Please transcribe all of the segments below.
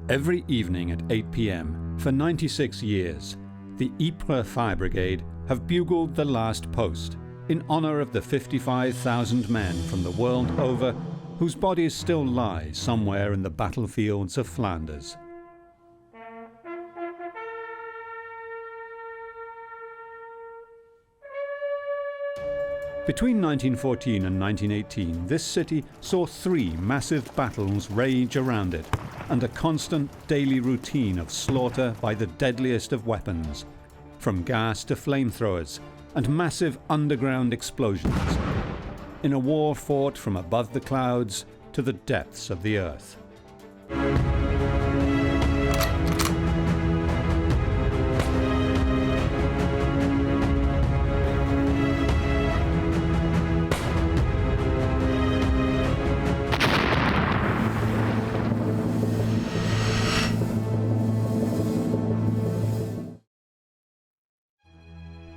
Every evening at 8 p.m. for 96 years, the Ypres Fire Brigade have bugled the last post in honor of the 55,000 men from the world over whose bodies still lie somewhere in the battlefields of Flanders. Between 1914 and 1918, this city saw 3 massive battles rage around it, and a constant daily routine of slaughter by the deadliest of weapons, from gas to flamethrowers and massive underground explosions, in a war fought from above the clouds to the depths of the earth.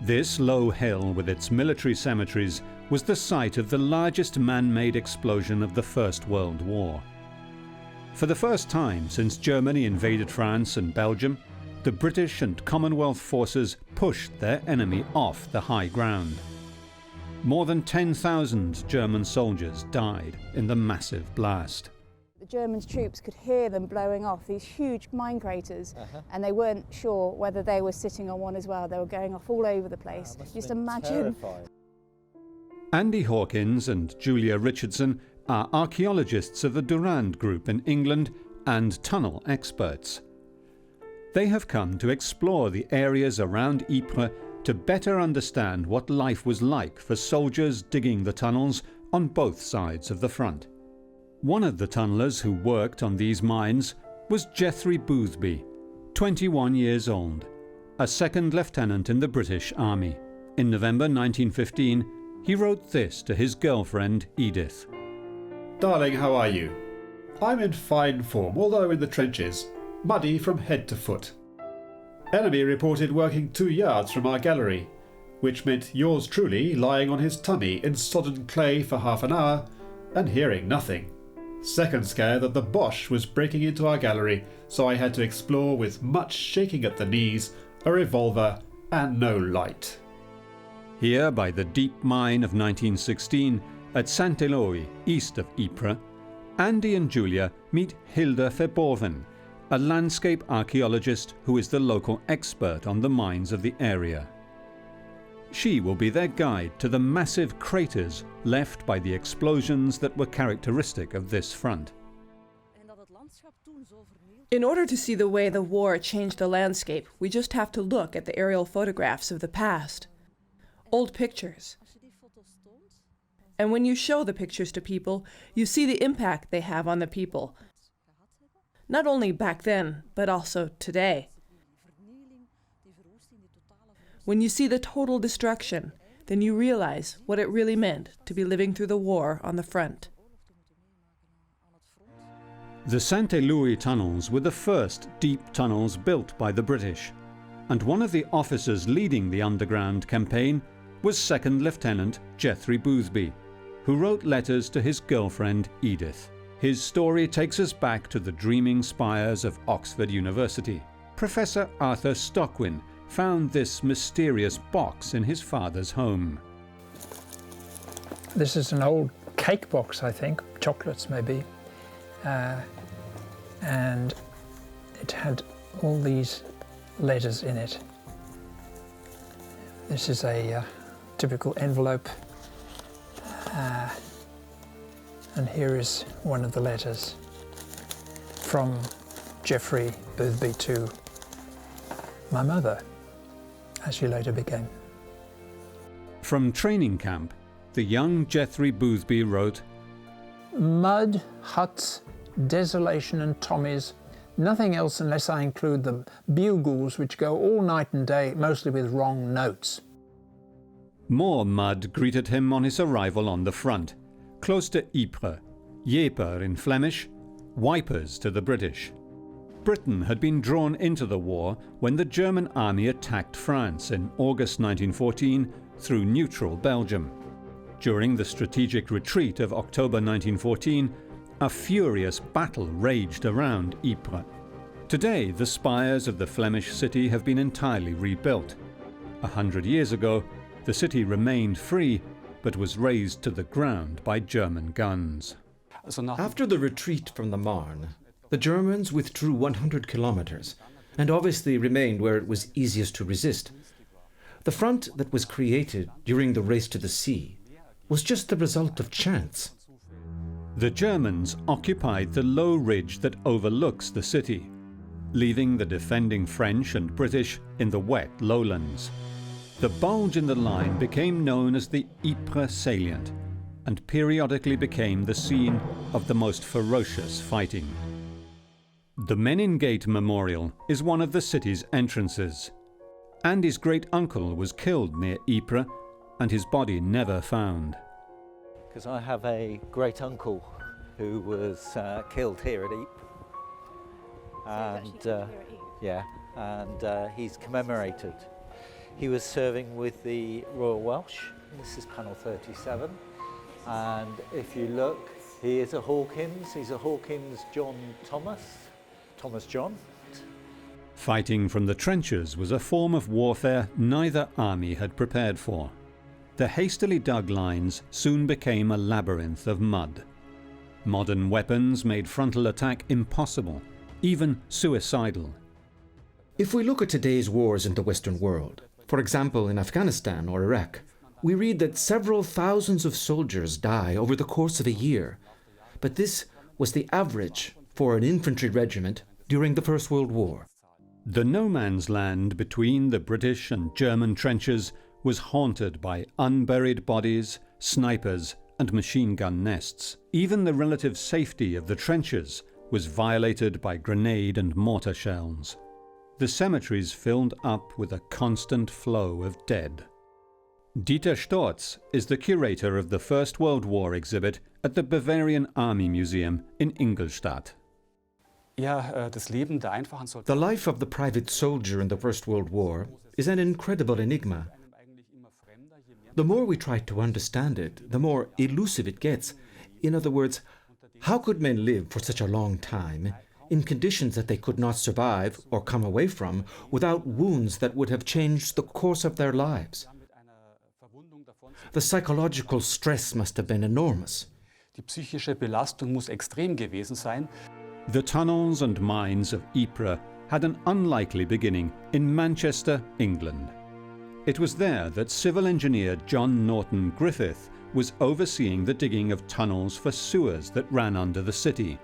This low hill with its military cemeteries was the site of the largest man-made explosion of the First World War. For the first time since Germany invaded France and Belgium, the British and Commonwealth forces pushed their enemy off the high ground. More than 10,000 German soldiers died in the massive blast. The German troops could hear them blowing off these huge mine craters, and they weren't sure whether they were sitting on one as well. They were going off all over the place. Just imagine. Terrifying. Andy Hawkins and Julia Richardson are archaeologists of the Durand Group in England and tunnel experts. They have come to explore the areas around Ypres to better understand what life was like for soldiers digging the tunnels on both sides of the front. One of the tunnellers who worked on these mines was Jethry Boothby, 21 years old, a second lieutenant in the British Army. In November 1915, he wrote this to his girlfriend Edith. Darling, how are you? I'm in fine form, although in the trenches, muddy from head to foot. Enemy reported working 2 yards from our gallery, which meant yours truly lying on his tummy in sodden clay for half an hour and hearing nothing. Second scare that the Boche was breaking into our gallery, so I had to explore with much shaking at the knees, a revolver and no light. Here by the deep mine of 1916 at Saint-Éloi, east of Ypres, Andy and Julia meet Hilda Verboven, a landscape archaeologist who is the local expert on the mines of the area. She will be their guide to the massive craters left by the explosions that were characteristic of this front. In order to see the way the war changed the landscape, we just have to look at the aerial photographs of the past. Old pictures. And when you show the pictures to people, you see the impact they have on the people. Not only back then, but also today. When you see the total destruction, then you realize what it really meant to be living through the war on the front. The Saint-Éloi tunnels were the first deep tunnels built by the British, and one of the officers leading the underground campaign was Second Lieutenant Jethry Boothby, who wrote letters to his girlfriend Edith. His story takes us back to the dreaming spires of Oxford University. Professor Arthur Stockwin found this mysterious box in his father's home. This is an old cake box, I think, chocolates maybe, and it had all these letters in it. This is a typical envelope, and here is one of the letters from Jethry Boothby to my mother, as she later became. From training camp, the young Jethry Boothby wrote, "Mud, huts, desolation and Tommies, nothing else unless I include them, bugles which go all night and day, mostly with wrong notes." More mud greeted him on his arrival on the front, close to Ypres, Ypres in Flemish, wipers to the British. Britain had been drawn into the war when the German army attacked France in August 1914 through neutral Belgium. During the strategic retreat of October 1914, a furious battle raged around Ypres. Today, the spires of the Flemish city have been entirely rebuilt. 100 years ago, the city remained free, but was razed to the ground by German guns. After the retreat from the Marne, the Germans withdrew 100 kilometers, and obviously remained where it was easiest to resist. The front that was created during the race to the sea was just the result of chance. The Germans occupied the low ridge that overlooks the city, leaving the defending French and British in the wet lowlands. The bulge in the line became known as the Ypres Salient, and periodically became the scene of the most ferocious fighting. The Menin Gate Memorial is one of the city's entrances. Andy's great-uncle was killed near Ypres, and his body never found. Because I have a great-uncle who was killed here at Ypres. And he's commemorated. He was serving with the Royal Welsh. This is panel 37. And if you look, he is a Hawkins. He's a Hawkins John Thomas John. Fighting from the trenches was a form of warfare neither army had prepared for. The hastily dug lines soon became a labyrinth of mud. Modern weapons made frontal attack impossible, even suicidal. If we look at today's wars in the Western world, for example in Afghanistan or Iraq, we read that several thousands of soldiers die over the course of a year. But this was the average for an infantry regiment during the First World War. The no man's land between the British and German trenches was haunted by unburied bodies, snipers, and machine gun nests. Even the relative safety of the trenches was violated by grenade and mortar shells. The cemeteries filled up with a constant flow of dead. Dieter Storz is the curator of the First World War exhibit at the Bavarian Army Museum in Ingolstadt. The life of the private soldier in the First World War is an incredible enigma. The more we try to understand it, the more elusive it gets. In other words, how could men live for such a long time in conditions that they could not survive or come away from without wounds that would have changed the course of their lives? The psychological stress must have been enormous. Die psychische Belastung muss extrem gewesen sein. The tunnels and mines of Ypres had an unlikely beginning in Manchester, England. It was there that civil engineer John Norton Griffith was overseeing the digging of tunnels for sewers that ran under the city.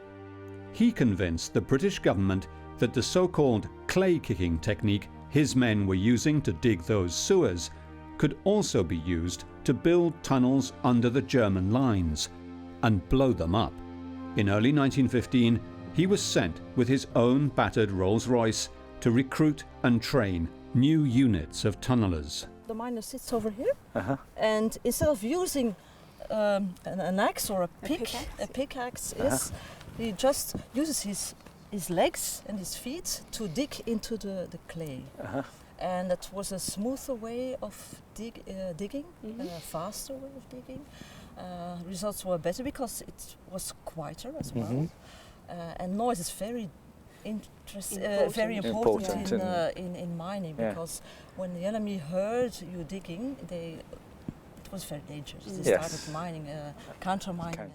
He convinced the British government that the so-called clay-kicking technique his men were using to dig those sewers could also be used to build tunnels under the German lines and blow them up. In early 1915, he was sent with his own battered Rolls-Royce to recruit and train new units of tunnelers. The miner sits over here, and instead of using an axe or a pickaxe, he just uses his legs and his feet to dig into the clay. And that was a smoother way of digging, a faster way of digging. Results were better because it was quieter as well. And noise is very important in mining, because when the enemy heard you digging, it was very dangerous. They started mining, counter-mining.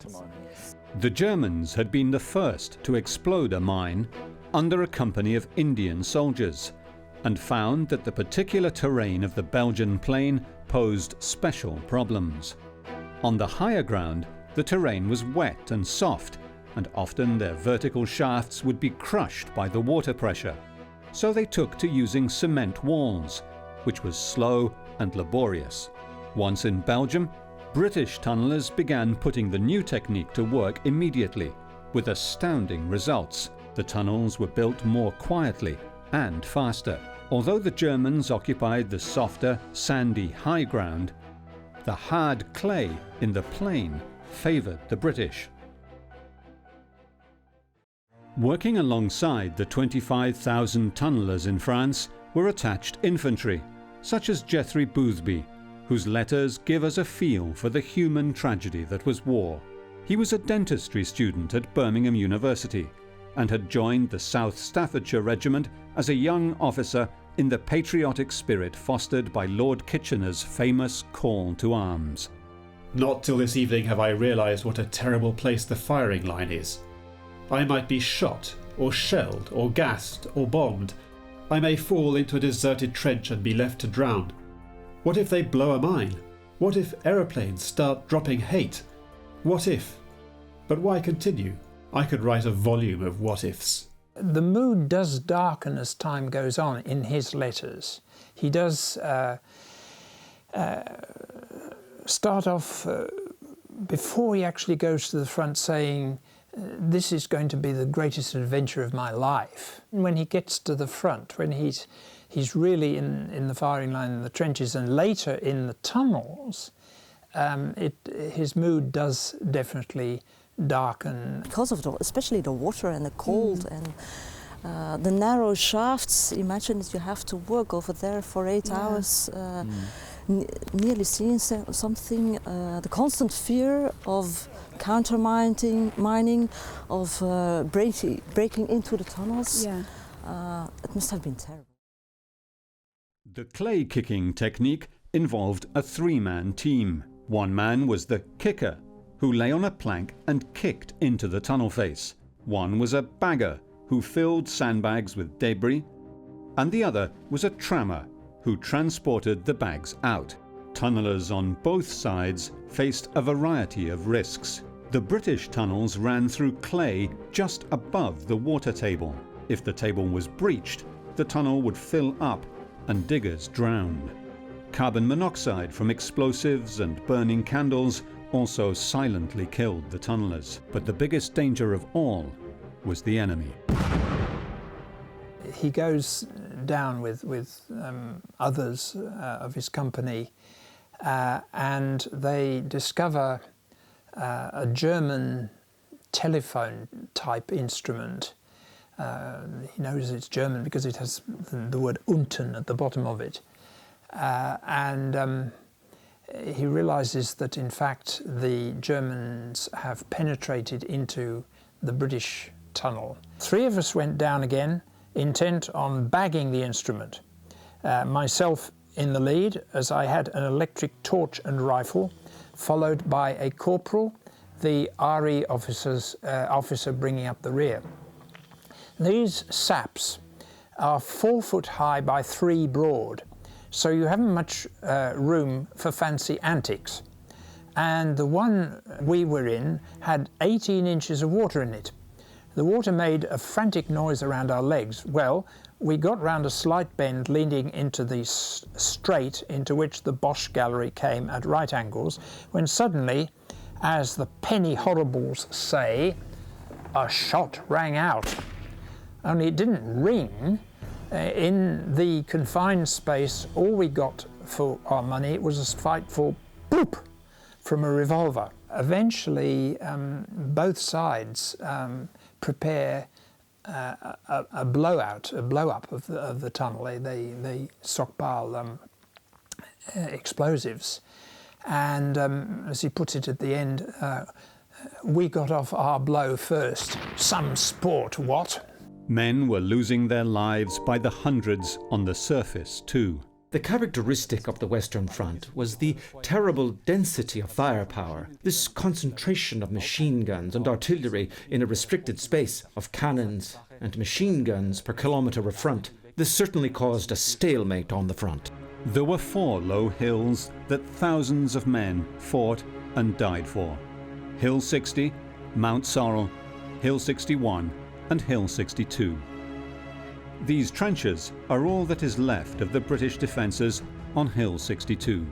The Germans had been the first to explode a mine under a company of Indian soldiers, and found that the particular terrain of the Belgian plain posed special problems. On the higher ground, the terrain was wet and soft, and often their vertical shafts would be crushed by the water pressure. So they took to using cement walls, which was slow and laborious. Once in Belgium, British tunnellers began putting the new technique to work immediately, with astounding results. The tunnels were built more quietly and faster. Although the Germans occupied the softer, sandy high ground, the hard clay in the plain favoured the British. Working alongside the 25,000 tunnellers in France were attached infantry, such as Jethry Boothby, whose letters give us a feel for the human tragedy that was war. He was a dentistry student at Birmingham University, and had joined the South Staffordshire Regiment as a young officer in the patriotic spirit fostered by Lord Kitchener's famous call to arms. Not till this evening have I realised what a terrible place the firing line is. I might be shot, or shelled, or gassed, or bombed. I may fall into a deserted trench and be left to drown. What if they blow a mine? What if aeroplanes start dropping hate? What if? But why continue? I could write a volume of what-ifs. The mood does darken as time goes on in his letters. He does start off, before he actually goes to the front, saying, this is going to be the greatest adventure of my life. And when he gets to the front, when he's really in the firing line in the trenches and later in the tunnels, his mood does definitely darken. Because of especially the water and the cold and the narrow shafts. Imagine that you have to work over there for 8 hours, nearly seeing something. The constant fear of counter-mining, of breaking into the tunnels. It must have been terrible. The clay kicking technique involved a three-man team. One man was the kicker, who lay on a plank and kicked into the tunnel face. One was a bagger, who filled sandbags with debris, and the other was a trammer, who transported the bags out. Tunnellers on both sides faced a variety of risks. The British tunnels ran through clay just above the water table. If the table was breached, the tunnel would fill up and diggers drowned. Carbon monoxide from explosives and burning candles also silently killed the tunnellers. But the biggest danger of all was the enemy. He goes down with others of his company and they discover a German telephone type instrument. He knows it's German because it has the word unten at the bottom of it. He realizes that in fact the Germans have penetrated into the British tunnel. 3 of us went down again, intent on bagging the instrument. Myself in the lead, as I had an electric torch and rifle, followed by a corporal, the RE officer bringing up the rear. These saps are 4 foot high by 3 broad, so you haven't much room for fancy antics. And the one we were in had 18 inches of water in it. The water made a frantic noise around our legs. Well, we got round a slight bend leading into the strait into which the Bosch gallery came at right angles, when suddenly, as the penny horribles say, a shot rang out. Only it didn't ring. In the confined space, all we got for our money was a spiteful boop from a revolver. Eventually, both sides prepare a blow-up of the tunnel. They stockpile explosives. And as he puts it at the end, we got off our blow first. Some sport, what? Men were losing their lives by the hundreds on the surface too. The characteristic of the Western Front was the terrible density of firepower, this concentration of machine guns and artillery in a restricted space, of cannons and machine guns per kilometre of front. This certainly caused a stalemate on the front. There were 4 low hills that thousands of men fought and died for. Hill 60, Mount Sorrel, Hill 61 and Hill 62. These trenches are all that is left of the British defences on Hill 62.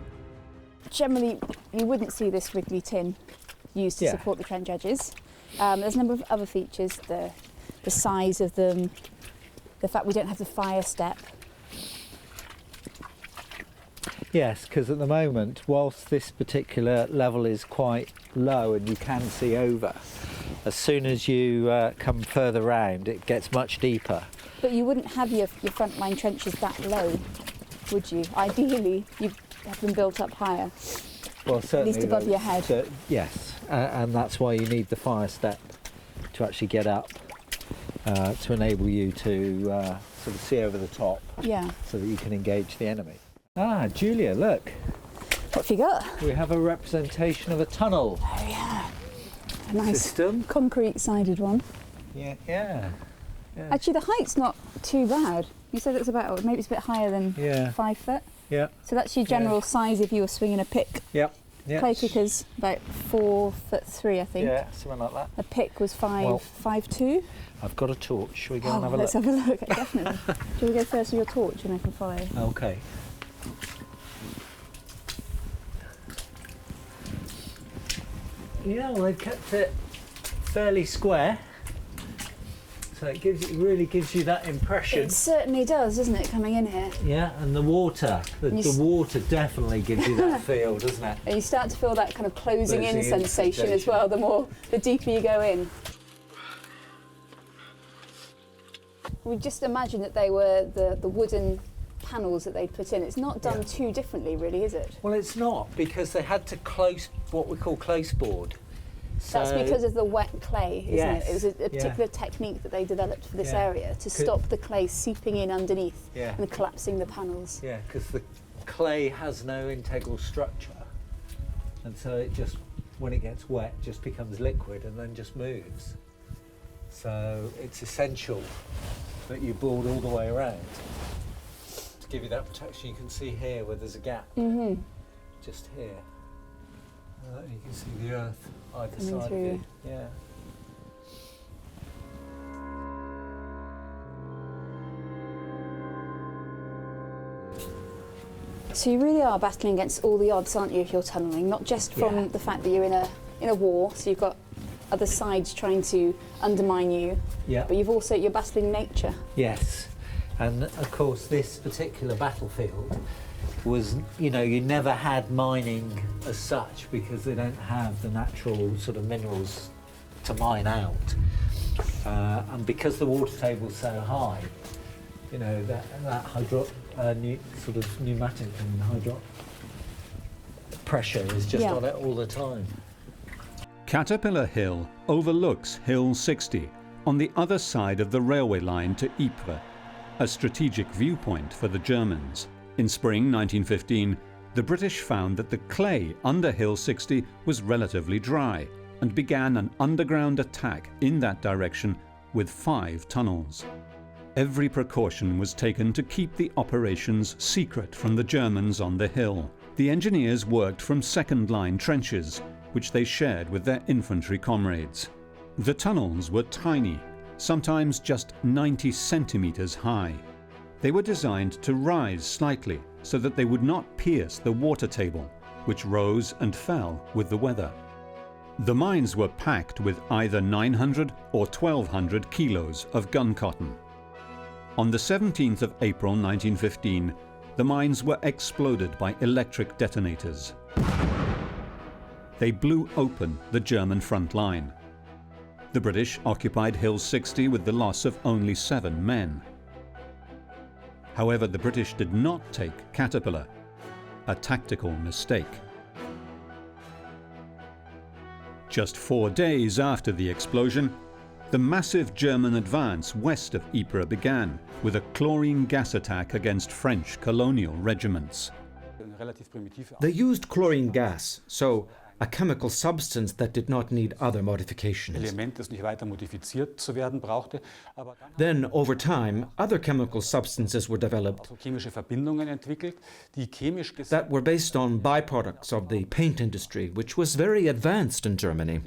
Generally, you wouldn't see this wriggly tin used to support the trench edges. There's a number of other features, the size of them, the fact we don't have the fire step. Yes, because at the moment, whilst this particular level is quite low and you can see over, as soon as you come further round, it gets much deeper. But you wouldn't have your frontline trenches that low, would you? Ideally, you'd have them built up higher, well, certainly at least above your head. Yes, and that's why you need the fire step to actually get up. to enable you to sort of see over the top, Yeah. so that you can engage the enemy. Ah, Julia, look. What have you got? We have a representation of a tunnel Oh yeah. A nice system. concrete-sided one. Yeah. Actually, the height's not too bad. You said it's about, maybe it's a bit higher than Yeah. 5 foot. Yeah. So that's your general size if you were swinging a pick. Yep. Yeah. Clay kicker's about 4'3", I think. Yeah, something like that. A pick was Well, 5'2". I've got a torch. Shall we go Oh, and have a let's look? have a look. Definitely. Shall we go first with your torch and I can follow? Okay. Yeah, well, they've kept it fairly square, so it really gives you that impression. It certainly does, doesn't it, coming in here? Yeah, and the water, the water definitely gives you that feel, doesn't it? And you start to feel that kind of closing in Closing in sensation as sensation. well, the deeper you go in. We just imagined that they were the wooden panels that they'd put in. It's not done too differently, really, is it? Well, it's not, because they had to close what we call close board. That's because of the wet clay, isn't Yes, it? It was a particular technique that they developed for this Yeah. area to stop the clay seeping in underneath Yeah. and collapsing the panels. Yeah, because the clay has no integral structure, and so it just, when it gets wet, just becomes liquid and then just moves. So it's essential that you board all the way around to give you that protection. You can see here where there's a gap, just here. You can see the earth either Coming side through. of you. Yeah. So you really are battling against all the odds, aren't you, if you're tunnelling? Not just from the fact that you're in a war, so you've got other sides trying to undermine you, Yeah. but you're battling nature. Yes, and of course this particular battlefield was, you never had mining as such because they don't have the natural sort of minerals to mine out, and because the water table's so high, that sort of pneumatic and hydro pressure is just on it all the time. Caterpillar Hill overlooks Hill 60 on the other side of the railway line to Ypres, a strategic viewpoint for the Germans. In spring 1915, the British found that the clay under Hill 60 was relatively dry and began an underground attack in that direction with 5 tunnels. Every precaution was taken to keep the operations secret from the Germans on the hill. The engineers worked from second-line trenches, which they shared with their infantry comrades. The tunnels were tiny, sometimes just 90 centimeters high. They were designed to rise slightly so that they would not pierce the water table, which rose and fell with the weather. The mines were packed with either 900 or 1,200 kilos of gun cotton. On the 17th of April 1915, the mines were exploded by electric detonators. They blew open the German front line. The British occupied Hill 60 with the loss of only 7 men. However, the British did not take Caterpillar, a tactical mistake. Just 4 days after the explosion, the massive German advance west of Ypres began with a chlorine gas attack against French colonial regiments. They used chlorine gas, so a chemical substance that did not need other modifications. Then, over time, other chemical substances were developed that were based on byproducts of the paint industry, which was very advanced in Germany.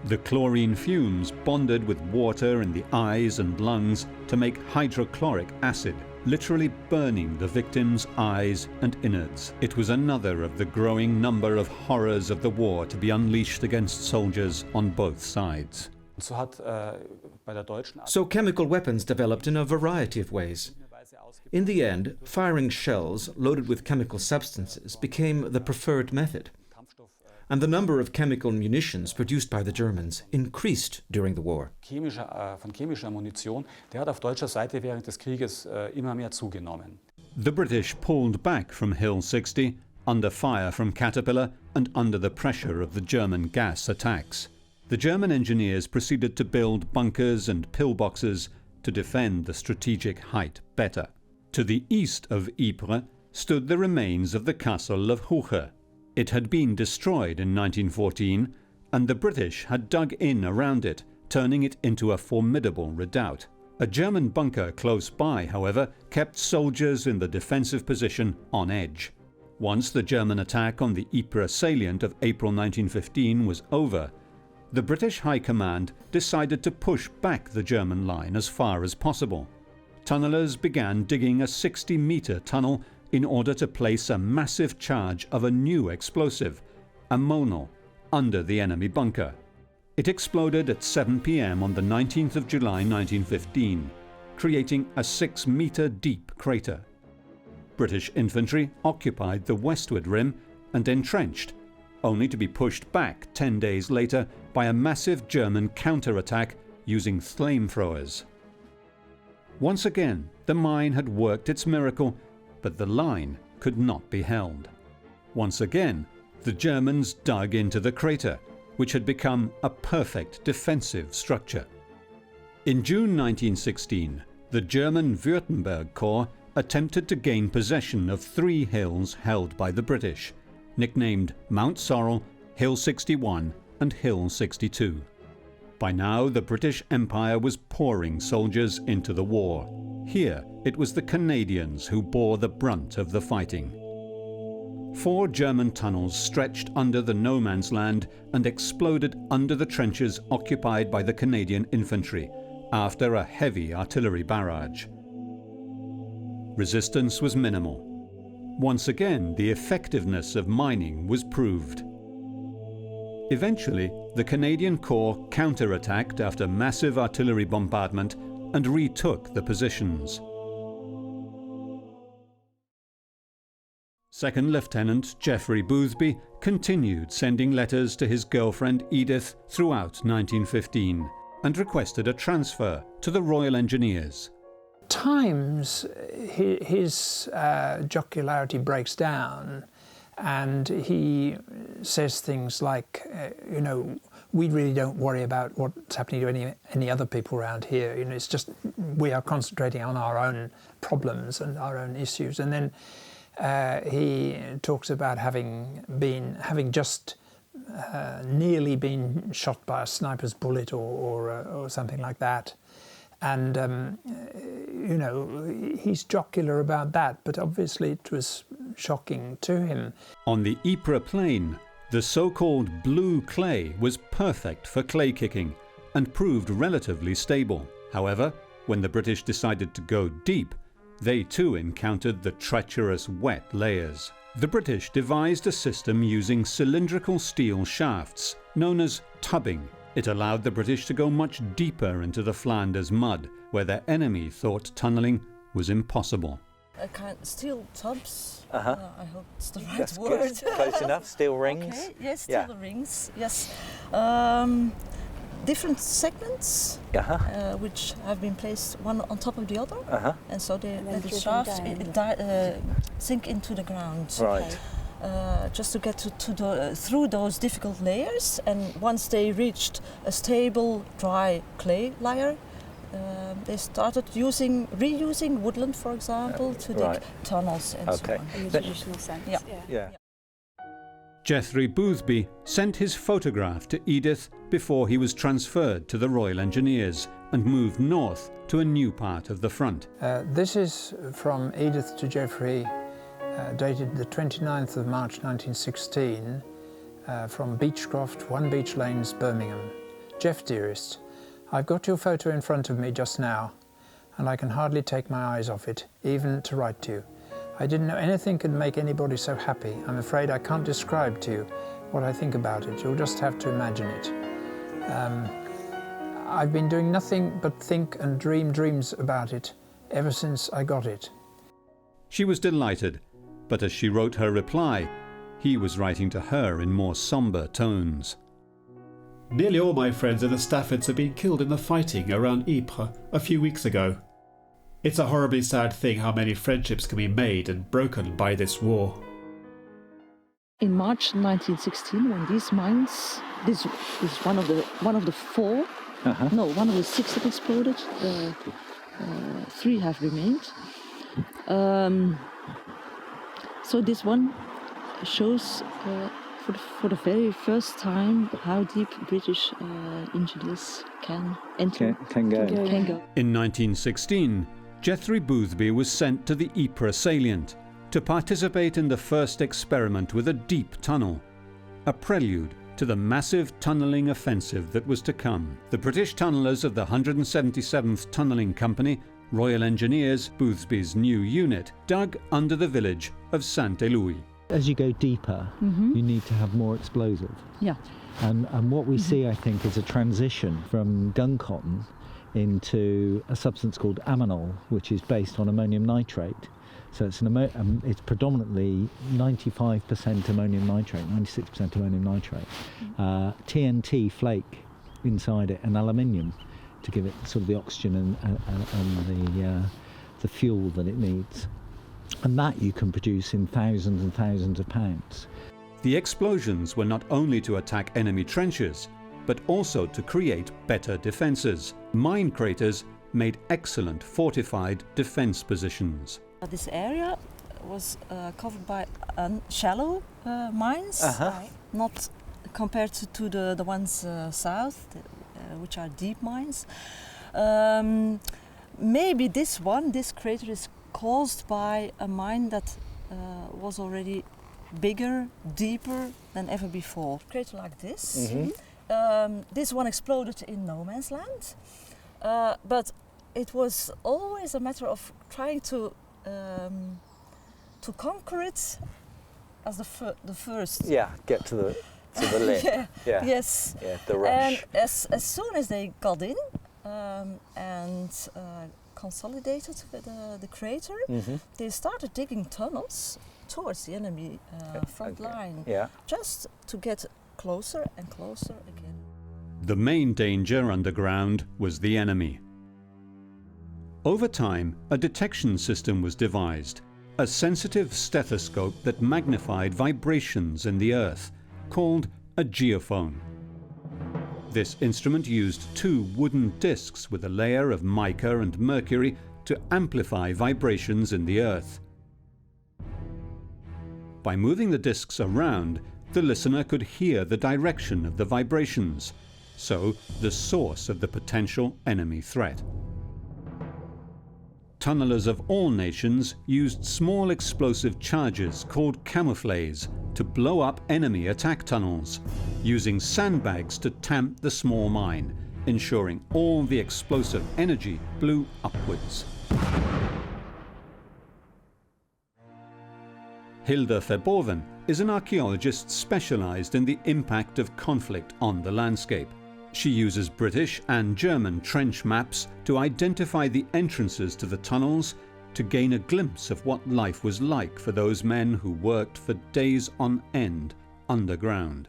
The chlorine fumes bonded with water in the eyes and lungs to make hydrochloric acid, literally burning the victims' eyes and innards. It was another of the growing number of horrors of the war to be unleashed against soldiers on both sides. So chemical weapons developed in a variety of ways. In the end, firing shells loaded with chemical substances became the preferred method. And the number of chemical munitions produced by the Germans increased during the war. Von chemischer Munition, der hat auf deutscher Seite während des Krieges immer mehr zugenommen. The British pulled back from Hill 60 under fire from Caterpillar and under the pressure of the German gas attacks. the German engineers proceeded to build bunkers and pillboxes to defend the strategic height better. To the east of Ypres stood the remains of the castle of Hoche. It had been destroyed in 1914, and the British had dug in around it, turning it into a formidable redoubt. A German bunker close by, however, kept soldiers in the defensive position on edge. Once the German attack on the Ypres Salient of April 1915 was over, the British High Command decided to push back the German line as far as possible. Tunnellers began digging a 60-metre tunnel in order to place a massive charge of a new explosive, ammonal, under the enemy bunker. It exploded at 7 p.m. on the 19th of July 1915, creating a 6-metre deep crater. British infantry occupied the westward rim and entrenched, only to be pushed back 10 days later by a massive German counterattack using flamethrowers. Once again, the mine had worked its miracle, but the line could not be held. Once again, the Germans dug into the crater, which had become a perfect defensive structure. In June 1916, the German Württemberg Corps attempted to gain possession of 3 hills held by the British, nicknamed Mount Sorrel, Hill 61 and Hill 62. By now, the British Empire was pouring soldiers into the war. Here, it was the Canadians who bore the brunt of the fighting. 4 German tunnels stretched under the no man's land and exploded under the trenches occupied by the Canadian infantry after a heavy artillery barrage. Resistance was minimal. Once again, the effectiveness of mining was proved. Eventually, the Canadian Corps counterattacked after massive artillery bombardment and retook the positions. Second Lieutenant Geoffrey Boothby continued sending letters to his girlfriend Edith throughout 1915 and requested a transfer to the Royal Engineers. Times his jocularity breaks down and he says things like, we really don't worry about what's happening to any other people around here. It's just we are concentrating on our own problems and our own issues. And then he talks about having just nearly been shot by a sniper's bullet or something like that. And, he's jocular about that, but obviously it was shocking to him. On the Ypres plain, the so-called blue clay was perfect for clay kicking and proved relatively stable. However, when the British decided to go deep, they too encountered the treacherous wet layers. The British devised a system using cylindrical steel shafts, known as tubbing. It allowed the British to go much deeper into the Flanders mud, where their enemy thought tunnelling was impossible. Steel tubs. I hope it's the right That's word. good. Close enough. Steel rings. Okay. Yes, steel rings. Yes. Different segments, which have been placed one on top of the other, and so the shafts sink into the ground. Right. Just to get through those difficult layers, and once they reached a stable, dry clay layer, they started reusing woodland, for example, to dig tunnels and so on. In the traditional sense. Yeah. Geoffrey Boothby sent his photograph to Edith before he was transferred to the Royal Engineers and moved north to a new part of the front. This is from Edith to Geoffrey, dated the 29th of March 1916, from Beechcroft, 1 Beech Lanes, Birmingham. Jeff, dearest, I've got your photo in front of me just now, and I can hardly take my eyes off it, even to write to you. I didn't know anything could make anybody so happy. I'm afraid I can't describe to you what I think about it. You'll just have to imagine it. I've been doing nothing but think and dream dreams about it ever since I got it. She was delighted, but as she wrote her reply, he was writing to her in more sombre tones. Nearly all my friends in the Staffords have been killed in the fighting around Ypres a few weeks ago. It's a horribly sad thing how many friendships can be made and broken by this war. In March 1916, when these mines this is one of the four. No, one of the six that exploded. 3 have remained. So this one shows for the very first time how deep British engineers can enter. Can go. In 1916, Jethry Boothby was sent to the Ypres Salient to participate in the first experiment with a deep tunnel, a prelude to the massive tunnelling offensive that was to come. The British tunnellers of the 177th Tunnelling Company, Royal Engineers, Boothby's new unit, dug under the village of Saint-Éloi. As you go deeper, you need to have more explosive. Yeah. And what we see, I think, is a transition from gun cotton into a substance called ammonol, which is based on ammonium nitrate. So it's predominantly 95% ammonium nitrate, 96% ammonium nitrate, TNT flake inside it, and aluminium to give it sort of the oxygen and the fuel that it needs. And that you can produce in thousands and thousands of pounds. The explosions were not only to attack enemy trenches, but also to create better defences. Mine craters made excellent fortified defence positions. This area was covered by shallow mines, not compared to the ones south, which are deep mines. Maybe this crater is caused by a mine that was already bigger, deeper than ever before. A crater like this. This one exploded in no man's land, but it was always a matter of trying to conquer it as the first. Yeah, get to the lid. Yes. Yeah, the rush. And as soon as they got in and consolidated the crater, they started digging tunnels towards the enemy front line, just to get closer and closer again. The main danger underground was the enemy. Over time, a detection system was devised, a sensitive stethoscope that magnified vibrations in the earth, called a geophone. This instrument used 2 wooden discs with a layer of mica and mercury to amplify vibrations in the earth. By moving the discs around, the listener could hear the direction of the vibrations, so the source of the potential enemy threat. Tunnellers of all nations used small explosive charges called camouflages to blow up enemy attack tunnels, using sandbags to tamp the small mine, ensuring all the explosive energy blew upwards. Hilda Verboven is an archaeologist specialised in the impact of conflict on the landscape. She uses British and German trench maps to identify the entrances to the tunnels to gain a glimpse of what life was like for those men who worked for days on end underground.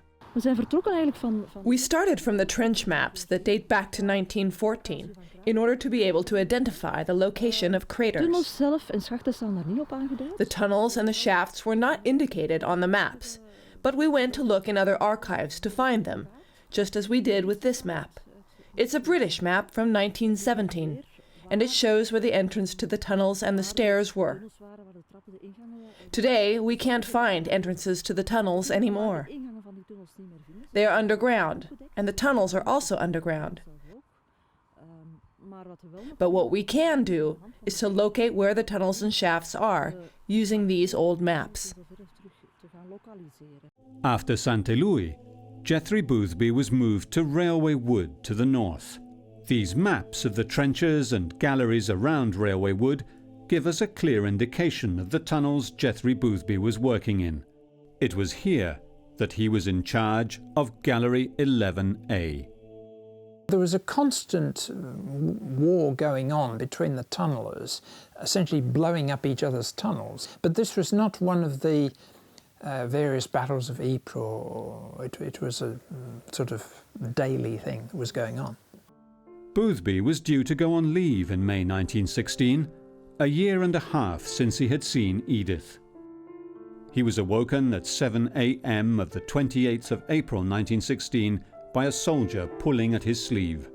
We started from the trench maps that date back to 1914 in order to be able to identify the location of craters. The tunnels and the shafts were not indicated on the maps, but we went to look in other archives to find them, just as we did with this map. It's a British map from 1917, and it shows where the entrance to the tunnels and the stairs were. Today, we can't find entrances to the tunnels anymore. They are underground, and the tunnels are also underground. But what we can do is to locate where the tunnels and shafts are using these old maps. After Saint-Éloi, Jethry Boothby was moved to Railway Wood to the north. These maps of the trenches and galleries around Railway Wood give us a clear indication of the tunnels Jethry Boothby was working in. It was here that he was in charge of Gallery 11A. There was a constant war going on between the tunnellers, essentially blowing up each other's tunnels. But this was not one of the various battles of Ypres. It was a sort of daily thing that was going on. Boothby was due to go on leave in May 1916, a year and a half since he had seen Edith. He was awoken at 7 a.m. of the 28th of April 1916 by a soldier pulling at his sleeve.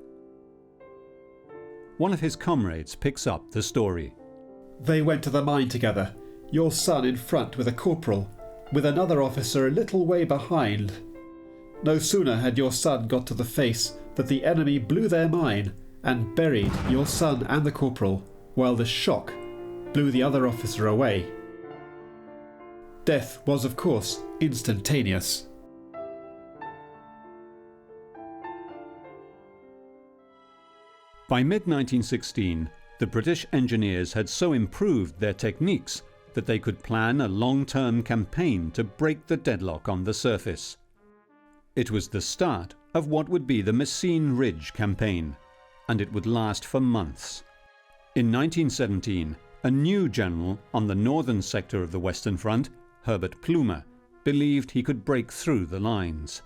One of his comrades picks up the story. They went to the mine together, your son in front with a corporal, with another officer a little way behind. No sooner had your son got to the face that the enemy blew their mine and buried your son and the corporal, while the shock blew the other officer away. Death was, of course, instantaneous. By mid-1916, the British engineers had so improved their techniques that they could plan a long-term campaign to break the deadlock on the surface. It was the start of what would be the Messines Ridge campaign, and it would last for months. In 1917, a new general on the northern sector of the Western Front, Herbert Plumer, believed he could break through the lines.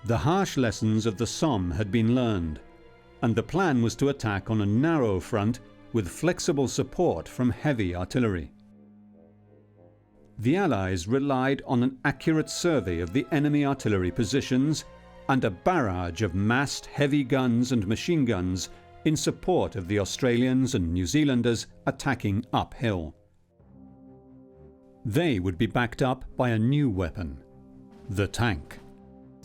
The harsh lessons of the Somme had been learned, and the plan was to attack on a narrow front with flexible support from heavy artillery. The Allies relied on an accurate survey of the enemy artillery positions and a barrage of massed heavy guns and machine guns in support of the Australians and New Zealanders attacking uphill. They would be backed up by a new weapon, the tank.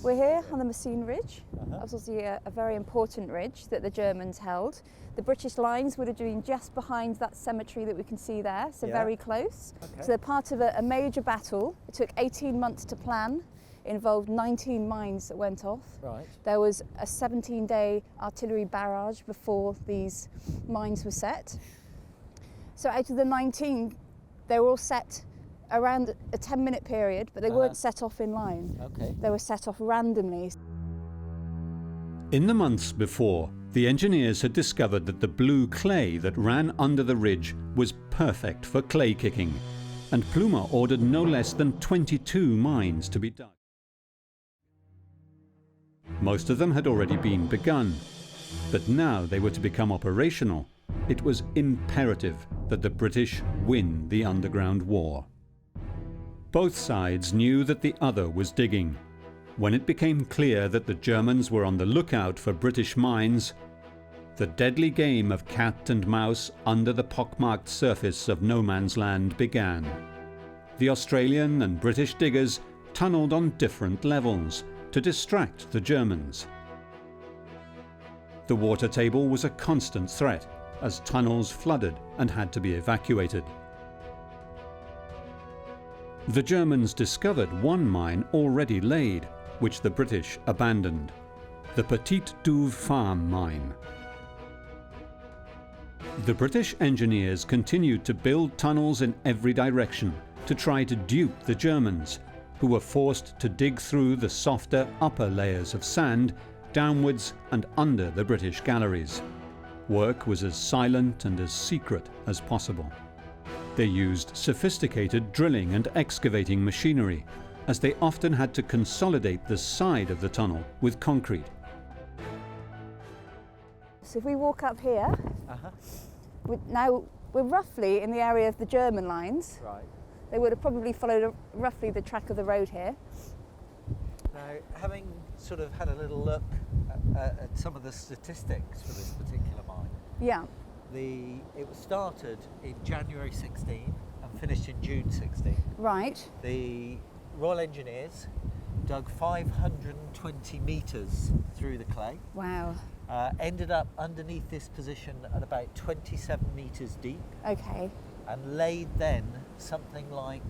We're here on the Messines Ridge. That was obviously a very important ridge that the Germans held. The British lines would have been just behind that cemetery that we can see there, so very close. Okay. So they're part of a major battle. It took 18 months to plan. It involved 19 mines that went off. Right. There was a 17-day artillery barrage before these mines were set. So out of the 19, they were all set around a 10-minute period, but they weren't set off in line. Okay. They were set off randomly. In the months before, the engineers had discovered that the blue clay that ran under the ridge was perfect for clay kicking, and Plumer ordered no less than 22 mines to be dug. Most of them had already been begun, but now they were to become operational. It was imperative that the British win the underground war. Both sides knew that the other was digging. When it became clear that the Germans were on the lookout for British mines, the deadly game of cat and mouse under the pockmarked surface of no man's land began. The Australian and British diggers tunnelled on different levels to distract the Germans. The water table was a constant threat as tunnels flooded and had to be evacuated. The Germans discovered one mine already laid, which the British abandoned, the Petite Douve Farm mine. The British engineers continued to build tunnels in every direction to try to dupe the Germans, who were forced to dig through the softer upper layers of sand downwards and under the British galleries. Work was as silent and as secret as possible. They used sophisticated drilling and excavating machinery, as they often had to consolidate the side of the tunnel with concrete. So if we walk up here, now we're roughly in the area of the German lines. Right. They would have probably followed roughly the track of the road here. Now, having sort of had a little look at some of the statistics for this particular mine. Yeah. It was started in January 16 and finished in June 16. Right. The Royal Engineers dug 520 metres through the clay. Wow. Ended up underneath this position at about 27 metres deep. Okay. And laid then something like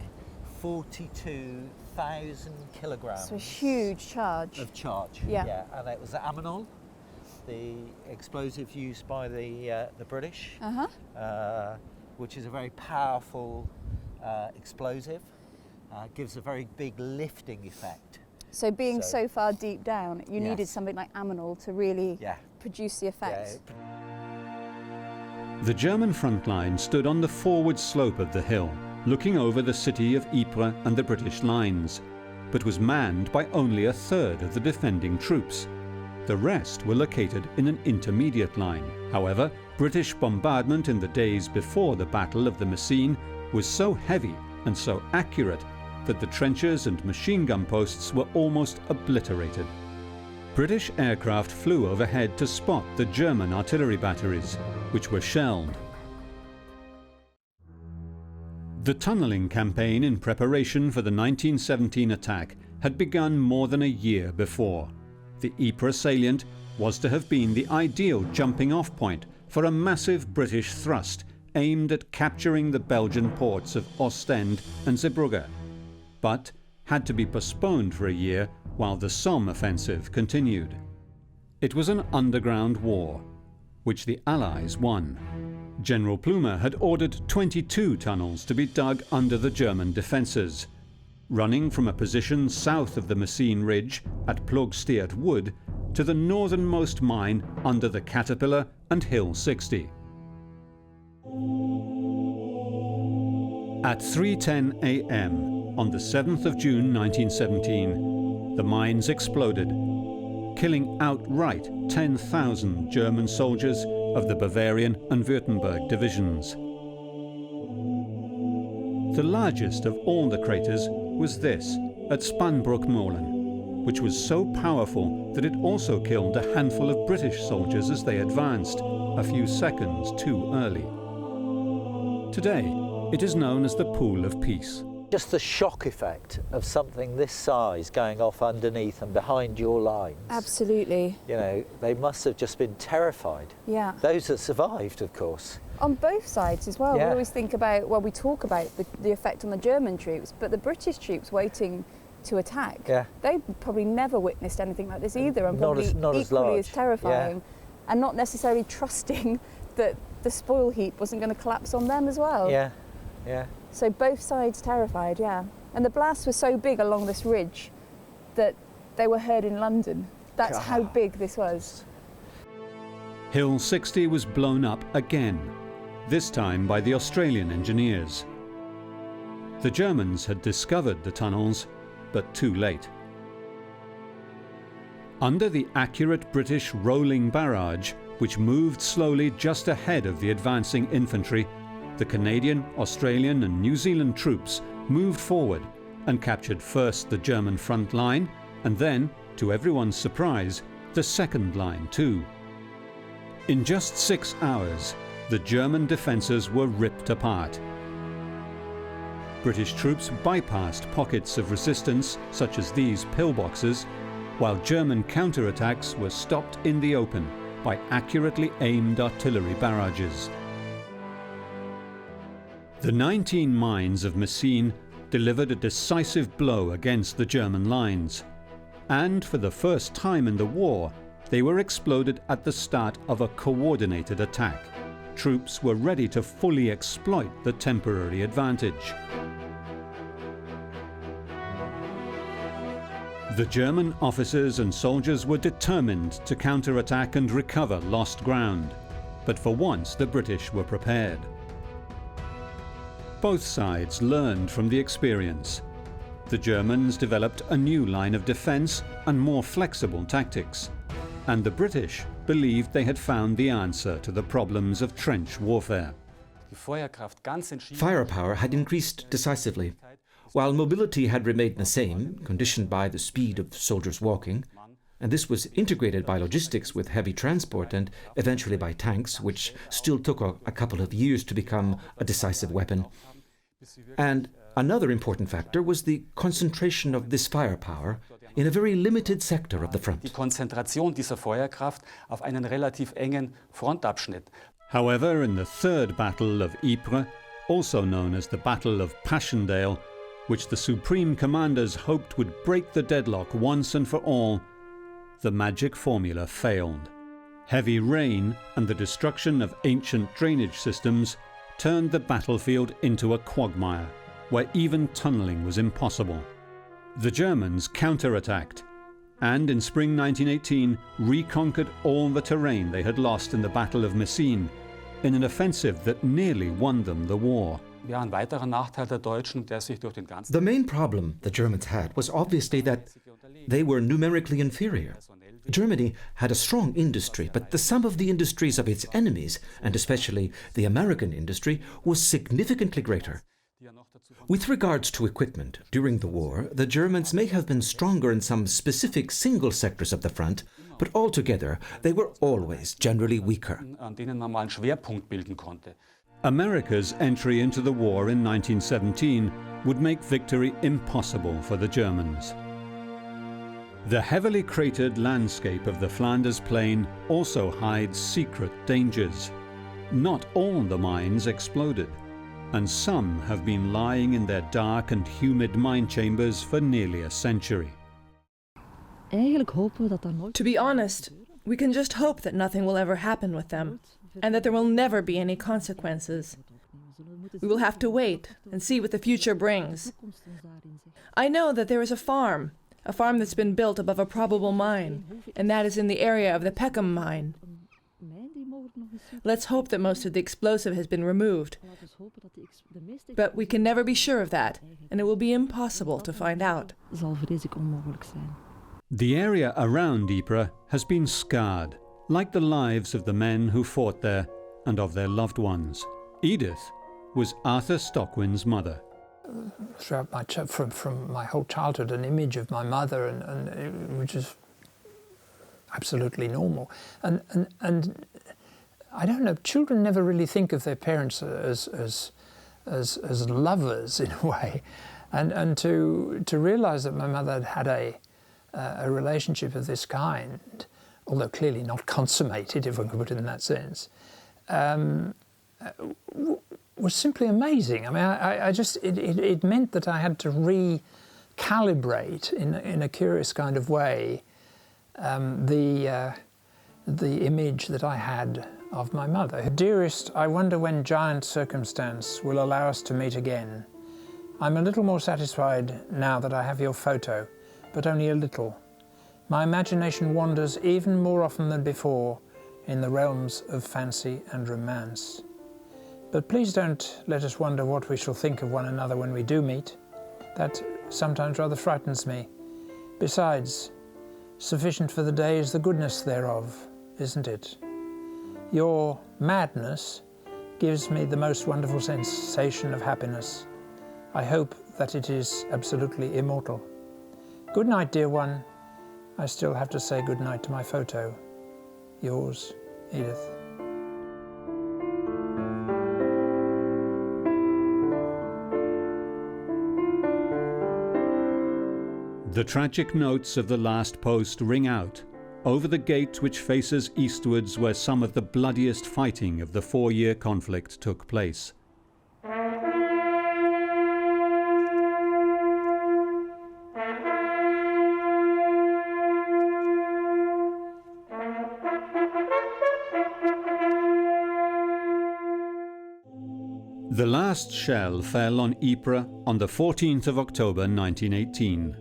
42,000 kilograms. So a huge charge. Of charge. Yeah. And it was ammonol, the explosive used by the British, which is a very powerful explosive, gives a very big lifting effect. So being so far deep down, you needed something like ammonol to really produce the effect. The German front line stood on the forward slope of the hill, looking over the city of Ypres and the British lines, but was manned by only a third of the defending troops. The rest were located in an intermediate line. However, British bombardment in the days before the Battle of the Messines was so heavy and so accurate that the trenches and machine gun posts were almost obliterated. British aircraft flew overhead to spot the German artillery batteries, which were shelled. The tunnelling campaign in preparation for the 1917 attack had begun more than a year before. The Ypres Salient was to have been the ideal jumping-off point for a massive British thrust aimed at capturing the Belgian ports of Ostend and Zeebrugge, but had to be postponed for a year while the Somme offensive continued. It was an underground war, which the Allies won. General Plumer had ordered 22 tunnels to be dug under the German defences, running from a position south of the Messines Ridge at Plugsteert Wood to the northernmost mine under the Caterpillar and Hill 60. At 3:10 a.m. on the 7th of June 1917, the mines exploded, killing outright 10,000 German soldiers of the Bavarian and Württemberg divisions. The largest of all the craters was this, at Spanbroek-Molen, which was so powerful that it also killed a handful of British soldiers as they advanced, a few seconds too early. Today, it is known as the Pool of Peace. Just the shock effect of something this size going off underneath and behind your lines. Absolutely. You know, they must have just been terrified. Yeah. Those that survived, of course. On both sides as well. Yeah. We always think about, well, we talk about the effect on the German troops, but the British troops waiting to attack, they probably never witnessed anything like this either, and probably not equally as as terrifying, and not necessarily trusting that the spoil heap wasn't going to collapse on them as well. Yeah, yeah. So both sides terrified, yeah. And the blasts were so big along this ridge that they were heard in London. That's how big this was. Hill 60 was blown up again, this time by the Australian engineers. The Germans had discovered the tunnels, but too late. Under the accurate British rolling barrage, which moved slowly just ahead of the advancing infantry, the Canadian, Australian and New Zealand troops moved forward and captured first the German front line and then, to everyone's surprise, the second line too. In just 6 hours, the German defences were ripped apart. British troops bypassed pockets of resistance such as these pillboxes, while German counterattacks were stopped in the open by accurately aimed artillery barrages. The 19 mines of Messines delivered a decisive blow against the German lines, and for the first time in the war, they were exploded at the start of a coordinated attack. Troops were ready to fully exploit the temporary advantage. The German officers and soldiers were determined to counterattack and recover lost ground, but for once the British were prepared. Both sides learned from the experience. The Germans developed a new line of defence and more flexible tactics, and the British believed they had found the answer to the problems of trench warfare. Firepower had increased decisively. While mobility had remained the same, conditioned by the speed of soldiers walking, and this was integrated by logistics with heavy transport and eventually by tanks, which still took a couple of years to become a decisive weapon. And another important factor was the concentration of this firepower in a very limited sector of the front. Die Konzentration dieser Feuerkraft auf einen relativ engen Frontabschnitt. However, in the Third Battle of Ypres, also known as the Battle of Passchendaele, which the Supreme Commanders hoped would break the deadlock once and for all, the magic formula failed. Heavy rain and the destruction of ancient drainage systems turned the battlefield into a quagmire, where even tunnelling was impossible. The Germans counterattacked, and in spring 1918 reconquered all the terrain they had lost in the Battle of Messines, in an offensive that nearly won them the war. Ja, ein weiterer Nachteil der Deutschen, der sich durch den ganzen... The main problem the Germans had was obviously that they were numerically inferior. Germany had a strong industry, but the sum of the industries of its enemies, and especially the American industry, was significantly greater. With regards to equipment, during the war, the Germans may have been stronger in some specific single sectors of the front, but altogether they were always generally weaker. America's entry into the war in 1917 would make victory impossible for the Germans. The heavily cratered landscape of the Flanders Plain also hides secret dangers. Not all the mines exploded, and some have been lying in their dark and humid mine chambers for nearly a century. To be honest, we can just hope that nothing will ever happen with them, and that there will never be any consequences. We will have to wait and see what the future brings. I know that there is a farm that's been built above a probable mine, and that is in the area of the Peckham mine. Let's hope that most of the explosive has been removed. But we can never be sure of that, and it will be impossible to find out. The area around Ypres has been scarred, like the lives of the men who fought there and of their loved ones. Edith was Arthur Stockwin's mother. Throughout from my whole childhood, an image of my mother, which is absolutely normal. And I don't know, children never really think of their parents as lovers in a way. And to realise that my mother had a relationship of this kind, although clearly not consummated, if one could put it in that sense, was simply amazing. I mean, it meant that I had to recalibrate in a curious kind of way the image that I had of my mother. Dearest, I wonder when giant circumstance will allow us to meet again. I'm a little more satisfied now that I have your photo, but only a little. My imagination wanders even more often than before in the realms of fancy and romance. But please don't let us wonder what we shall think of one another when we do meet. That sometimes rather frightens me. Besides, sufficient for the day is the goodness thereof, isn't it? Your madness gives me the most wonderful sensation of happiness. I hope that it is absolutely immortal. Good night, dear one. I still have to say good night to my photo. Yours, Edith. The tragic notes of the last post ring out over the gate which faces eastwards, where some of the bloodiest fighting of the 4-year conflict took place. The last shell fell on Ypres on the 14th of October 1918.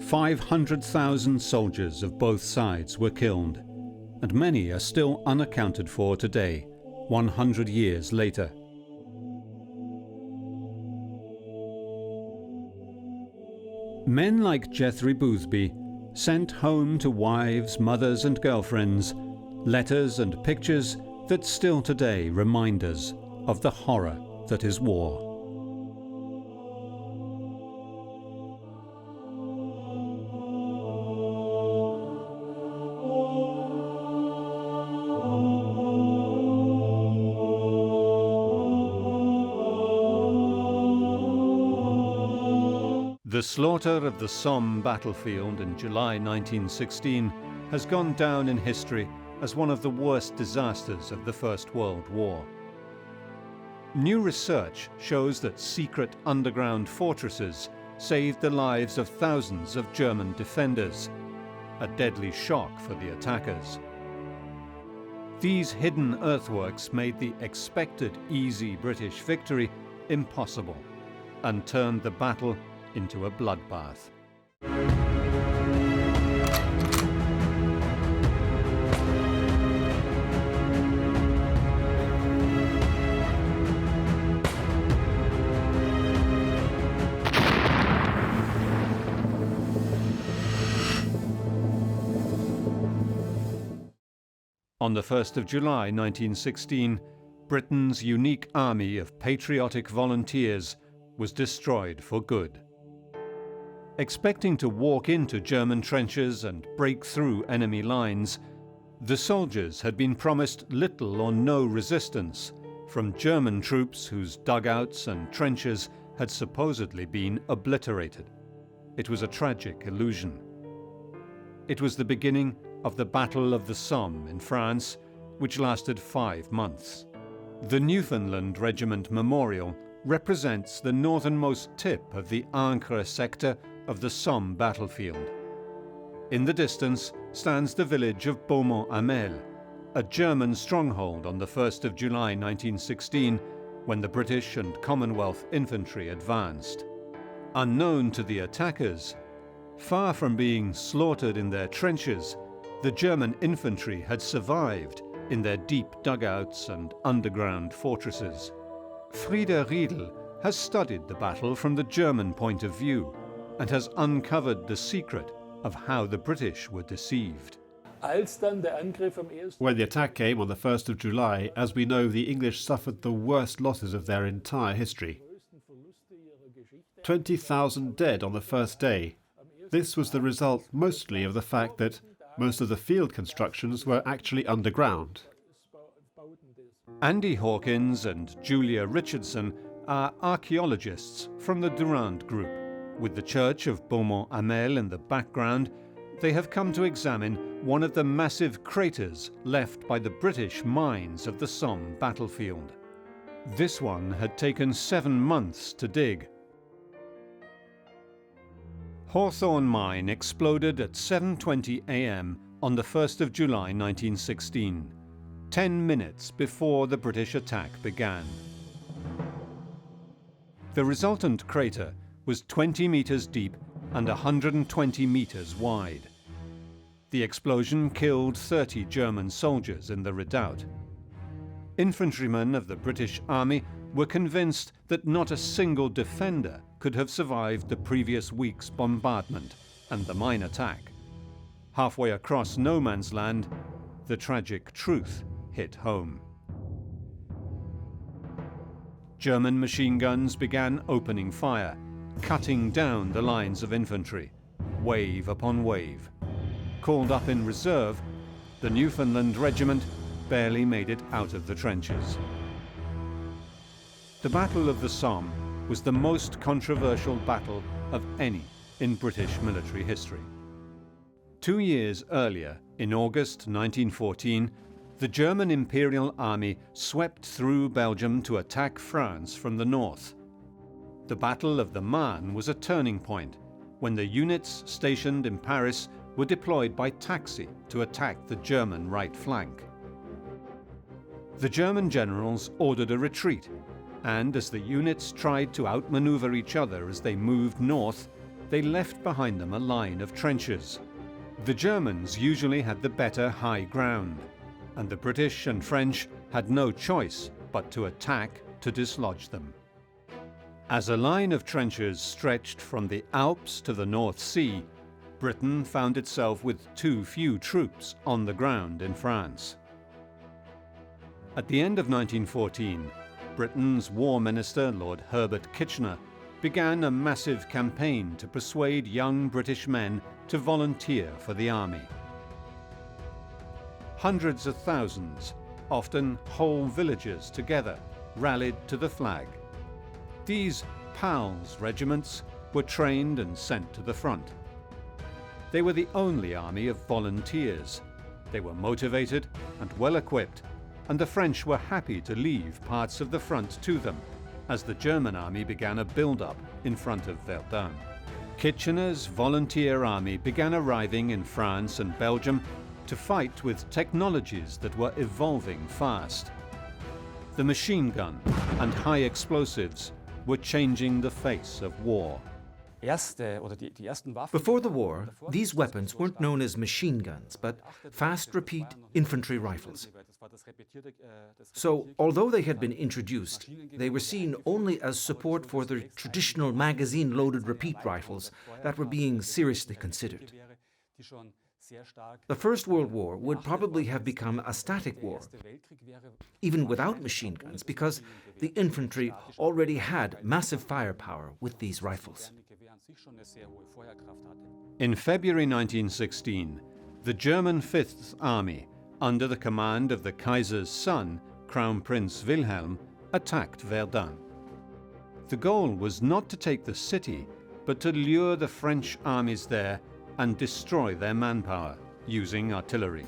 500,000 soldiers of both sides were killed, and many are still unaccounted for today, 100 years later. Men like Jethry Boothby sent home to wives, mothers and girlfriends letters and pictures that still today remind us of the horror that is war. The slaughter of the Somme battlefield in July 1916 has gone down in history as one of the worst disasters of the First World War. New research shows that secret underground fortresses saved the lives of thousands of German defenders, a deadly shock for the attackers. These hidden earthworks made the expected easy British victory impossible and turned the battle into a bloodbath. On the 1st of July 1916, Britain's unique army of patriotic volunteers was destroyed for good. Expecting to walk into German trenches and break through enemy lines, the soldiers had been promised little or no resistance from German troops whose dugouts and trenches had supposedly been obliterated. It was a tragic illusion. It was the beginning of the Battle of the Somme in France, which lasted 5 months. The Newfoundland Regiment Memorial represents the northernmost tip of the Ancre sector of the Somme battlefield. In the distance stands the village of Beaumont-Hamel, a German stronghold on the 1st of July 1916, when the British and Commonwealth infantry advanced. Unknown to the attackers, far from being slaughtered in their trenches, the German infantry had survived in their deep dugouts and underground fortresses. Frieda Riedel has studied the battle from the German point of view and has uncovered the secret of how the British were deceived. When the attack came on the 1st of July, as we know, the English suffered the worst losses of their entire history. 20,000 dead on the first day. This was the result mostly of the fact that most of the field constructions were actually underground. Andy Hawkins and Julia Richardson are archaeologists from the Durand Group. With the church of Beaumont-Hamel in the background, they have come to examine one of the massive craters left by the British mines of the Somme battlefield. This one had taken 7 months to dig. Hawthorne Mine exploded at 7:20 a.m. on the 1st of July 1916, 10 minutes before the British attack began. The resultant crater was 20 meters deep and 120 meters wide. The explosion killed 30 German soldiers in the redoubt. Infantrymen of the British Army were convinced that not a single defender could have survived the previous week's bombardment and the mine attack. Halfway across no man's land, the tragic truth hit home. German machine guns began opening fire, cutting down the lines of infantry, wave upon wave. Called up in reserve, the Newfoundland Regiment barely made it out of the trenches. The Battle of the Somme was the most controversial battle of any in British military history. 2 years earlier, in August 1914, the German Imperial Army swept through Belgium to attack France from the north. The Battle of the Marne was a turning point, when the units stationed in Paris were deployed by taxi to attack the German right flank. The German generals ordered a retreat, and as the units tried to outmaneuver each other as they moved north, they left behind them a line of trenches. The Germans usually had the better high ground, and the British and French had no choice but to attack to dislodge them. As a line of trenches stretched from the Alps to the North Sea, Britain found itself with too few troops on the ground in France. At the end of 1914, Britain's War Minister, Lord Herbert Kitchener, began a massive campaign to persuade young British men to volunteer for the army. Hundreds of thousands, often whole villages together, rallied to the flag. These PALS regiments were trained and sent to the front. They were the only army of volunteers. They were motivated and well equipped, and the French were happy to leave parts of the front to them as the German army began a build-up in front of Verdun. Kitchener's volunteer army began arriving in France and Belgium to fight with technologies that were evolving fast. The machine gun and high explosives were changing the face of war. Before the war, these weapons weren't known as machine guns, but fast repeat infantry rifles. So, although they had been introduced, they were seen only as support for the traditional magazine-loaded repeat rifles that were being seriously considered. The First World War would probably have become a static war, even without machine guns, because the infantry already had massive firepower with these rifles. In February 1916, the German Fifth Army, under the command of the Kaiser's son, Crown Prince Wilhelm, attacked Verdun. The goal was not to take the city, but to lure the French armies there and destroy their manpower using artillery.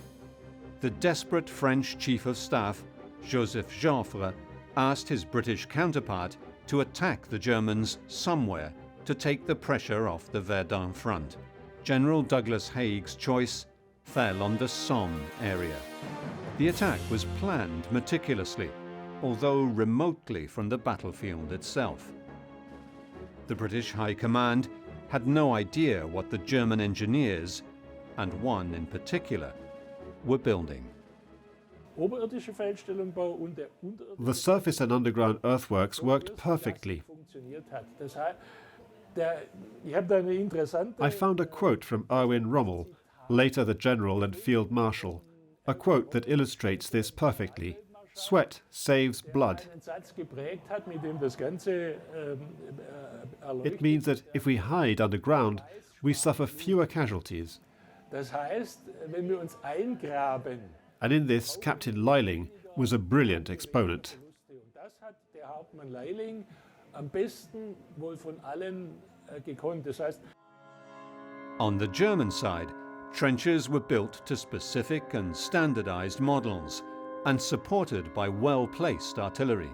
The desperate French Chief of Staff, Joseph Joffre, asked his British counterpart to attack the Germans somewhere to take the pressure off the Verdun front. General Douglas Haig's choice fell on the Somme area. The attack was planned meticulously, although remotely from the battlefield itself. The British High Command had no idea what the German engineers, and one in particular, were building. The surface and underground earthworks worked perfectly. I found a quote from Erwin Rommel, later the General and Field Marshal, a quote that illustrates this perfectly. Sweat saves blood. It means that if we hide underground, we suffer fewer casualties. And in this, Captain Leiling was a brilliant exponent. On the German side, trenches were built to specific and standardized models and supported by well-placed artillery.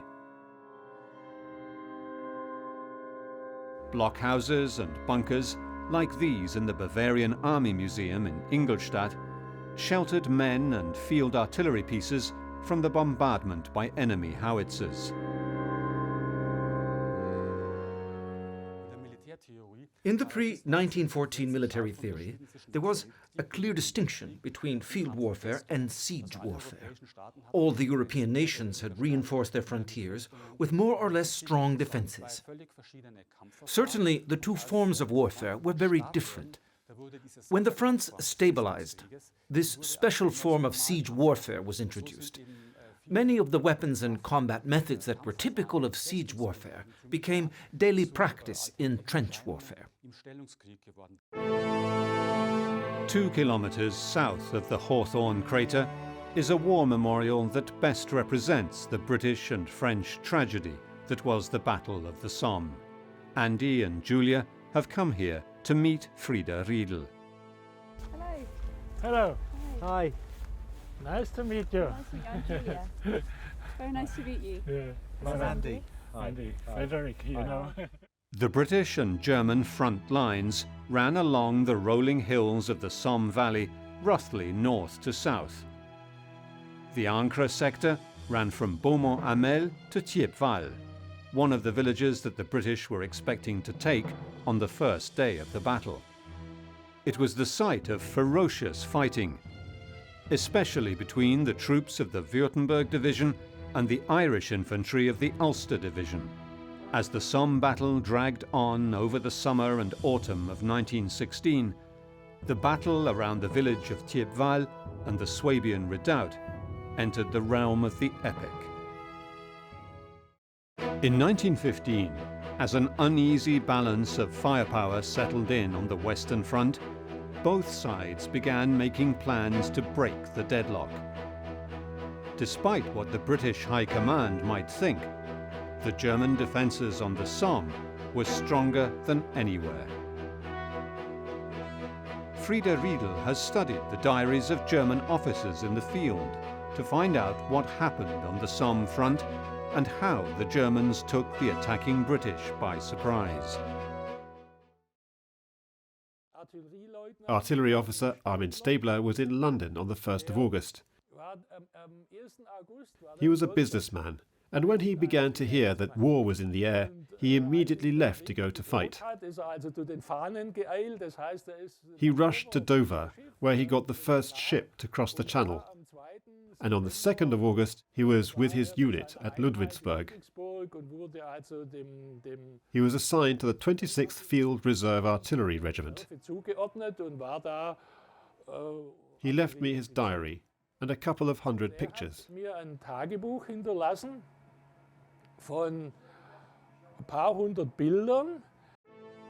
Blockhouses and bunkers, like these in the Bavarian Army Museum in Ingolstadt, sheltered men and field artillery pieces from the bombardment by enemy howitzers. In the pre-1914 military theory, there was a clear distinction between field warfare and siege warfare. All the European nations had reinforced their frontiers with more or less strong defenses. Certainly, the two forms of warfare were very different. When the fronts stabilized, this special form of siege warfare was introduced. Many of the weapons and combat methods that were typical of siege warfare became daily practice in trench warfare. 2 kilometers south of the Hawthorne crater is a war memorial that best represents the British and French tragedy that was the Battle of the Somme. Andy and Julia have come here to meet Frieda Riedl. Hello. Hello. Hi. Hi. Nice to meet you. Nice to meet you. Julia. Very nice to meet you. Yeah. I'm Andy. Andy. Frederick, you know. The British and German front lines ran along the rolling hills of the Somme Valley, roughly north to south. The Ancre sector ran from Beaumont-Hamel to Thiepval, one of the villages that the British were expecting to take on the first day of the battle. It was the site of ferocious fighting, especially between the troops of the Württemberg Division and the Irish infantry of the Ulster Division. As the Somme battle dragged on over the summer and autumn of 1916, the battle around the village of Thiepval and the Swabian redoubt entered the realm of the epic. In 1915, as an uneasy balance of firepower settled in on the Western Front, both sides began making plans to break the deadlock. Despite what the British High Command might think, the German defences on the Somme were stronger than anywhere. Frieda Riedl has studied the diaries of German officers in the field to find out what happened on the Somme front and how the Germans took the attacking British by surprise. Artillery officer Armin Stabler was in London on the 1st of August. He was a businessman, and when he began to hear that war was in the air, he immediately left to go to fight. He rushed to Dover, where he got the first ship to cross the Channel. And on the 2nd of August, he was with his unit at Ludwigsburg. He was assigned to the 26th Field Reserve Artillery Regiment. He left me his diary and a couple of hundred pictures. Mir ein Tagebuch hinterlassen von ein paar hundert Bildern.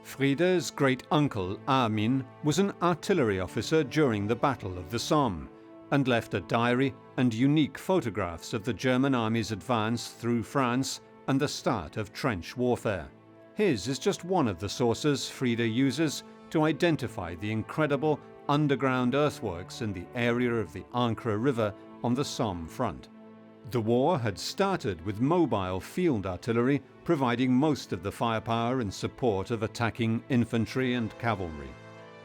Frieda's great-uncle Armin was an artillery officer during the Battle of the Somme and left a diary and unique photographs of the German army's advance through France and the start of trench warfare. His is just one of the sources Frieda uses to identify the incredible underground earthworks in the area of the Ancre River on the Somme front. The war had started with mobile field artillery providing most of the firepower in support of attacking infantry and cavalry.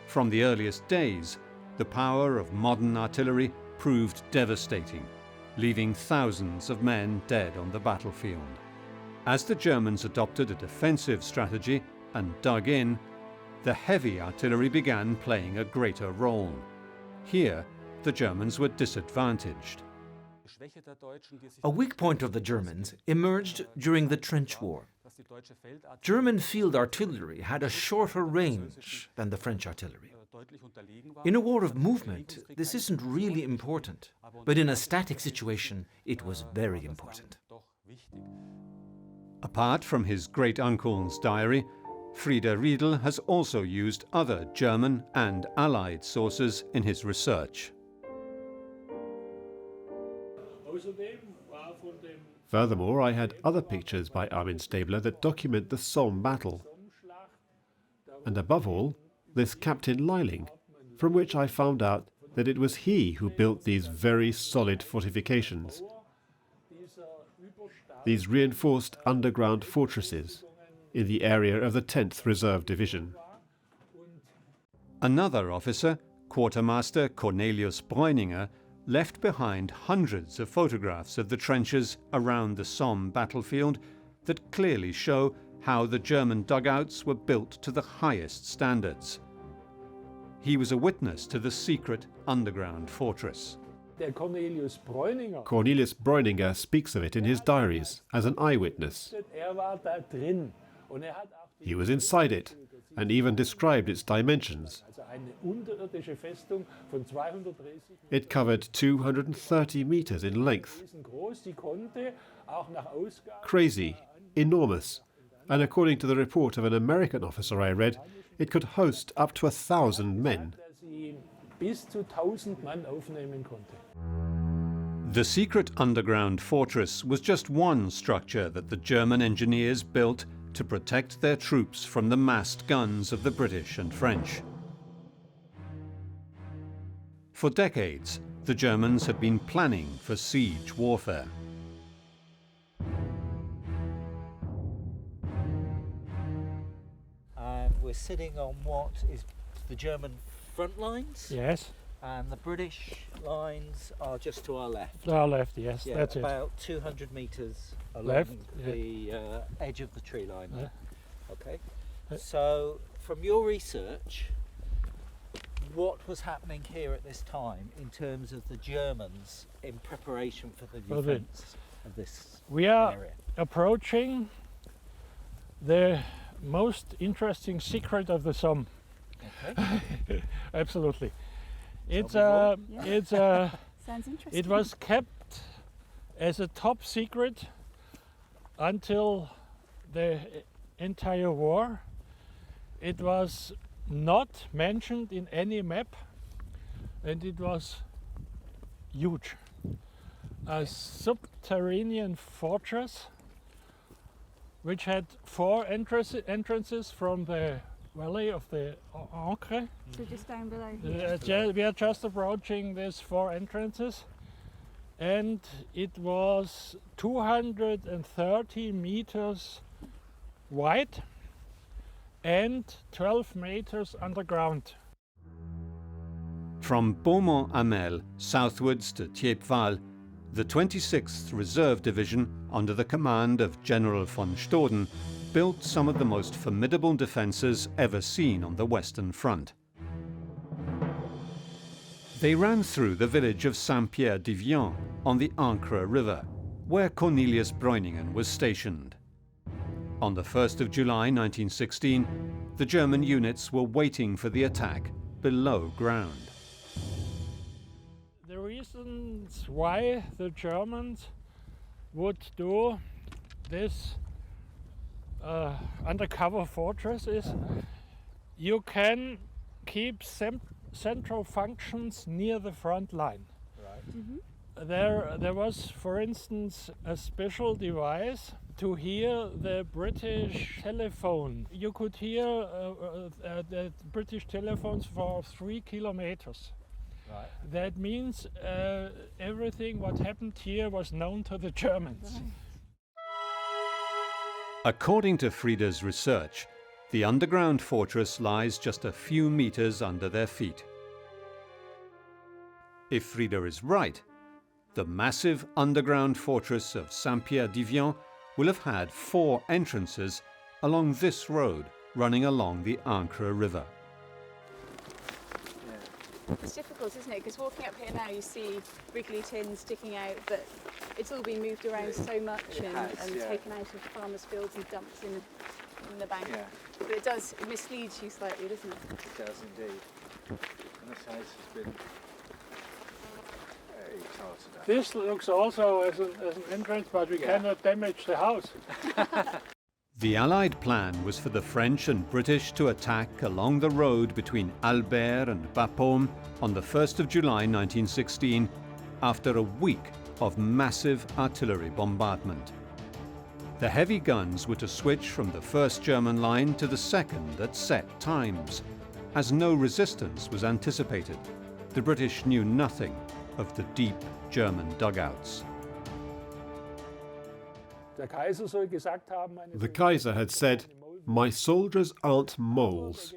From the earliest days, the power of modern artillery proved devastating, leaving thousands of men dead on the battlefield. As the Germans adopted a defensive strategy and dug in, the heavy artillery began playing a greater role. Here, the Germans were disadvantaged. A weak point of the Germans emerged during the trench war. German field artillery had a shorter range than the French artillery. In a war of movement, this isn't really important, but in a static situation, it was very important. Apart from his great-uncle's diary, Frieda Riedel has also used other German and Allied sources in his research. Furthermore, I had other pictures by Armin Stabler that document the Somme battle. And above all, this Captain Leiling, from which I found out that it was he who built these very solid fortifications, these reinforced underground fortresses in the area of the 10th Reserve Division. Another officer, Quartermaster Cornelius Breuninger, left behind hundreds of photographs of the trenches around the Somme battlefield that clearly show how the German dugouts were built to the highest standards. He was a witness to the secret underground fortress. Cornelius Breuninger. Cornelius Breuninger speaks of it in his diaries as an eyewitness. War da drin. He was inside it and even described its dimensions. It covered 230 meters in length. Crazy, enormous, and according to the report of an American officer I read, it could host up to 1,000 men. The secret underground fortress was just one structure that the German engineers built to protect their troops from the massed guns of the British and French. For decades, the Germans had been planning for siege warfare. And we're sitting on what is the German front lines? Yes. And the British lines are just to our left. To our left, yes, yeah, that's about 200 meters along left, the edge of the tree line. Yeah. Okay. So, from your research, what was happening here at this time in terms of the Germans in preparation for the defense of this We are area? approaching the most interesting secret of the Somme. Okay. Absolutely. It Sounds interesting. It was kept as a top secret until the entire war. It was not mentioned in any map, and it was huge. A subterranean fortress which had 4 entrances from the valley of the Ancre. So just down below. We are just approaching these 4 entrances, and it was 230 meters wide and 12 meters underground. From Beaumont-Hamel southwards to Thiepval, the 26th Reserve Division, under the command of General von Stoden, built some of the most formidable defences ever seen on the Western Front. They ran through the village of Saint-Pierre-d'Ivian on the Ancre River, where Cornelius Breuninger was stationed. On the 1st of July 1916, the German units were waiting for the attack below ground. that's why the Germans would do this undercover fortress is you can keep central functions near the front line. Right. Mm-hmm. There was, for instance, a special device to hear the British telephone. You could hear the British telephones for 3 kilometers. Right. That means everything what happened here was known to the Germans. Right. According to Frieda's research, the underground fortress lies just a few meters under their feet. If Frieda is right, the massive underground fortress of Saint-Pierre-d'Yvian will have had 4 entrances along this road running along the Ancre River. It's difficult, isn't it? Because walking up here now, you see wriggly tins sticking out, but it's all been moved around so much and taken out of farmers' fields and dumped in the bank. Yeah. But it misleads you slightly, doesn't it? It does indeed. And this house has been very charted up. This looks also as an entrance, but we cannot damage the house. The Allied plan was for the French and British to attack along the road between Albert and Bapaume on the 1st of July 1916 after a week of massive artillery bombardment. The heavy guns were to switch from the first German line to the second at set times. As no resistance was anticipated, the British knew nothing of the deep German dugouts. The Kaiser had said, "My soldiers aren't moles."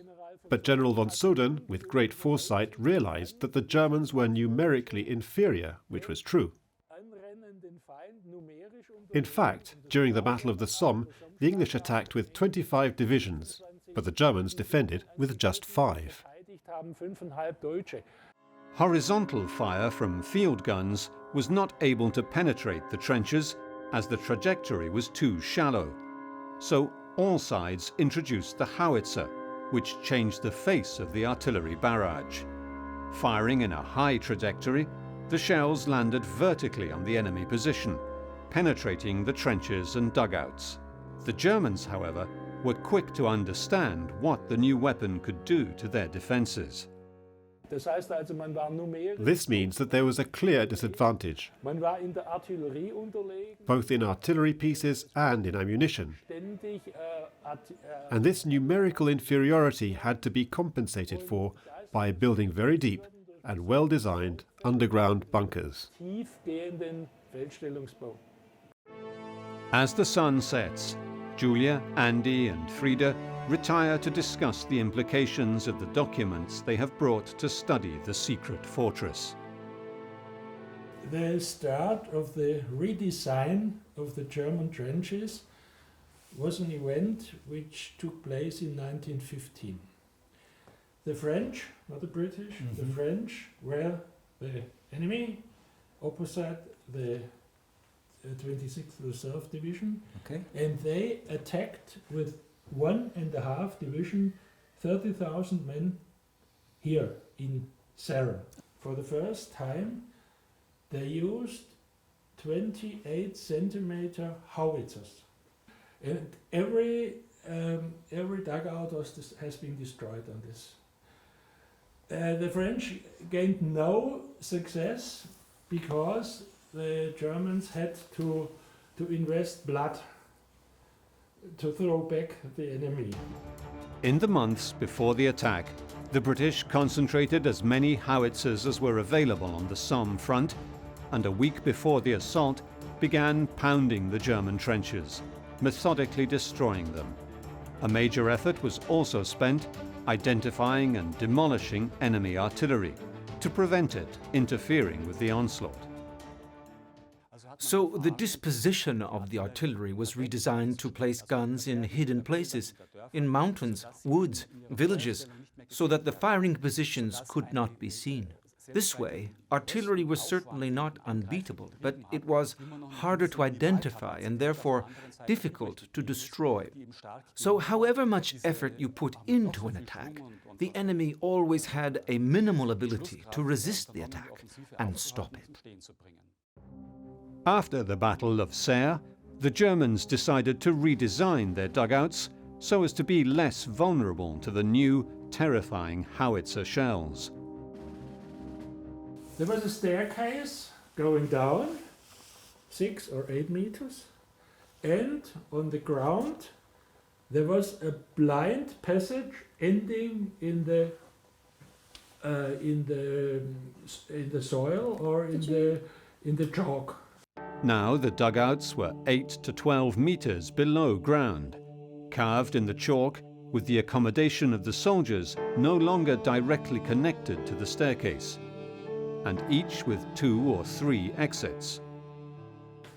But General von Soden, with great foresight, realized that the Germans were numerically inferior, which was true. In fact, during the Battle of the Somme, the English attacked with 25 divisions, but the Germans defended with just 5. Horizontal fire from field guns was not able to penetrate the trenches as the trajectory was too shallow. So all sides introduced the howitzer, which changed the face of the artillery barrage. Firing in a high trajectory, the shells landed vertically on the enemy position, penetrating the trenches and dugouts. The Germans, however, were quick to understand what the new weapon could do to their defences. This means that there was a clear disadvantage, both in artillery pieces and in ammunition. And this numerical inferiority had to be compensated for by building very deep and well-designed underground bunkers. As the sun sets, Julia, Andy and Frieda retire to discuss the implications of the documents they have brought to study the secret fortress. The start of the redesign of the German trenches was an event which took place in 1915. The French, not the British, the French were the enemy opposite the 26th Reserve Division, and they attacked with 1.5 division, 30,000 men here in Sarre. For the first time, they used 28 centimeter howitzers, and every dugout has been destroyed on this. The French gained no success because the Germans had to invest blood to throw back the enemy. In the months before the attack, the British concentrated as many howitzers as were available on the Somme front, and a week before the assault began pounding the German trenches, methodically destroying them. A major effort was also spent identifying and demolishing enemy artillery to prevent it interfering with the onslaught. So the disposition of the artillery was redesigned to place guns in hidden places, in mountains, woods, villages, so that the firing positions could not be seen. This way, artillery was certainly not unbeatable, but it was harder to identify and therefore difficult to destroy. So however much effort you put into an attack, the enemy always had a minimal ability to resist the attack and stop it. After the Battle of Serre, the Germans decided to redesign their dugouts so as to be less vulnerable to the new, terrifying howitzer shells. There was a staircase going down 6 or 8 meters, and on the ground there was a blind passage ending in the soil or in the chalk. Now the dugouts were 8 to 12 meters below ground, carved in the chalk, with the accommodation of the soldiers no longer directly connected to the staircase, and each with 2 or 3 exits.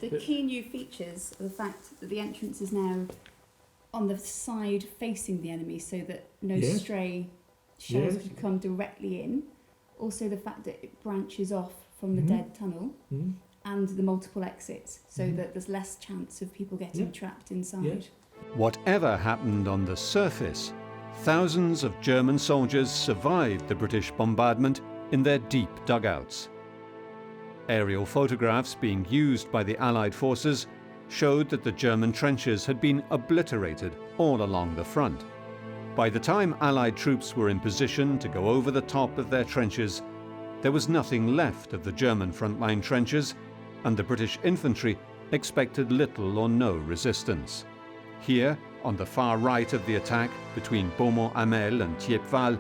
The key new features are the fact that the entrance is now on the side facing the enemy, so that no stray shells can come directly in. Also the fact that it branches off from the dead tunnel, and the multiple exits, so that there's less chance of people getting trapped inside. Whatever happened on the surface, thousands of German soldiers survived the British bombardment in their deep dugouts. Aerial photographs being used by the Allied forces showed that the German trenches had been obliterated all along the front. By the time Allied troops were in position to go over the top of their trenches, there was nothing left of the German frontline trenches, and the British infantry expected little or no resistance. Here, on the far right of the attack between Beaumont-Hamel and Thiepval,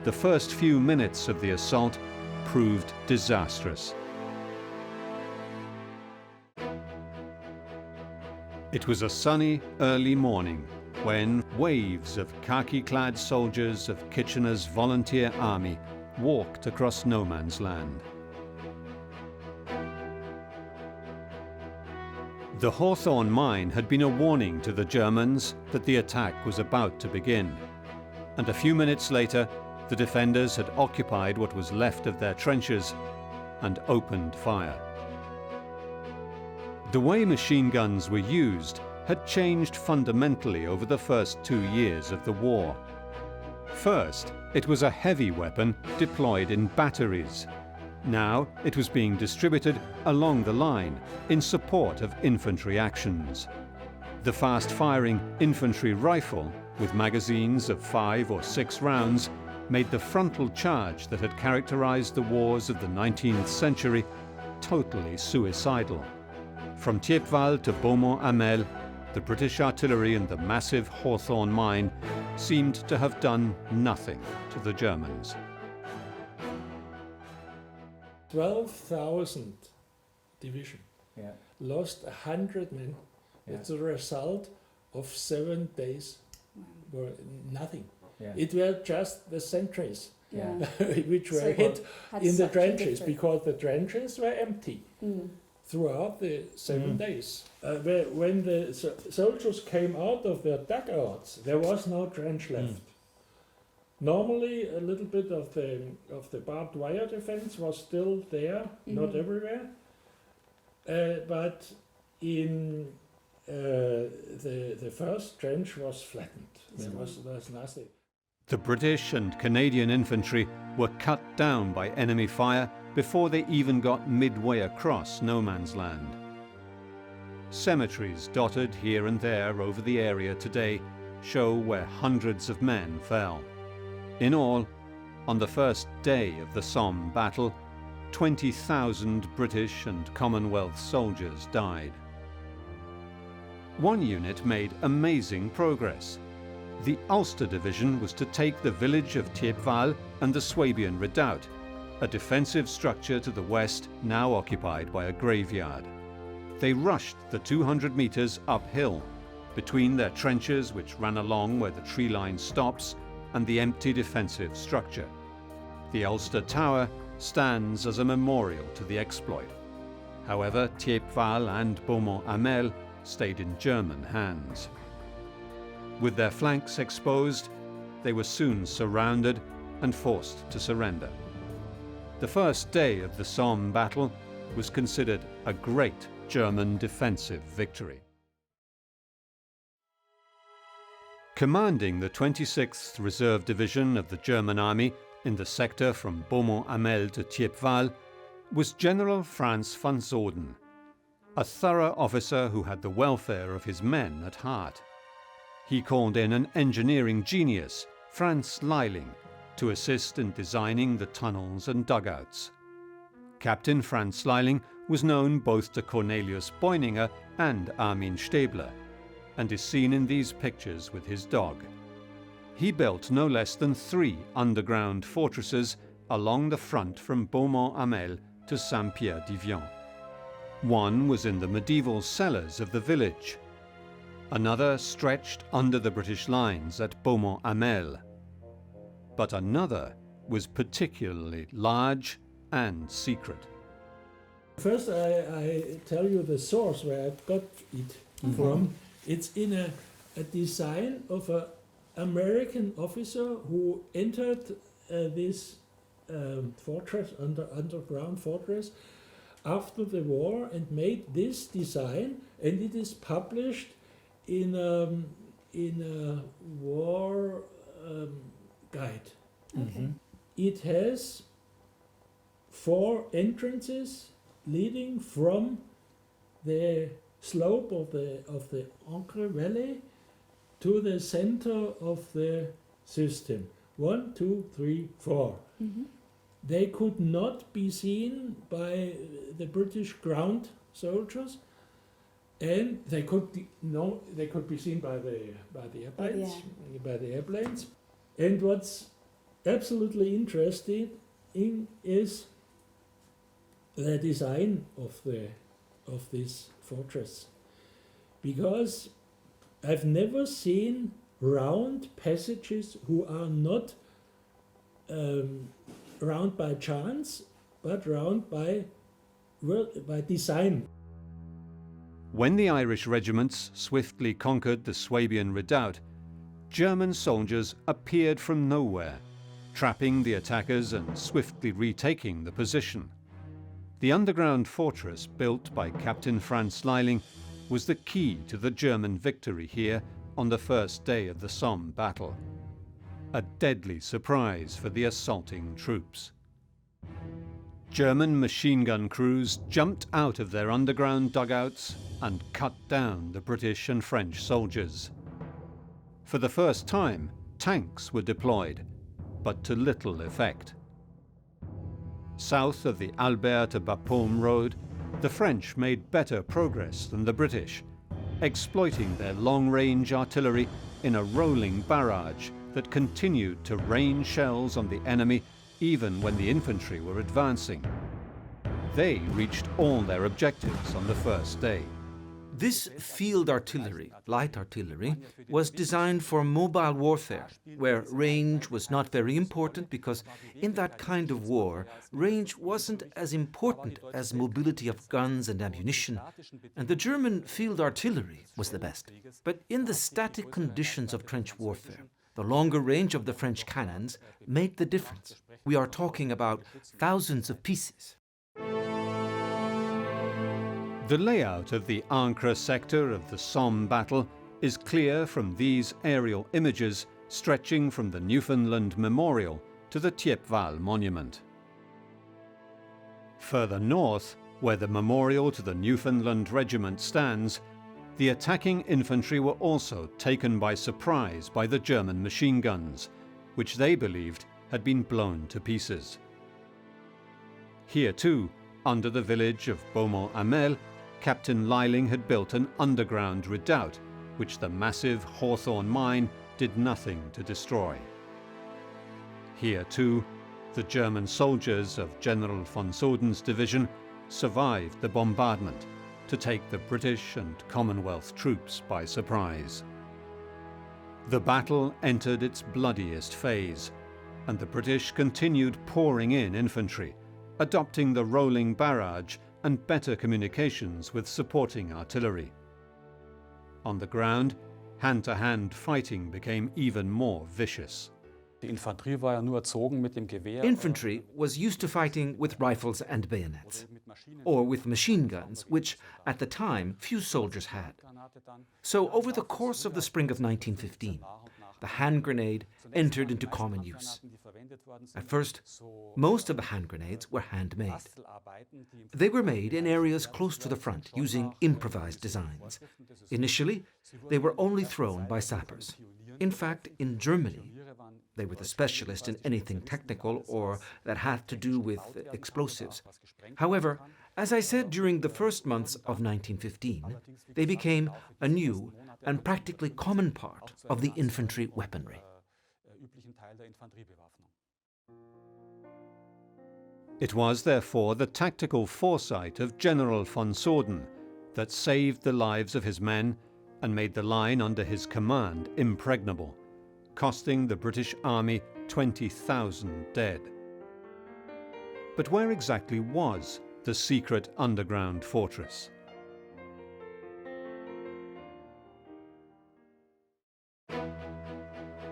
the first few minutes of the assault proved disastrous. It was a sunny, early morning when waves of khaki-clad soldiers of Kitchener's volunteer army walked across no man's land. The Hawthorne mine had been a warning to the Germans that the attack was about to begin, and a few minutes later, the defenders had occupied what was left of their trenches and opened fire. The way machine guns were used had changed fundamentally over the first 2 years of the war. First, it was a heavy weapon deployed in batteries. Now it was being distributed along the line in support of infantry actions. The fast-firing infantry rifle, with magazines of 5 or 6 rounds, made the frontal charge that had characterized the wars of the 19th century totally suicidal. From Thiepval to Beaumont-Hamel, the British artillery and the massive Hawthorne mine seemed to have done nothing to the Germans. 12,000 division lost 100 men. It's a result of 7 days were nothing. It were just the sentries which were hit in the trenches, because the trenches were empty throughout the 7 days. When the soldiers came out of their dugouts, there was no trench left. Normally, a little bit of the barbed wire defense was still there, not everywhere, but in the first trench was flattened. There was nothing. The British and Canadian infantry were cut down by enemy fire before they even got midway across no man's land. Cemeteries dotted here and there over the area today show where hundreds of men fell. In all, on the first day of the Somme battle, 20,000 British and Commonwealth soldiers died. One unit made amazing progress. The Ulster Division was to take the village of Thiepval and the Swabian Redoubt, a defensive structure to the west now occupied by a graveyard. They rushed the 200 meters uphill, between their trenches which ran along where the tree line stops and the empty defensive structure. The Ulster Tower stands as a memorial to the exploit. However, Thiepval and Beaumont-Hamel stayed in German hands. With their flanks exposed, they were soon surrounded and forced to surrender. the first day of the Somme battle was considered a great German defensive victory. Commanding the 26th Reserve Division of the German Army in the sector from Beaumont-Hamel to Thiepval was General Franz von Soden, a thorough officer who had the welfare of his men at heart. He called in an engineering genius, Franz Leiling, to assist in designing the tunnels and dugouts. Captain Franz Leiling was known both to Cornelius Beuninger and Armin Stäbler, and is seen in these pictures with his dog. He built no less than 3 underground fortresses along the front from Beaumont-Hamel to Saint-Pierre-d'Yvion. One was in the medieval cellars of the village. Another stretched under the British lines at Beaumont-Hamel. But another was particularly large and secret. First, I tell you the source where I got it from. It's in a design of an American officer who entered this fortress, underground fortress, after the war and made this design, and it is published in a war guide. Okay. It has 4 entrances leading from the slope of the Ancre Valley to the center of the system. 1, 2, 3, 4. They could not be seen by the British ground soldiers, and they could be seen by the airplanes. And what's absolutely interesting is the design of this fortress, because I've never seen round passages who are not round by chance, but round by design. When the Irish regiments swiftly conquered the Swabian redoubt, German soldiers appeared from nowhere, trapping the attackers and swiftly retaking the position. The underground fortress built by Captain Franz Leiling was the key to the German victory here on the first day of the Somme battle. A deadly surprise for the assaulting troops. German machine gun crews jumped out of their underground dugouts and cut down the British and French soldiers. For the first time, tanks were deployed, but to little effect. South of the Albert to Bapaume road, the French made better progress than the British, exploiting their long-range artillery in a rolling barrage that continued to rain shells on the enemy even when the infantry were advancing. They reached all their objectives on the first day. This field artillery, light artillery, was designed for mobile warfare, where range was not very important because in that kind of war, range wasn't as important as mobility of guns and ammunition, and the German field artillery was the best. But in the static conditions of trench warfare, the longer range of the French cannons made the difference. We are talking about thousands of pieces. The layout of the Ancre sector of the Somme battle is clear from these aerial images stretching from the Newfoundland Memorial to the Thiepval Monument. Further north, where the memorial to the Newfoundland Regiment stands, the attacking infantry were also taken by surprise by the German machine guns, which they believed had been blown to pieces. Here too, under the village of Beaumont-Hamel, Captain Leiling had built an underground redoubt, which the massive Hawthorne mine did nothing to destroy. Here too, the German soldiers of General von Soden's division survived the bombardment to take the British and Commonwealth troops by surprise. The battle entered its bloodiest phase, and the British continued pouring in infantry, adopting the rolling barrage and better communications with supporting artillery. On the ground, hand-to-hand fighting became even more vicious. Infantry was used to fighting with rifles and bayonets, or with machine guns, which at the time few soldiers had. So over the course of the spring of 1915, the hand grenade entered into common use. At first, most of the hand grenades were handmade. They were made in areas close to the front using improvised designs. Initially, they were only thrown by sappers. In fact, in Germany, they were the specialist in anything technical or that had to do with explosives. However, as I said during the first months of 1915, they became a new and practically common part of the infantry weaponry. It was therefore the tactical foresight of General von Soden that saved the lives of his men and made the line under his command impregnable, costing the British Army 20,000 dead. But where exactly was the secret underground fortress?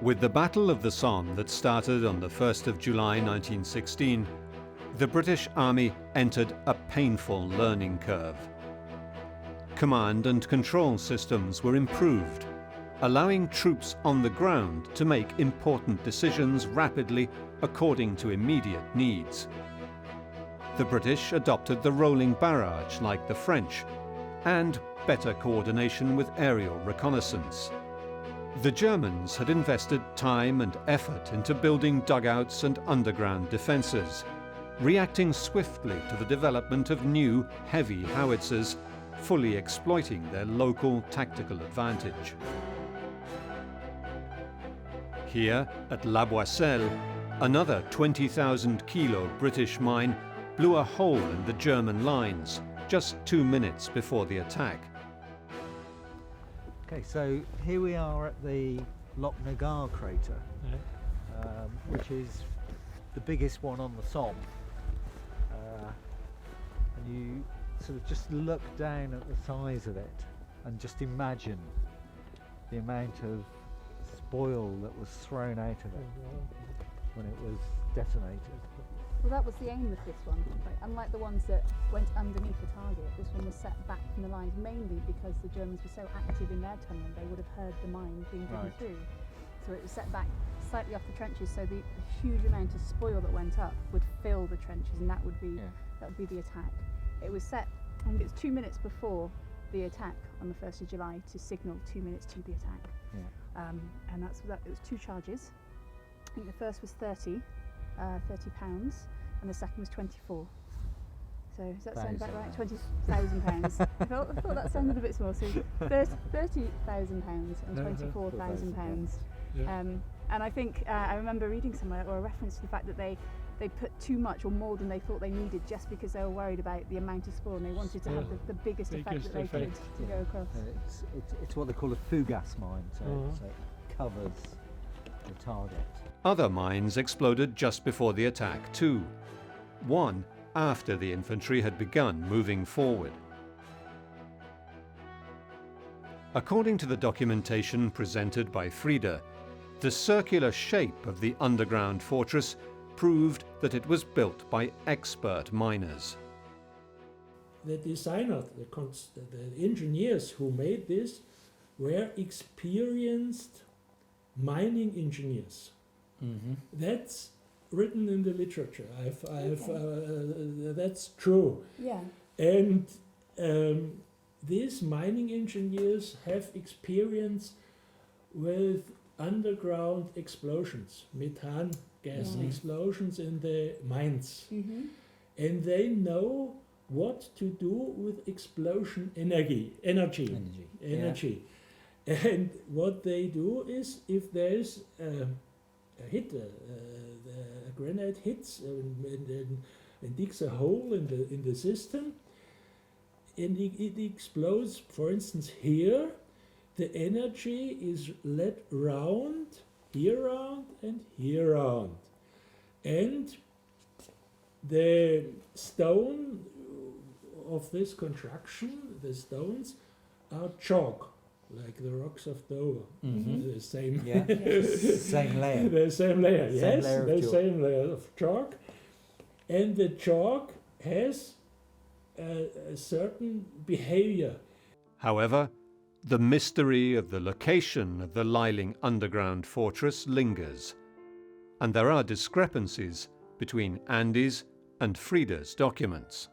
With the Battle of the Somme that started on the 1st of July 1916, the British Army entered a painful learning curve. Command and control systems were improved, allowing troops on the ground to make important decisions rapidly according to immediate needs. The British adopted the rolling barrage like the French, and better coordination with aerial reconnaissance. The Germans had invested time and effort into building dugouts and underground defences, reacting swiftly to the development of new heavy howitzers, fully exploiting their local tactical advantage. Here at La Boisselle, another 20,000 kilo British mine blew a hole in the German lines just 2 minutes before the attack. Okay, so here we are at the Loch Nagar crater, which is the biggest one on the Somme. And you sort of just look down at the size of it and just imagine the amount of spoil that was thrown out of it when it was detonated. Well, that was the aim of this one. Like, unlike the ones that went underneath the target, this one was set back from the lines mainly because the Germans were so active in their tunnel, they would have heard the mine being driven through. So it was set back slightly off the trenches, so the huge amount of spoil that went up would fill the trenches, and that would be the attack. It was set, I think it was 2 minutes before the attack on the 1st of July to signal 2 minutes to the attack. And it was 2 charges. I think the first was 30 pounds, and the second was 24. So does that sound about right? 20,000 pounds. I thought that sounded a bit small. So 30,000 pounds and 24,000 pounds. And I think I remember reading somewhere or a reference to the fact that they put too much or more than they thought they needed just because they were worried about the amount of spoil, and they wanted to have the biggest effect that they could to go across. It's what they call a fougasse mine, so it covers the target. Other mines exploded just before the attack too. One after the infantry had begun moving forward. According to the documentation presented by Frieda, the circular shape of the underground fortress proved that it was built by expert miners. The designers, the engineers who made this were experienced mining engineers. That's written in the literature. That's true. Yeah. And these mining engineers have experience with underground explosions, methane gas explosions in the mines. And they know what to do with explosion energy. And what they do is, if there's a hit, a grenade hits and digs a hole in the system, and it explodes, for instance, here, the energy is led round, here round, and here round. And the stone of this construction, the stones, are chalk. like the rocks of Dover. The same. Yeah. Same layer. The same layer. Same Yes. layer of The chalk. same layer of chalk, and the chalk has a certain behavior. However, the mystery of the location of the Leiling underground fortress lingers, and there are discrepancies between Andy's and Frida's documents.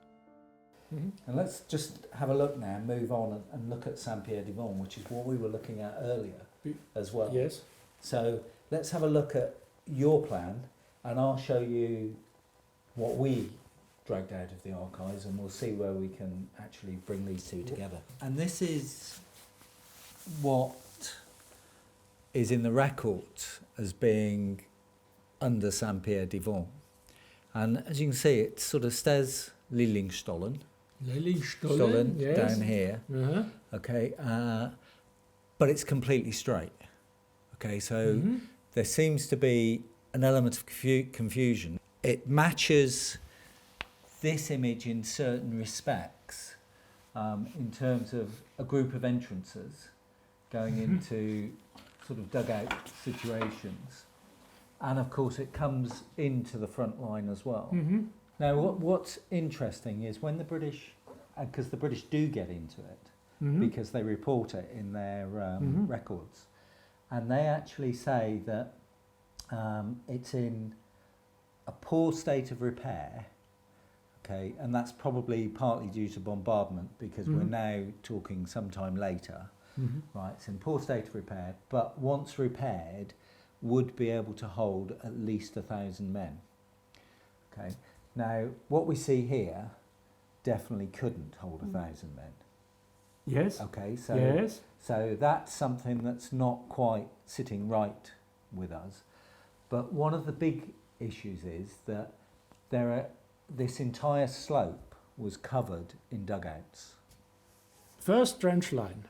And let's just have a look now, move on and look at Saint-Pierre-du-Mont, which is what we were looking at earlier as well. Yes. So let's have a look at your plan, and I'll show you what we dragged out of the archives, and we'll see where we can actually bring these two together. And this is what is in the record as being under Saint-Pierre-du-Mont. And as you can see, it sort of says Lillingstollen. Lillingstollen, yes. Down here. Okay, but it's completely straight. Okay, so there seems to be an element of confusion. It matches this image in certain respects, in terms of a group of entrances going into sort of dugout situations. And of course it comes into the front line as well. Now what's interesting is when the British, because the British do get into it, because they report it in their records, and they actually say that it's in a poor state of repair, okay, and that's probably partly due to bombardment, because we're now talking sometime later, right, it's in poor state of repair, but once repaired would be able to hold at least 1,000 men. Okay, now what we see here definitely couldn't hold 1,000 men. Yes. Okay, so yes. So that's something that's not quite sitting right with us. But one of the big issues is that this entire slope was covered in dugouts. First trench line.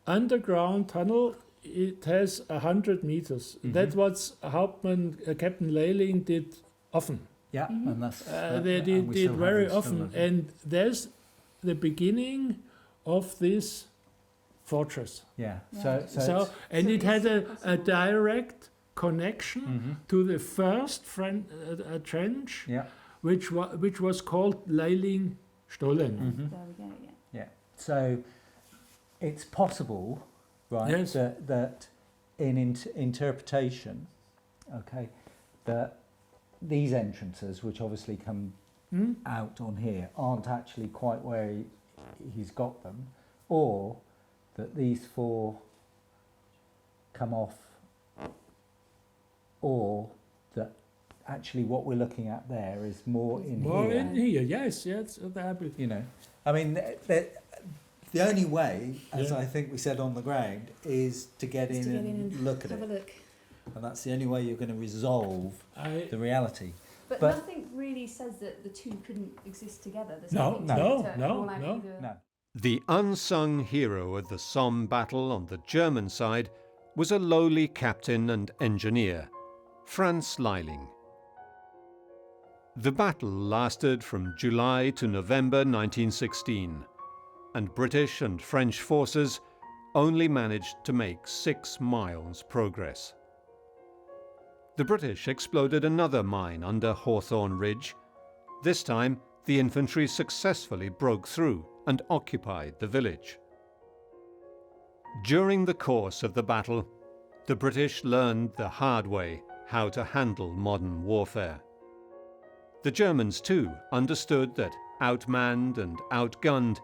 Underground tunnel, it has 100 meters. That's what Captain Leiling did often. Yeah, and that's they did very often. And there's the beginning of this fortress. Yeah. So and it had a direct connection to the first trench, which was called Leilingstollen. There we go. Yeah. So it's possible, right? Yes. That in interpretation, okay, that these entrances, which obviously come out on here, aren't actually quite where he's got them, or that these four come off, or that actually what we're looking at there is more in here. More in here, yes. You know, I mean, the only way, as I think we said on the ground, is to get in and look at it. Have a look. And that's the only way you're going to resolve the reality. But nothing really says that the two couldn't exist together. There's nothing No. The unsung hero of the Somme battle on the German side was a lowly captain and engineer, Franz Leiling. The battle lasted from July to November 1916, and British and French forces only managed to make 6 miles progress. The British exploded another mine under Hawthorne Ridge. This time, the infantry successfully broke through and occupied the village. During the course of the battle, the British learned the hard way how to handle modern warfare. The Germans too understood that, outmanned and outgunned,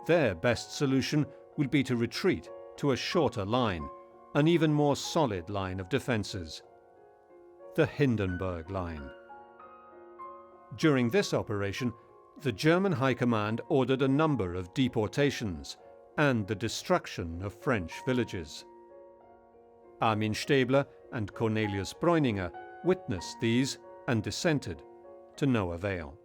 their best solution would be to retreat to a shorter line, an even more solid line of defences, the Hindenburg Line. During this operation, the German High Command ordered a number of deportations and the destruction of French villages. Armin Stäbler and Cornelius Breuninger witnessed these and dissented, to no avail.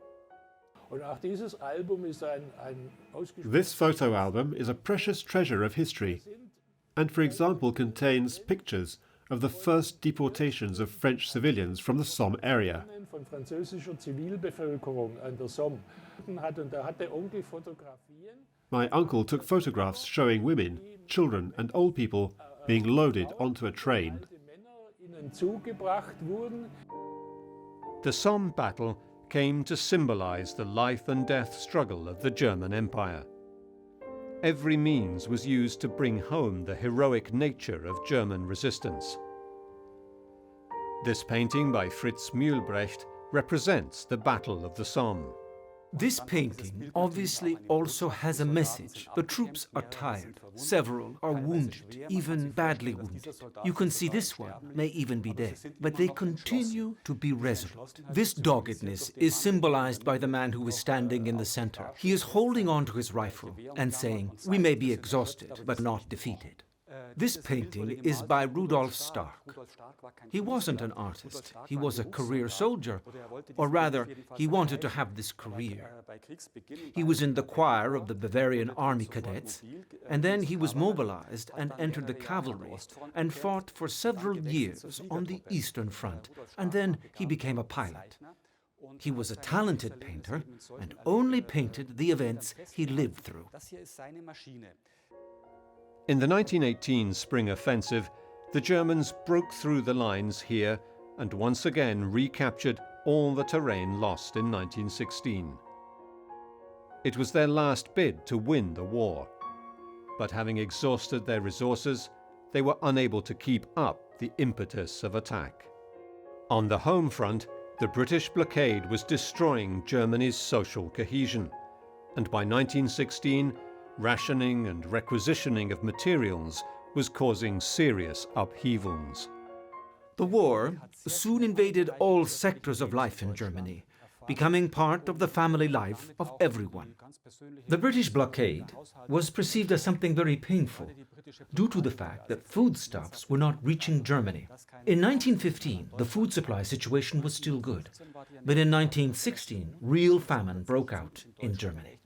This photo album is a precious treasure of history, and for example contains pictures of the first deportations of French civilians from the Somme area. My uncle took photographs showing women children and old people being loaded onto a train. The Somme battle came to symbolize the life and death struggle of the German Empire. Every means was used to bring home the heroic nature of German resistance. This painting by Fritz Mühlbrecht represents the Battle of the Somme. This painting obviously also has a message. The troops are tired. Several are wounded, even badly wounded. You can see this one may even be dead, but they continue to be resolute. This doggedness is symbolized by the man who is standing in the center. He is holding on to his rifle and saying, "We may be exhausted, but not defeated." This painting is by Rudolf Stark. He wasn't an artist, he was a career soldier, or rather, he wanted to have this career. He was in the choir of the Bavarian army cadets, and then he was mobilized and entered the cavalry and fought for several years on the Eastern Front, and then he became a pilot. He was a talented painter and only painted the events he lived through. In the 1918 spring offensive, the Germans broke through the lines here and once again recaptured all the terrain lost in 1916. It was their last bid to win the war, but having exhausted their resources, they were unable to keep up the impetus of attack. On the home front, the British blockade was destroying Germany's social cohesion, and by 1916, rationing and requisitioning of materials was causing serious upheavals. The war soon invaded all sectors of life in Germany, becoming part of the family life of everyone. The British blockade was perceived as something very painful, due to the fact that foodstuffs were not reaching Germany. In 1915, the food supply situation was still good, but in 1916, real famine broke out in Germany.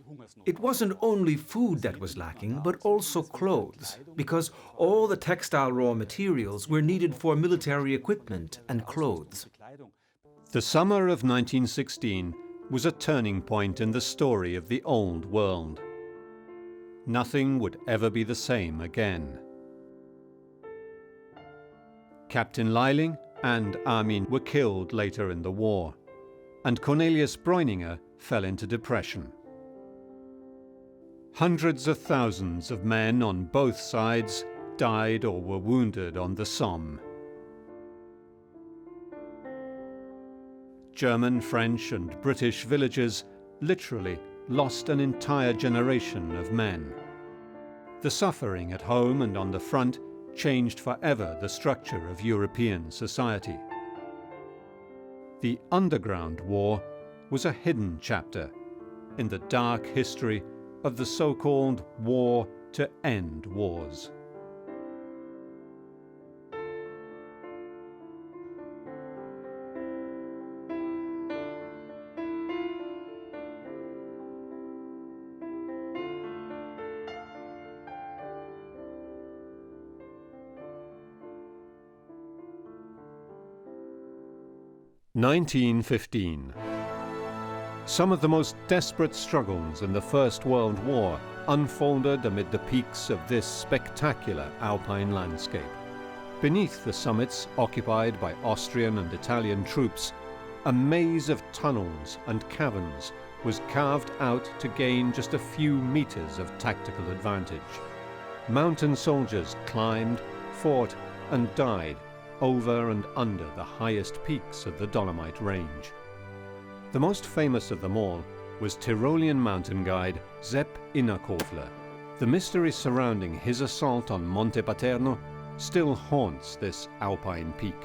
It wasn't only food that was lacking, but also clothes, because all the textile raw materials were needed for military equipment and clothes. The summer of 1916 was a turning point in the story of the old world. Nothing would ever be the same again. Captain Leiling and Armin were killed later in the war, and Cornelius Breuninger fell into depression. Hundreds of thousands of men on both sides died or were wounded on the Somme. German, French, and British villagers literally lost an entire generation of men. The suffering at home and on the front changed forever the structure of European society. The Underground War was a hidden chapter in the dark history of the so-called war to end wars. (1915). Some of the most desperate struggles in the First World War unfolded amid the peaks of this spectacular alpine landscape. Beneath the summits occupied by Austrian and Italian troops, a maze of tunnels and caverns was carved out to gain just a few meters of tactical advantage. Mountain soldiers climbed, fought, and died over and under the highest peaks of the Dolomite range. The most famous of them all was Tyrolean mountain guide Sep Innerkofler. The mystery surrounding his assault on Monte Paterno still haunts this alpine peak.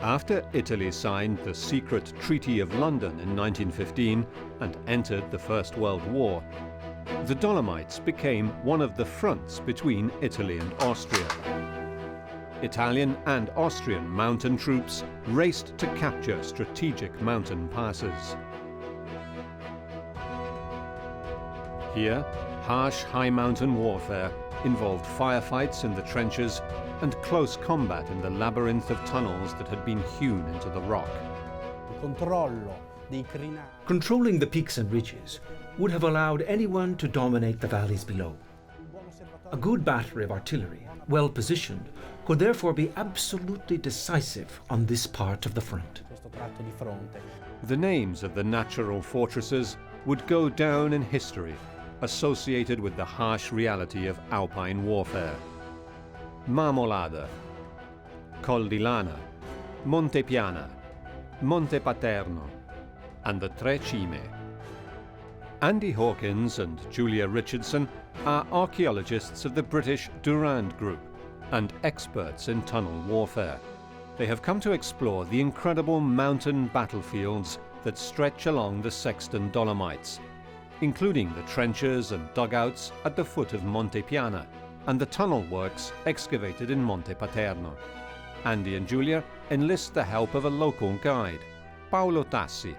After Italy signed the secret Treaty of London in 1915 and entered the First World War, the Dolomites became one of the fronts between Italy and Austria. Italian and Austrian mountain troops raced to capture strategic mountain passes. Here, harsh high mountain warfare involved firefights in the trenches and close combat in the labyrinth of tunnels that had been hewn into the rock. Controlling the peaks and ridges would have allowed anyone to dominate the valleys below. A good battery of artillery, well positioned, could therefore be absolutely decisive on this part of the front. The names of the natural fortresses would go down in history, associated with the harsh reality of Alpine warfare. Marmolada, Col di Lana, Monte Piana, Monte Paterno, and the Tre Cime. Andy Hawkins and Julia Richardson are archaeologists of the British Durand Group and experts in tunnel warfare. They have come to explore the incredible mountain battlefields that stretch along the Sexton Dolomites, including the trenches and dugouts at the foot of Monte Piana and the tunnel works excavated in Monte Paterno. Andy and Julia enlist the help of a local guide, Paolo Tassi,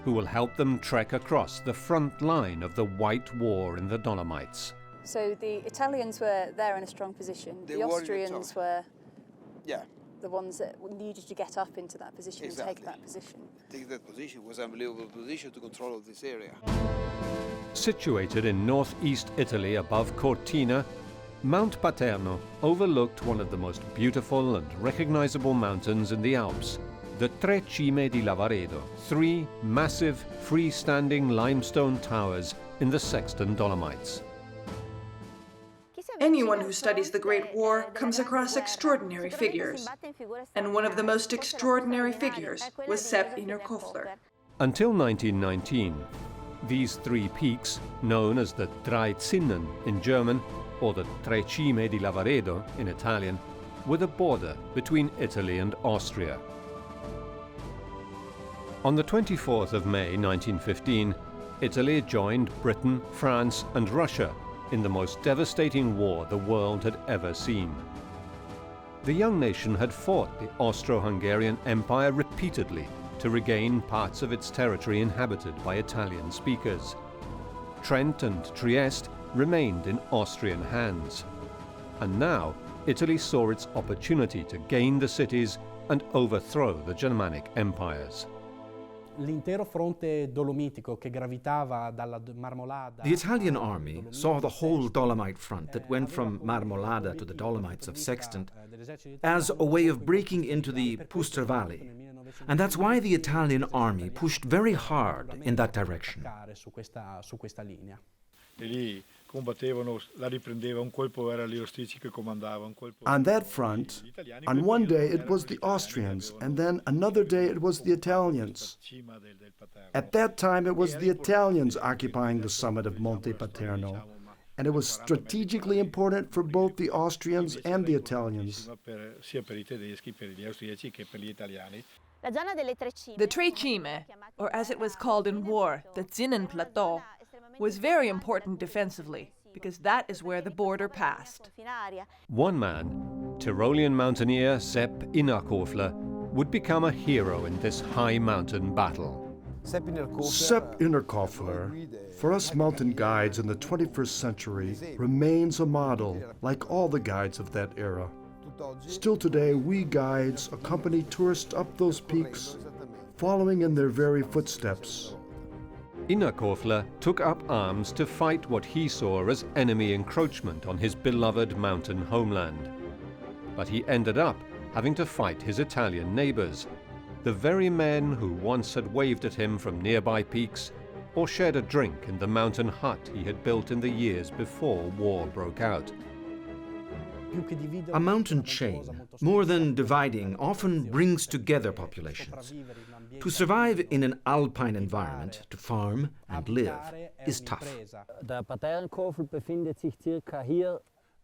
who will help them trek across the front line of the White War in the Dolomites. So the Italians were there in a strong position. The Austrians were the ones that needed to get up into that position and take that position. Take that position was an unbelievable position to control this area. Situated in northeast Italy above Cortina, Mount Paterno overlooked one of the most beautiful and recognizable mountains in the Alps, the Tre Cime di Lavaredo, three massive freestanding limestone towers in the Sexton Dolomites. Anyone who studies the Great War comes across extraordinary figures, and one of the most extraordinary figures was Sep Innerkofler. Until 1919, these three peaks, known as the Drei Zinnen in German or the Tre Cime di Lavaredo in Italian, were the border between Italy and Austria. On the 24th of May 1915, Italy joined Britain, France and Russia in the most devastating war the world had ever seen. The young nation had fought the Austro-Hungarian Empire repeatedly to regain parts of its territory inhabited by Italian speakers. Trent and Trieste remained in Austrian hands. And now Italy saw its opportunity to gain the cities and overthrow the Germanic empires. The Italian army saw the whole Dolomite front that went from Marmolada to the Dolomites of Sextant as a way of breaking into the Puster Valley. And that's why the Italian army pushed very hard in that direction. On that front, on one day it was the Austrians, and then another day it was the Italians. At that time it was the Italians occupying the summit of Monte Paterno, and it was strategically important for both the Austrians and the Italians. The Tre Cime, or as it was called in war, the Zinnen Plateau, was very important defensively, because that is where the border passed. One man, Tyrolean mountaineer Sep Innerkofler, would become a hero in this high mountain battle. Sep Innerkofler, for us mountain guides in the 21st century, remains a model, like all the guides of that era. Still today, we guides accompany tourists up those peaks, following in their very footsteps. Innerkofler took up arms to fight what he saw as enemy encroachment on his beloved mountain homeland. But he ended up having to fight his Italian neighbors, the very men who once had waved at him from nearby peaks or shared a drink in the mountain hut he had built in the years before war broke out. A mountain chain, more than dividing, often brings together populations. To survive in an alpine environment, to farm and live, is tough.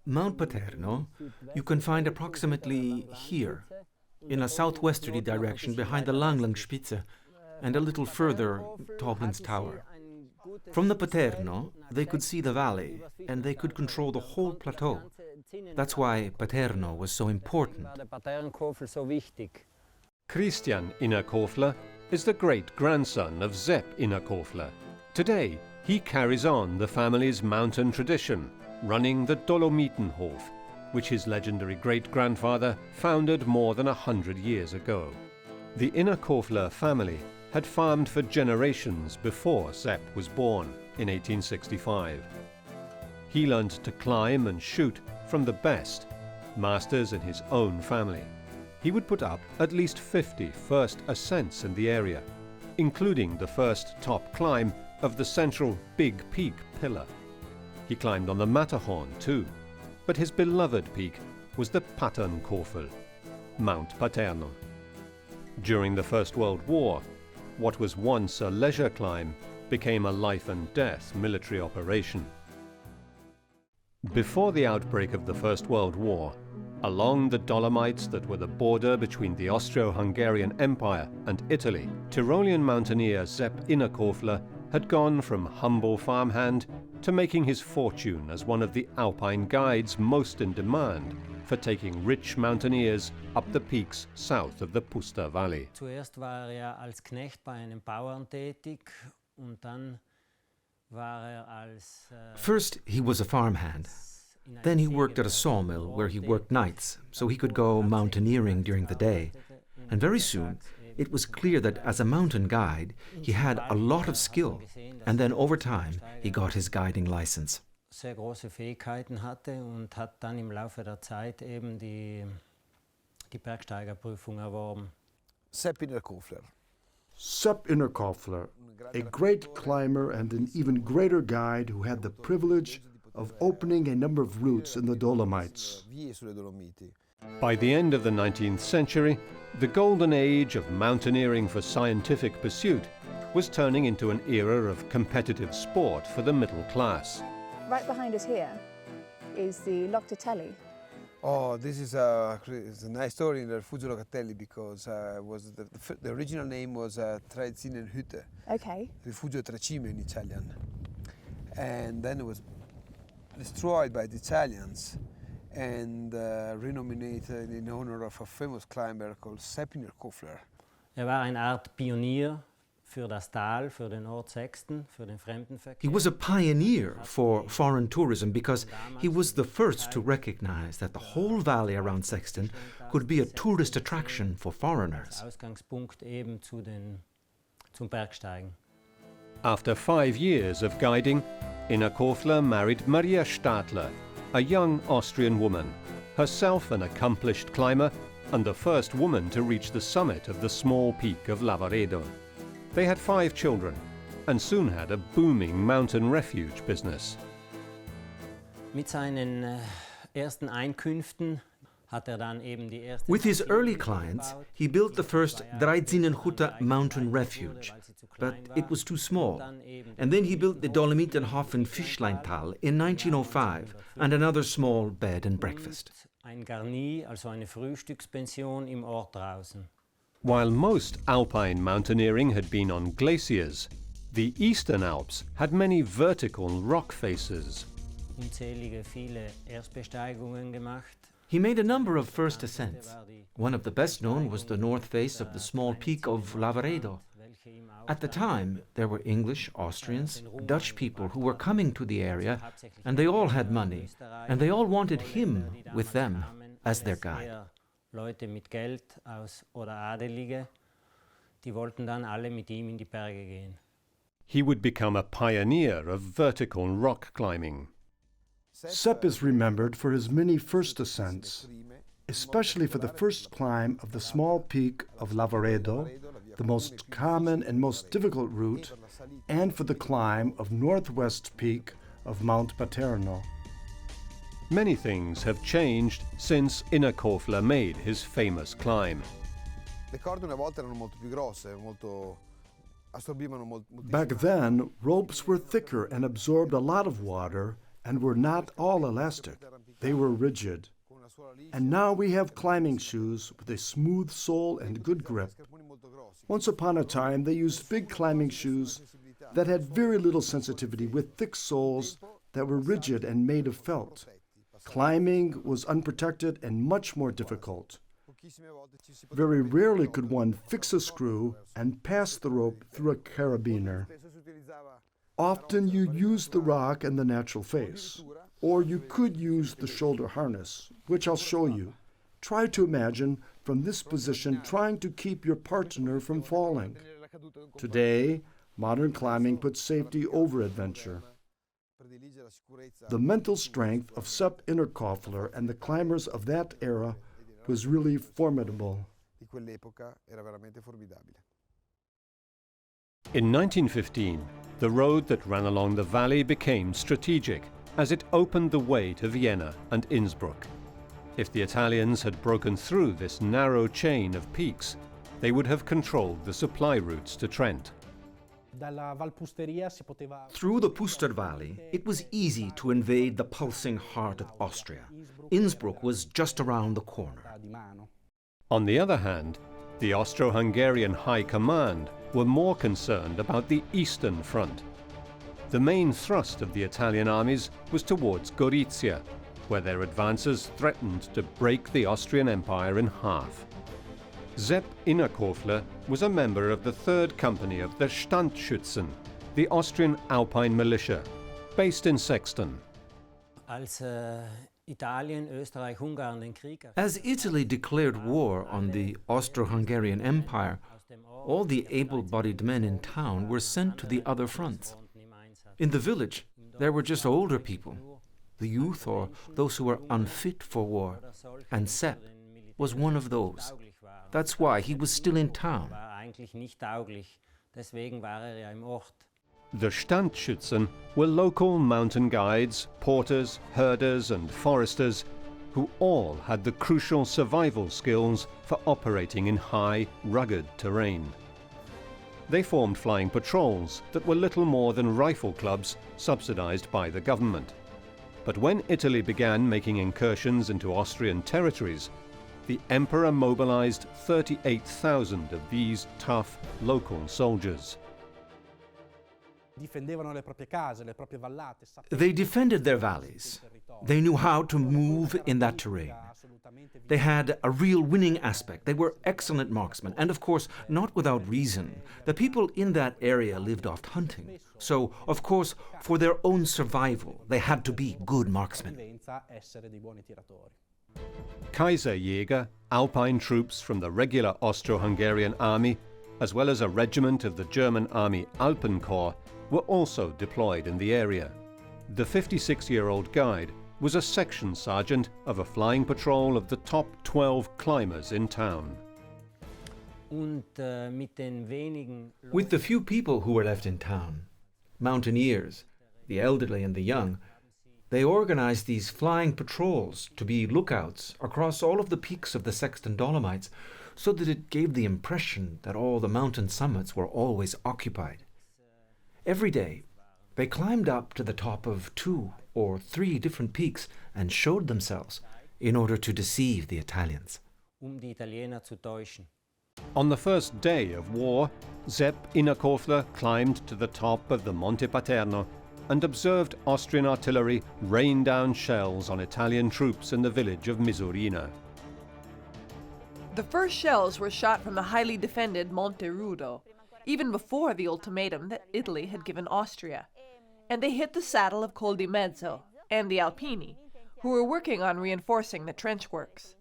Mount Paterno you can find approximately here, in a southwesterly direction behind the Langspitze, and a little further, Toblin's Tower. From the Paterno, they could see the valley, and they could control the whole plateau. That's why Paterno was so important. Christian Innerkofler is the great-grandson of Sep Innerkofler. Today, he carries on the family's mountain tradition, running the Dolomitenhof, which his legendary great-grandfather founded more than 100 years ago. The Innerkofler family had farmed for generations before Sep was born in 1865. He learned to climb and shoot from the best, masters in his own family. He would put up at least 50 first ascents in the area, including the first top climb of the central Big Peak pillar. He climbed on the Matterhorn too, but his beloved peak was the Paternkofel, Mount Paterno. During the First World War, what was once a leisure climb became a life-and-death military operation. Before the outbreak of the First World War, along the Dolomites that were the border between the Austro-Hungarian Empire and Italy, Tyrolean mountaineer Sep Innerkofler had gone from humble farmhand to making his fortune as one of the Alpine guides most in demand for taking rich mountaineers up the peaks south of the Puster Valley. Zuerst war als Knecht bei einem Bauern tätig und dann war als First, he was a farmhand. Then he worked at a sawmill where he worked nights, so he could go mountaineering during the day. And very soon, it was clear that as a mountain guide, he had a lot of skill. And then over time, he got his guiding license. Sehr große Fähigkeiten hatte und hat dann im Laufe der Zeit eben die Bergsteigerprüfung erworben. Sep Innerkofler. Sep Innerkofler, a great climber and an even greater guide who had the privilege of opening a number of routes in the Dolomites. By the end of the 19th century, the golden age of mountaineering for scientific pursuit was turning into an era of competitive sport for the middle class. Right behind us here is the Locatelli. Oh, this is it's a nice story in the Rifugio Locatelli because the original name was Hütte. Okay. Rifugio Tracime in Italian. And then it was destroyed by the Italians and renominated in honor of a famous climber called Sep Innerkofler. War eine Art Pionier für das Tal, für den Ort Sexten, für den Fremdenverkehr. He was a pioneer for foreign tourism because he was the first to recognize that the whole valley around Sexten could be a tourist attraction for foreigners. Ausgangspunkt eben zum Bergsteigen. After 5 years of guiding, Innerkofler married Maria Stadler, a young Austrian woman, herself an accomplished climber and the first woman to reach the summit of the small peak of Lavaredo. They had 5 children and soon had a booming mountain refuge business. Mit seinen ersten Einkünften hat dann eben die erste. With his early clients, he built the first Dreizinnenhütte mountain refuge, but it was too small. And then he built the Dolomitenhof in Fischleintal in 1905 and another small bed and breakfast. Ein Garni, also eine Frühstückspension im Ort draußen. While most alpine mountaineering had been on glaciers, the Eastern Alps had many vertical rock faces. Unzählige viele Erstbesteigungen gemacht. He made a number of first ascents. One of the best known was the north face of the small peak of Lavaredo. At the time, there were English, Austrians, Dutch people who were coming to the area, and they all had money, and they all wanted him with them as their guide. Leute mit Geld oder Adelige, die wollten dann alle mit ihm in die Berge gehen. He would become a pioneer of vertical rock climbing. Sep is remembered for his many first ascents, especially for the first climb of the small peak of Lavaredo, the most common and most difficult route, and for the climb of northwest peak of Mount Paterno. Many things have changed since Innerkofler made his famous climb. Back then, ropes were thicker and absorbed a lot of water and were not all elastic. They were rigid. And now we have climbing shoes with a smooth sole and good grip. Once upon a time, they used big climbing shoes that had very little sensitivity with thick soles that were rigid and made of felt. Climbing was unprotected and much more difficult. Very rarely could one fix a screw and pass the rope through a carabiner. Often you used the rock and the natural face, or you could use the shoulder harness, which I'll show you. Try to imagine from this position trying to keep your partner from falling. Today, modern climbing puts safety over adventure. The mental strength of Sep Innerkofler and the climbers of that era was really formidable. In 1915, the road that ran along the valley became strategic as it opened the way to Vienna and Innsbruck. If the Italians had broken through this narrow chain of peaks, they would have controlled the supply routes to Trent. Through the Puster Valley, it was easy to invade the pulsing heart of Austria. Innsbruck was just around the corner. On the other hand, the Austro-Hungarian High Command were more concerned about the Eastern Front. The main thrust of the Italian armies was towards Gorizia, where their advances threatened to break the Austrian Empire in half. Sep Innerkofler was a member of the 3rd Company of the Standschützen, the Austrian Alpine Militia, based in Sexton. Als Italien, Österreich, Ungarn den Krieg. As Italy declared war on the Austro-Hungarian Empire, all the able-bodied men in town were sent to the other fronts. In the village, there were just older people, the youth or those who were unfit for war, and Sep was one of those. That's why he was still in town. The Standschützen were local mountain guides, porters, herders and foresters who all had the crucial survival skills for operating in high, rugged terrain. They formed flying patrols that were little more than rifle clubs subsidized by the government. But when Italy began making incursions into Austrian territories, the Emperor mobilized 38,000 of these tough local soldiers. They defended their valleys. They knew how to move in that terrain. They had a real winning aspect. They were excellent marksmen. And of course, not without reason. The people in that area lived off hunting. So, of course, for their own survival, they had to be good marksmen. Kaiserjäger, Alpine troops from the regular Austro-Hungarian army, as well as a regiment of the German Army Alpenkorps, were also deployed in the area. The 56-year-old guide was a section sergeant of a flying patrol of the top 12 climbers in town. With the few people who were left in town, mountaineers, the elderly and the young, they organized these flying patrols to be lookouts across all of the peaks of the Sexton Dolomites, so that it gave the impression that all the mountain summits were always occupied. Every day, they climbed up to the top of 2 or 3 different peaks and showed themselves in order to deceive the Italians. On the first day of war, Sep Innerkofler climbed to the top of the Monte Paterno and observed Austrian artillery rain down shells on Italian troops in the village of Misurina. The first shells were shot from the highly defended Monte Rudo, even before the ultimatum that Italy had given Austria, and they hit the saddle of Col di Mezzo and the Alpini, who were working on reinforcing the trench works.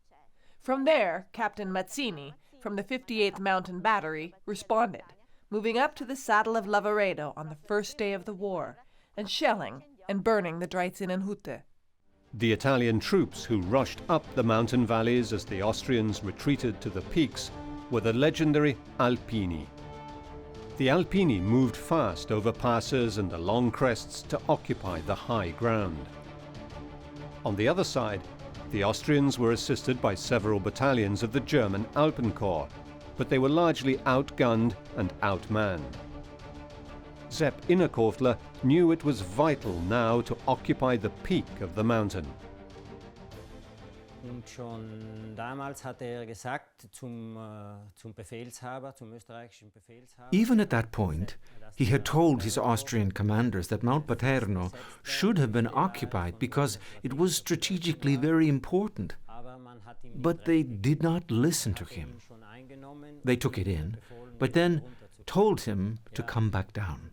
From there, Captain Mazzini, from the 58th Mountain Battery, responded, moving up to the saddle of Lavaredo on the first day of the war, and shelling and burning the Dreizinnenhütte. The Italian troops who rushed up the mountain valleys as the Austrians retreated to the peaks were the legendary Alpini. The Alpini moved fast over passes and along crests to occupy the high ground. On the other side, the Austrians were assisted by several battalions of the German Alpenkorps, but they were largely outgunned and outmanned. Sep Innerkofler knew it was vital now to occupy the peak of the mountain. Even at that point, He had told his Austrian commanders that Mount Paterno should have been occupied because it was strategically very important. But they did not listen to him. They took it in, but then told him to come back down.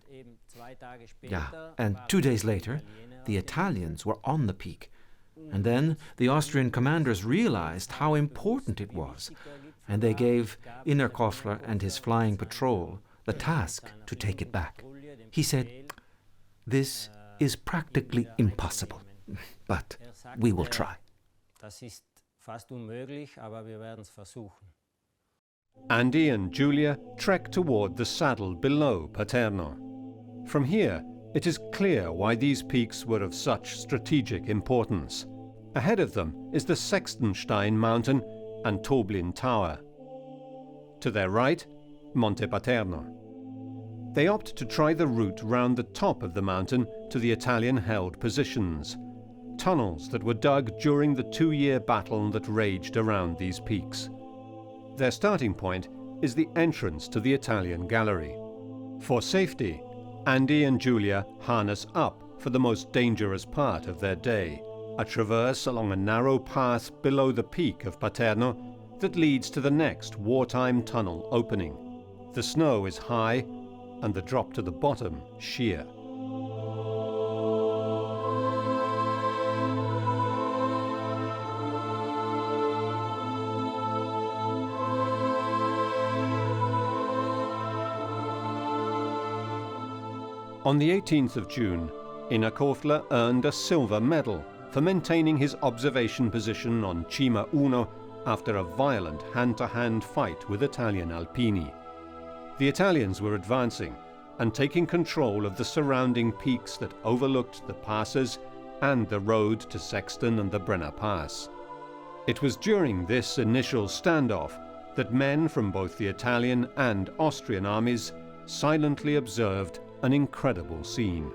Yeah, and 2 days later, the Italians were on the peak. And then the Austrian commanders realized how important it was, and they gave Innerkofler and his flying patrol the task to take it back. He said, "This is practically impossible, but we will try." Andy and Giulia trek toward the saddle below Paterno. From here, it is clear why these peaks were of such strategic importance. Ahead of them is the Sechstenstein mountain and Toblin Tower. To their right, Monte Paterno. They opt to try the route round the top of the mountain to the Italian-held positions, tunnels that were dug during the 2-year battle that raged around these peaks. Their starting point is the entrance to the Italian gallery. For safety, Andy and Giulia harness up for the most dangerous part of their day, a traverse along a narrow path below the peak of Paterno that leads to the next wartime tunnel opening. The snow is high and the drop to the bottom sheer. On the 18th of June, Innerkofler earned a silver medal for maintaining his observation position on Cima Uno after a violent hand-to-hand fight with Italian Alpini. The Italians were advancing and taking control of the surrounding peaks that overlooked the passes and the road to Sexten and the Brenner Pass. It was during this initial standoff that men from both the Italian and Austrian armies silently observed an incredible scene.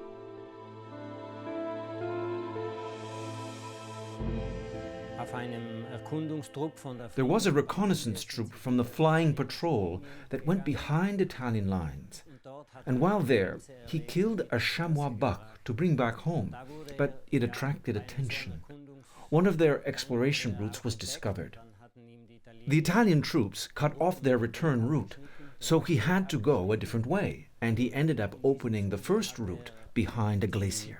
There was a reconnaissance troop from the flying patrol that went behind Italian lines. And while there, he killed a chamois buck to bring back home, but it attracted attention. One of their exploration routes was discovered. The Italian troops cut off their return route, so he had to go a different way, and he ended up opening the first route behind a glacier.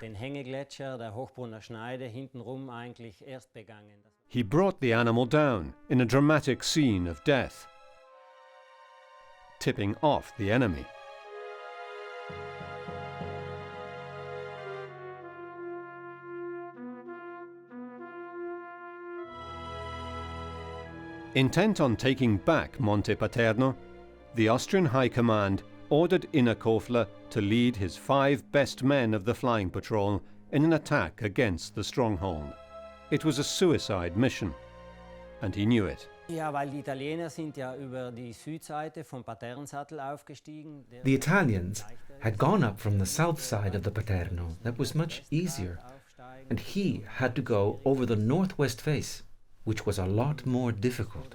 He brought the animal down in a dramatic scene of death, tipping off the enemy. Intent on taking back Monte Paterno, the Austrian High Command ordered Innerkofler to lead his 5 best men of the flying patrol in an attack against the stronghold. It was a suicide mission, and he knew it. The Italians had gone up from the south side of the Paterno. That was much easier, and he had to go over the northwest face, which was a lot more difficult.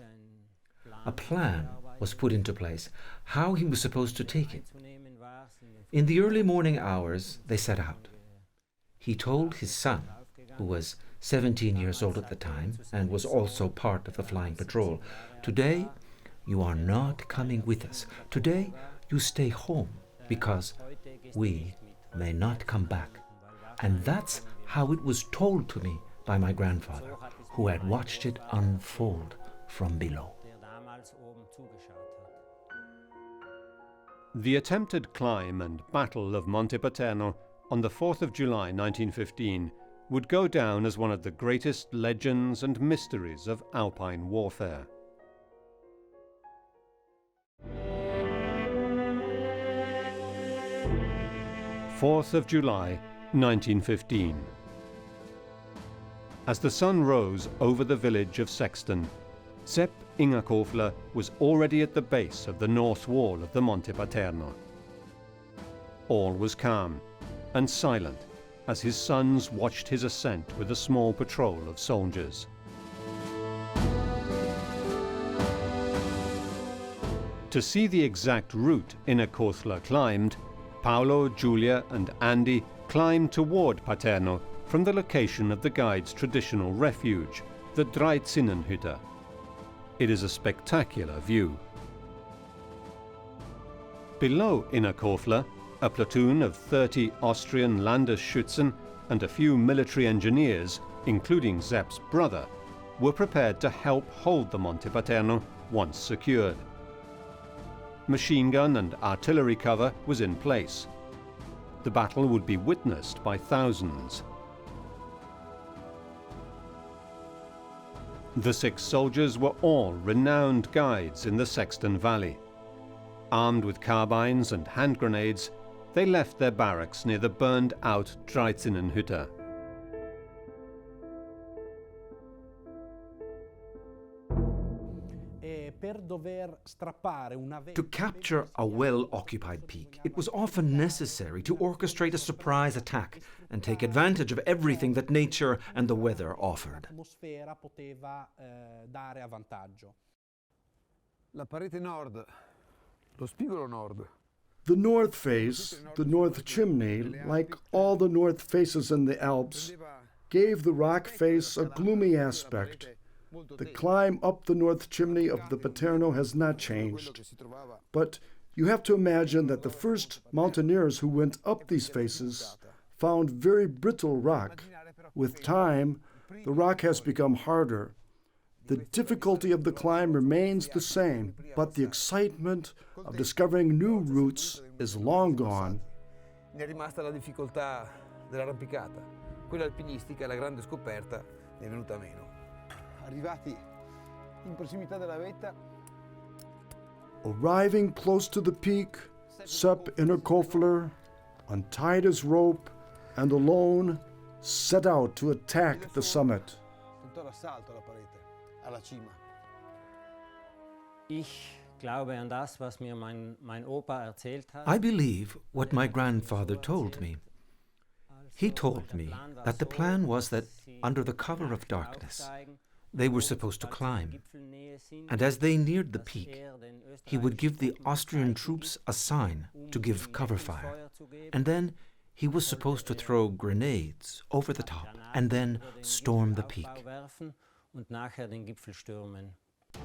A plan was put into place, how he was supposed to take it. In the early morning hours, they set out. He told his son, who was 17 years old at the time and was also part of the flying patrol, "Today, you are not coming with us. Today, you stay home, because we may not come back." And that's how it was told to me by my grandfather, who had watched it unfold from below. The attempted climb and Battle of Monte Paterno on the 4th of July 1915 would go down as one of the greatest legends and mysteries of Alpine warfare. 4th of July 1915. As the sun rose over the village of Sexten, Sep Innerkofler was already at the base of the north wall of the Monte Paterno. All was calm and silent as his sons watched his ascent with a small patrol of soldiers. To see the exact route Innerkofler climbed, Paolo, Giulia and Andy climb toward Paterno from the location of the guide's traditional refuge, the Dreizinnenhütte. It is a spectacular view. Below Innerkofler, a platoon of 30 Austrian Landesschützen and a few military engineers, including Sep's brother, were prepared to help hold the Monte Paterno once secured. Machine gun and artillery cover was in place. The battle would be witnessed by thousands. The 6 soldiers were all renowned guides in the Sexton Valley. Armed with carbines and hand grenades, they left their barracks near the burned-out Dreizinnenhütte. To capture a well-occupied peak, it was often necessary to orchestrate a surprise attack and take advantage of everything that nature and the weather offered. La parete nord, lo spigolo nord. The north face, the north chimney, like all the north faces in the Alps, gave the rock face a gloomy aspect. The climb up the north chimney of the Paterno has not changed. But you have to imagine that the first mountaineers who went up these faces found very brittle rock. With time, the rock has become harder. The difficulty of the climb remains the same, but the excitement of discovering new routes is long gone. Ne è rimasta la difficoltà dell'arrampicata. Quella alpinistica, la grande scoperta, ne è venuta meno. Arrivati in prossimità della vetta. Arriving close to the peak, Sep Innerkofler untied his rope and alone set out to attack the summit. Tentò l'assalto alla parete, alla cima. I believe what my grandfather told me. He told me that the plan was that, under the cover of darkness, they were supposed to climb, and as they neared the peak, he would give the Austrian troops a sign to give cover fire, and then he was supposed to throw grenades over the top and then storm the peak.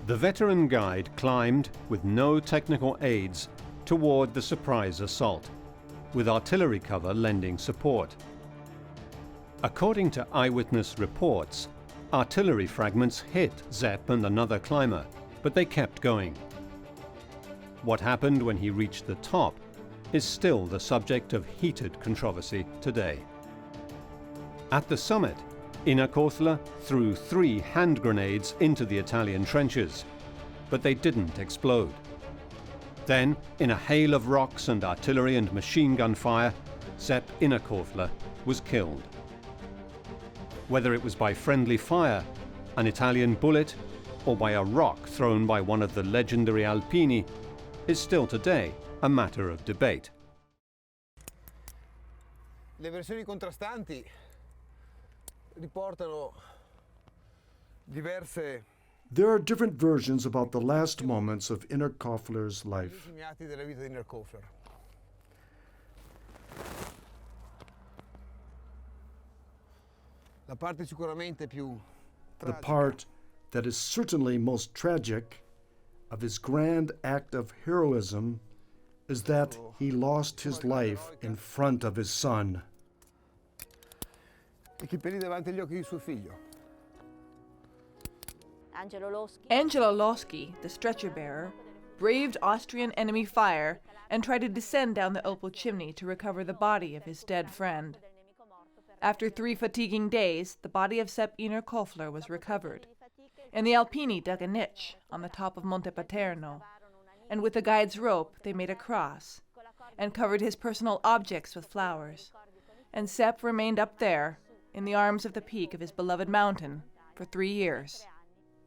The veteran guide climbed, with no technical aids, toward the surprise assault, with artillery cover lending support. According to eyewitness reports, artillery fragments hit Sep and another climber, but they kept going. What happened when he reached the top is still the subject of heated controversy today. At the summit, Innerkofler threw 3 hand grenades into the Italian trenches, but they didn't explode. Then, in a hail of rocks and artillery and machine gun fire, Sep Innerkofler was killed. Whether it was by friendly fire, an Italian bullet, or by a rock thrown by one of the legendary Alpini, is still today a matter of debate. Le versioni contrastanti riportano diverse. There are different versions about the last moments of Innerkofler's life. Atti della vita di Innerkofler. La parte sicuramente più The part that is certainly most tragic of his grand act of heroism is that he lost his life in front of his son. E che perì davanti agli occhi di suo figlio. Angelo Loschi, the stretcher-bearer, braved Austrian enemy fire and tried to descend down the opal chimney to recover the body of his dead friend. After 3 fatiguing days, the body of Sep Innerkofler was recovered, and the Alpini dug a niche on the top of Monte Paterno, and with the guide's rope they made a cross, and covered his personal objects with flowers, and Sep remained up there, in the arms of the peak of his beloved mountain, for 3 years.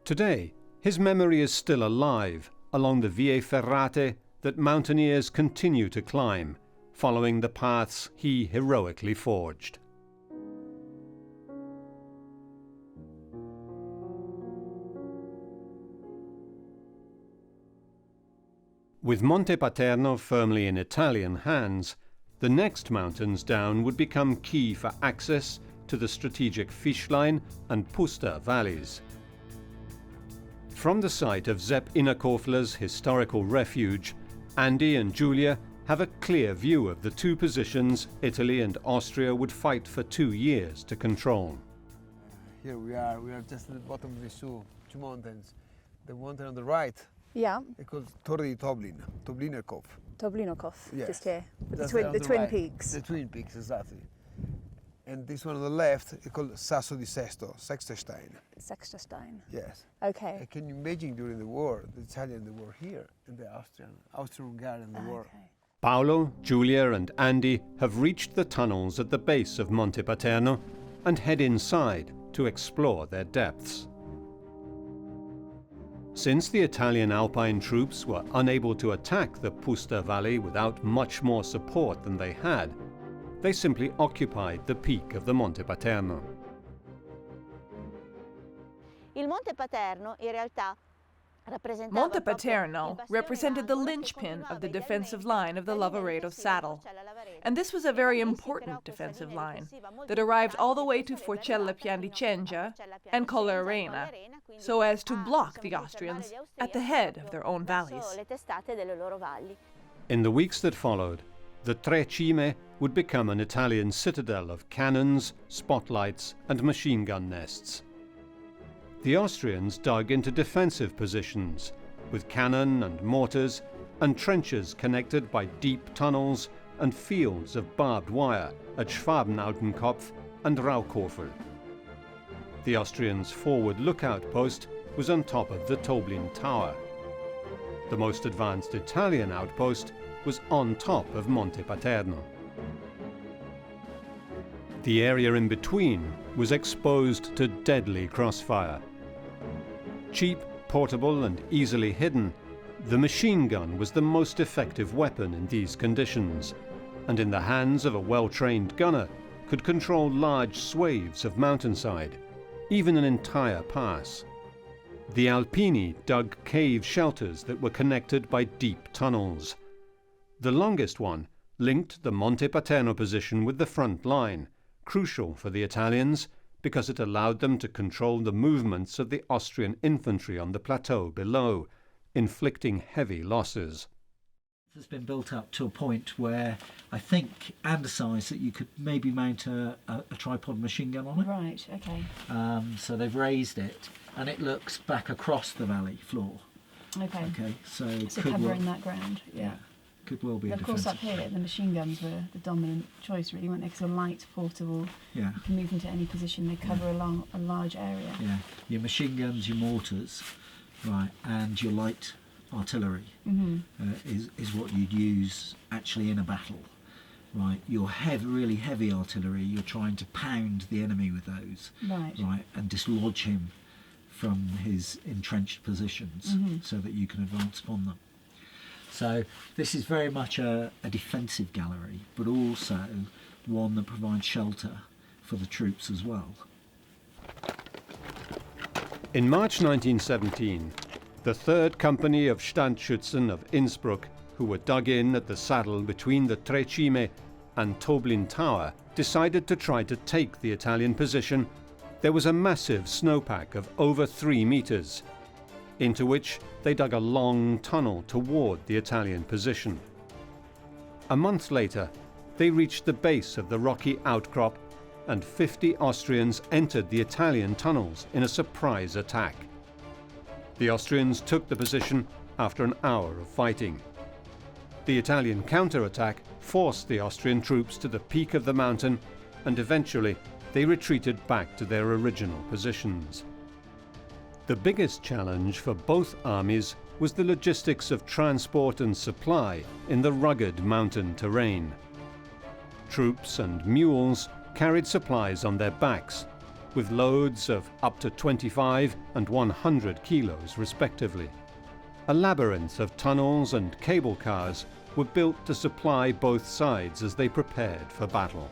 Today, his memory is still alive along the vie ferrate that mountaineers continue to climb, following the paths he heroically forged. With Monte Paterno firmly in Italian hands, The next mountains down would become key for access to the strategic Fischlein and Puster valleys. From the site of Sep Innerkofler's historical refuge, Andy and Julia have a clear view of the two positions Italy and Austria would fight for 2 years to control. Here we are just at the bottom of these two mountains. The mountain on the right, Yeah, it's called Torre di Toblin, Toblinnerkopf. Toblinnerkopf, Yes. just here. With That's the on the twin right. peaks. The twin peaks, exactly. And this one on the left is called Sasso di Sesto, Sechsterstein. Sechsterstein. Yes. Okay. Can you imagine during the war, the Italian, the war here, and the Austro-Hungarian, the war? Paolo, Giulia and Andy have reached the tunnels at the base of Monte Paterno and head inside to explore their depths. Since the Italian Alpine troops were unable to attack the Puster Valley without much more support than they had, they simply occupied the peak of the Monte Paterno. Il Monte Paterno in realtà Monte Paterno represented the linchpin of the defensive line of the Lavaredo saddle. And this was a very important defensive line that arrived all the way to Forcella Piandicengia and Collarena, so as to block the Austrians at the head of their own valleys. In the weeks that followed, the Tre Cime would become an Italian citadel of cannons, spotlights and machine gun nests. The Austrians dug into defensive positions, with cannon and mortars, and trenches connected by deep tunnels and fields of barbed wire at Schwabenaltenkopf and Rauchhofer. The Austrians' forward lookout post was on top of the Toblin Tower. The most advanced Italian outpost was on top of Monte Paterno. The area in between was exposed to deadly crossfire. Cheap, portable and easily hidden, the machine gun was the most effective weapon in these conditions, and in the hands of a well-trained gunner could control large swathes of mountainside, even an entire pass. The Alpini dug cave shelters that were connected by deep tunnels. The longest one linked the Monte Paterno position with the front line, crucial for the Italians because it allowed them to control the movements of the Austrian infantry on the plateau below, inflicting heavy losses. It's been built up to a point where I think undersized that you could maybe mount a tripod machine gun on it. Right, okay. So they've raised it and it looks back across the valley floor. Okay. Okay, so covering that ground, yeah. Could well be and of course up here the machine guns were the dominant choice really, weren't they? Because they're light, portable, yeah. You can move into any position, they cover a large area. Yeah, your machine guns, your mortars, right, and your light artillery is what you'd use actually in a battle. Right, your really heavy artillery, you're trying to pound the enemy with those, right, and dislodge him from his entrenched positions so that you can advance upon them. So this is very much a defensive gallery, but also one that provides shelter for the troops as well. In March 1917, the 3rd Company of Standschützen of Innsbruck, who were dug in at the saddle between the Tre Cime and Toblin Tower, decided to try to take the Italian position. There was a massive snowpack of over 3 meters, into which they dug a long tunnel toward the Italian position. A month later, they reached the base of the rocky outcrop, and 50 Austrians entered the Italian tunnels in a surprise attack. The Austrians took the position after an hour of fighting. The Italian counterattack forced the Austrian troops to the peak of the mountain, and eventually they retreated back to their original positions. The biggest challenge for both armies was the logistics of transport and supply in the rugged mountain terrain. Troops and mules carried supplies on their backs, with loads of up to 25 and 100 kilos respectively. A labyrinth of tunnels and cable cars were built to supply both sides as they prepared for battle.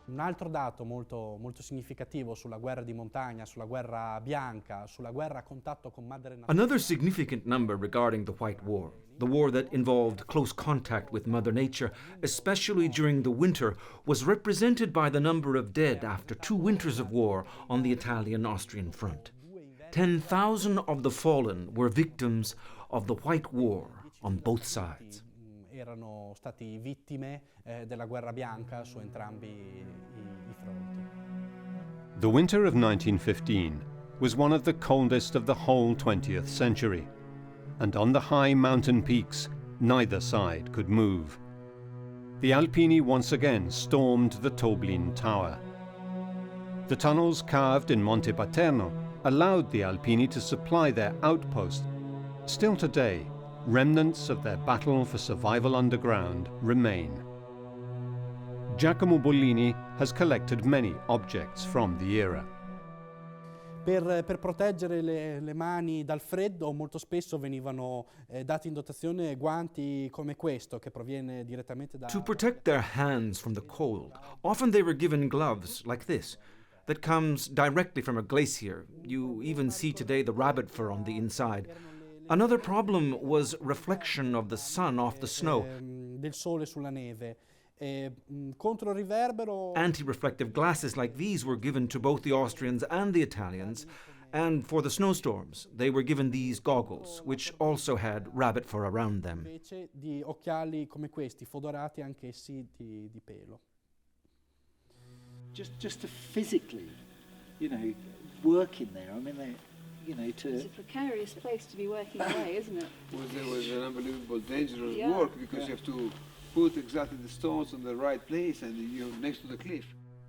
Un altro dato molto significativo sulla guerra di montagna, sulla guerra bianca, sulla guerra a contatto con madre natura. Another significant number regarding the White War, the war that involved close contact with Mother Nature, especially during the winter, was represented by the number of dead after 2 winters of war on the Italian-Austrian front. 10,000 of the fallen were victims of the White War on both sides. Erano stati vittime della guerra bianca su entrambi i fronti. The winter of 1915 was one of the coldest of the whole 20th century, and on the high mountain peaks, neither side could move. The Alpini once again stormed the Toblin Tower. The tunnels carved in Monte Paterno allowed the Alpini to supply their outpost. Still today, remnants of their battle for survival underground remain. Giacomo Bollini has collected many objects from the era. Per proteggere le mani dal freddo molto spesso venivano dati in dotazione guanti come questo che proviene direttamente da... To protect their hands from the cold, often they were given gloves like this, that comes directly from a glacier. You even see today the rabbit fur on the inside. Another problem was reflection of the sun off the snow. Del sole sulla neve. Contro riverbero... Anti-reflective glasses like these were given to both the Austrians and the Italians, and for the snowstorms they were given these goggles, which also had rabbit fur around them. Invece di occhiali come questi, fodorati anch'essi di pelo. Just to physically, work in there. I mean, It's a precarious place to be working away, isn't it? It was an unbelievable, dangerous Yeah. work because you have to put exactly the stones in the right place and you're next to the cliff.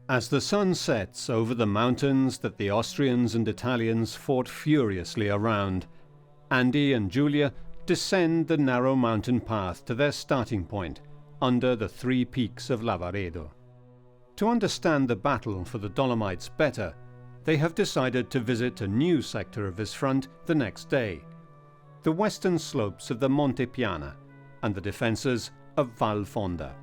As the sun sets over the mountains that the Austrians and Italians fought furiously around, Andy and Giulia descend the narrow mountain path to their starting point under the 3 peaks of Lavaredo. To understand the battle for the Dolomites better, they have decided to visit a new sector of this front the next day, the western slopes of the Monte Piana and the defences of Val Fonda.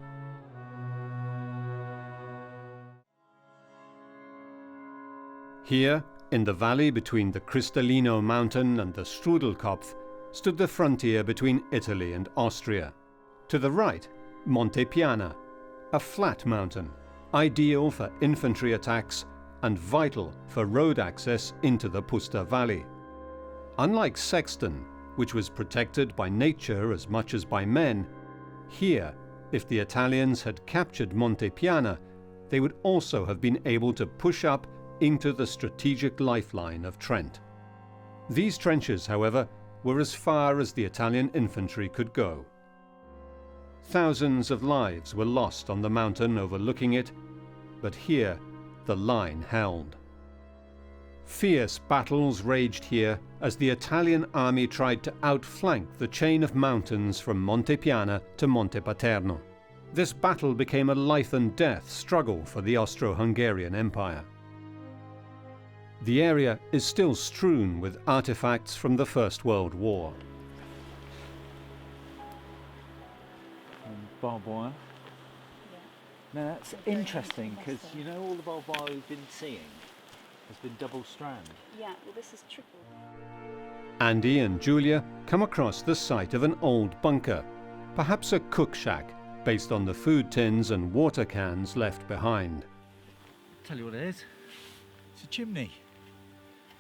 Here, in the valley between the Cristallino mountain and the Strudelkopf, stood the frontier between Italy and Austria. To the right, Monte Piana, a flat mountain, ideal for infantry attacks and vital for road access into the Pusta Valley. Unlike Sexton, which was protected by nature as much as by men, here, if the Italians had captured Monte Piana, they would also have been able to push up into the strategic lifeline of Trent. These trenches, however, were as far as the Italian infantry could go. Thousands of lives were lost on the mountain overlooking it, but here the line held. Fierce battles raged here as the Italian army tried to outflank the chain of mountains from Monte Piana to Monte Paterno. This battle became a life and death struggle for the Austro-Hungarian Empire. The area is still strewn with artifacts from the First World War. Barbed wire. Now that's interesting because all the barbed wire we've been seeing has been double strand. Yeah, well this is triple. Andy and Giulia come across the site of an old bunker, perhaps a cook shack based on the food tins and water cans left behind. Tell you what it is. It's a chimney.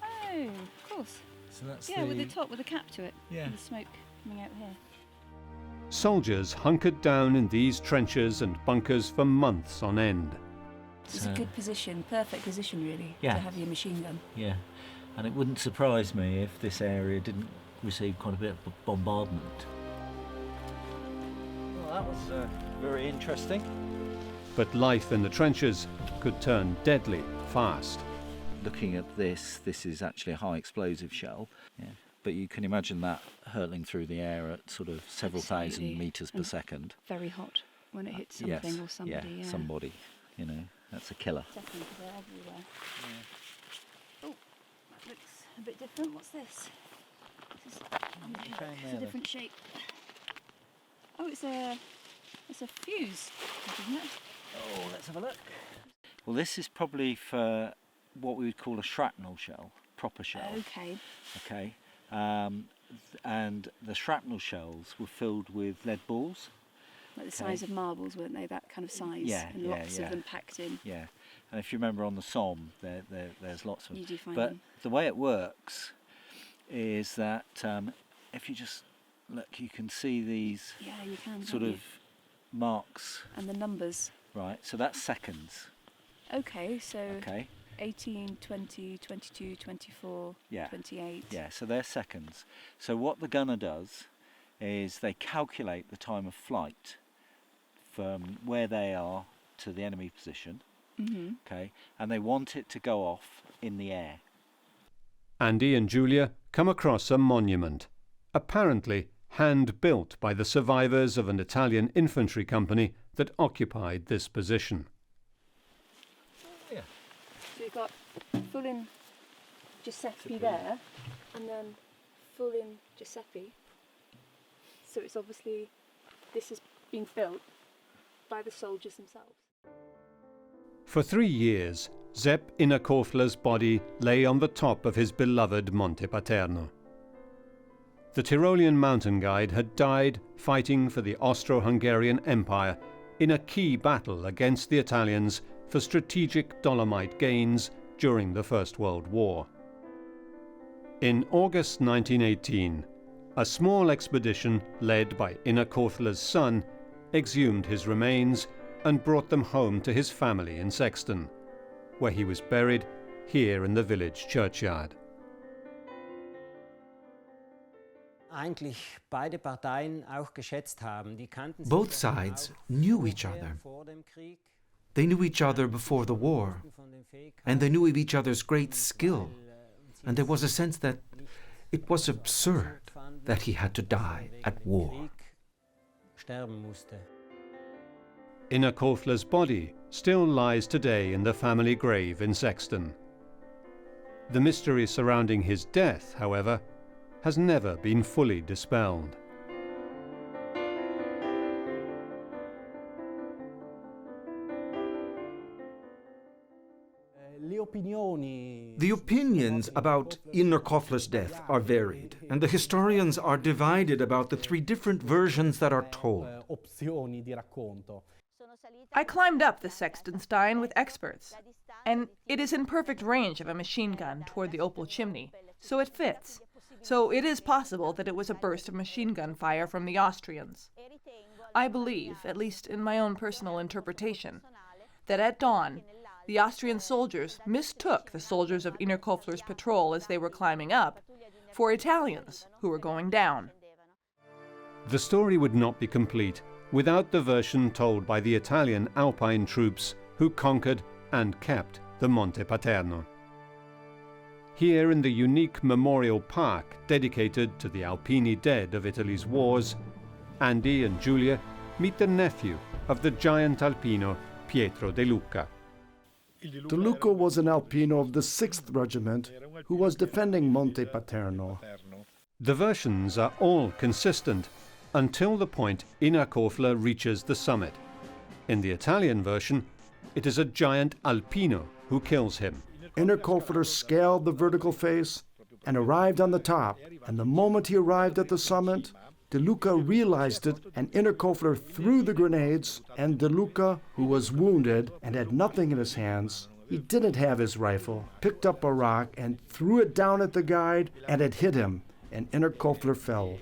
Oh, of course. So that's with the top with a cap to it. Yeah. And the smoke coming out here. Soldiers hunkered down in these trenches and bunkers for months on end. It's a good position, perfect position really, to have your machine gun. Yeah, and it wouldn't surprise me if this area didn't receive quite a bit of bombardment. Well, that was very interesting. But life in the trenches could turn deadly fast. Looking at this is actually a high explosive shell. Yeah. But you can imagine that hurtling through the air at sort of several thousand metres per second. Very hot when it hits something or somebody. Yeah, somebody, that's a killer. Definitely, they're everywhere. Yeah. Oh, that looks a bit different. What's this? It's a different shape. Oh, it's a fuse, isn't it? Oh, let's have a look. Well, this is probably for what we would call a shrapnel shell, proper shell. Okay. Okay. And the shrapnel shells were filled with lead balls. Like the size of marbles, weren't they? That kind of size. Yeah, and lots of them packed in. Yeah. And if you remember on the Somme, there's lots of them. You do find but them. The way it works is that if you just look, you can see these sort of marks. And the numbers. Right, so that's seconds. Okay, so okay. 18, 20, 22, 24, 28. Yeah, so they're seconds. So what the gunner does is they calculate the time of flight from where they are to the enemy position. Mm-hmm. Okay, and they want it to go off in the air. Andy and Julia come across a monument, apparently hand-built by the survivors of an Italian infantry company that occupied this position. So you've got full in Giuseppe there, and then full in Giuseppe. So it's obviously, this has been built by the soldiers themselves. For 3 years, Sep Innerkofler's body lay on the top of his beloved Monte Paterno. The Tyrolean mountain guide had died fighting for the Austro-Hungarian Empire in a key battle against the Italians for strategic Dolomite gains during the First World War. In August 1918, a small expedition led by Innerkofler's son exhumed his remains and brought them home to his family in Sexton, where he was buried here in the village churchyard. Both sides knew each other. They knew each other before the war, and they knew of each other's great skill, and there was a sense that it was absurd that he had to die at war. Innerkofler's body still lies today in the family grave in Sexton. The mystery surrounding his death, however, has never been fully dispelled. The opinions about Innerkofler's death are varied, and the historians are divided about the 3 different versions that are told. I climbed up the Sextonstein with experts, and it is in perfect range of a machine gun toward the Opal chimney, so it fits. So it is possible that it was a burst of machine gun fire from the Austrians. I believe, at least in my own personal interpretation, that at dawn, the Austrian soldiers mistook the soldiers of Innerkofler's patrol as they were climbing up for Italians who were going down. The story would not be complete without the version told by the Italian Alpine troops who conquered and kept the Monte Paterno. Here in the unique memorial park dedicated to the Alpini dead of Italy's wars, Andy and Julia meet the nephew of the giant Alpino Pietro De Luca. De Luca was an Alpino of the 6th Regiment who was defending Monte Paterno. The versions are all consistent until the point Innerkofler reaches the summit. In the Italian version, it is a giant Alpino who kills him. Innerkofler scaled the vertical face and arrived on the top, and the moment he arrived at the summit, De Luca realized it, and Innerkofler threw the grenades, and De Luca, who was wounded and had nothing in his hands, he didn't have his rifle, picked up a rock and threw it down at the guide, and it hit him, and Innerkofler fell.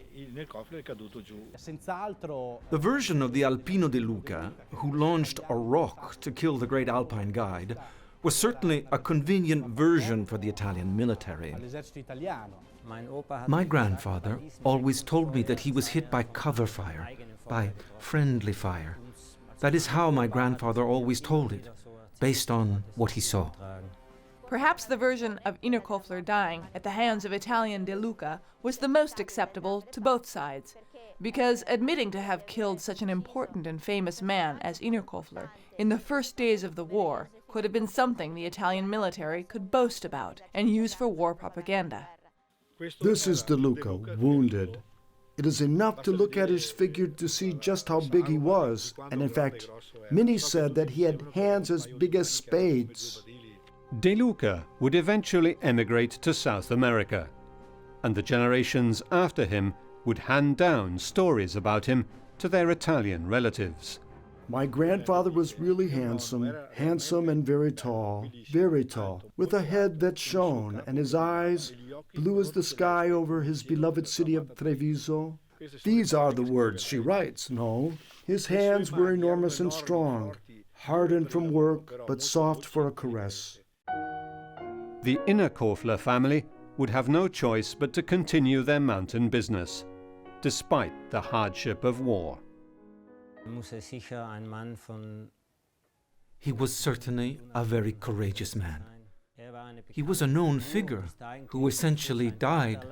The version of the Alpino De Luca, who launched a rock to kill the great Alpine guide, was certainly a convenient version for the Italian military. My grandfather always told me that he was hit by cover fire, by friendly fire. That is how my grandfather always told it, based on what he saw. Perhaps the version of Innerkofler dying at the hands of Italian De Luca was the most acceptable to both sides, because admitting to have killed such an important and famous man as Innerkofler in the first days of the war could have been something the Italian military could boast about and use for war propaganda. This is De Luca, wounded. It is enough to look at his figure to see just how big he was, and in fact, many said that he had hands as big as spades. De Luca would eventually emigrate to South America, and the generations after him would hand down stories about him to their Italian relatives. My grandfather was really handsome and very tall, with a head that shone, and his eyes blue as the sky over his beloved city of Treviso. These are the words she writes, no? His hands were enormous and strong, hardened from work, but soft for a caress. The Innerkofler family would have no choice but to continue their mountain business, despite the hardship of war. He was certainly a very courageous man. He was a known figure who essentially died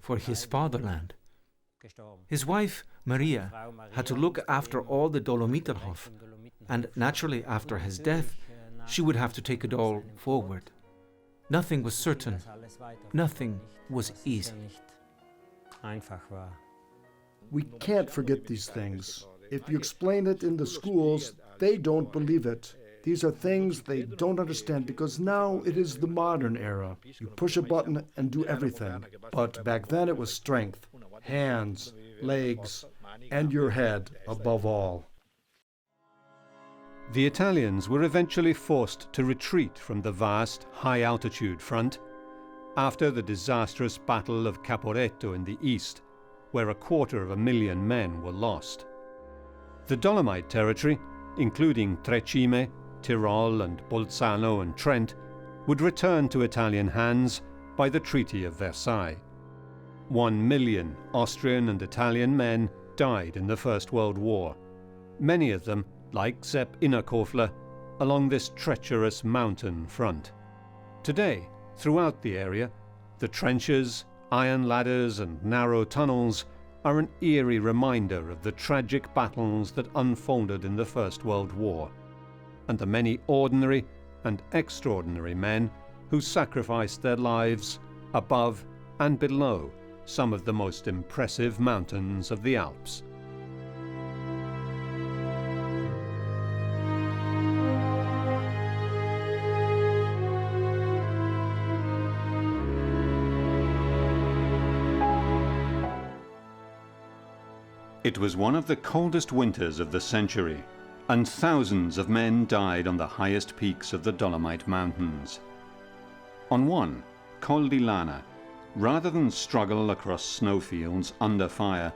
for his fatherland. His wife, Maria, had to look after all the Dolomiterhof, and naturally after his death, she would have to take it all forward. Nothing was certain. Nothing was easy. We can't forget these things. If you explain it in the schools, they don't believe it. These are things they don't understand because now it is the modern era. You push a button and do everything. But back then it was strength, hands, legs, and your head above all. The Italians were eventually forced to retreat from the vast, high-altitude front after the disastrous Battle of Caporetto in the east, where 250,000 men were lost. The Dolomite territory, including Trecime, Tyrol and Bolzano and Trent, would return to Italian hands by the Treaty of Versailles. 1 million Austrian and Italian men died in the First World War, many of them, like Sep Innerkofler, along this treacherous mountain front. Today, throughout the area, the trenches, iron ladders and narrow tunnels are an eerie reminder of the tragic battles that unfolded in the First World War, and the many ordinary and extraordinary men who sacrificed their lives above and below some of the most impressive mountains of the Alps. It was one of the coldest winters of the century, and thousands of men died on the highest peaks of the Dolomite Mountains. On one, Col di Lana, rather than struggle across snowfields under fire,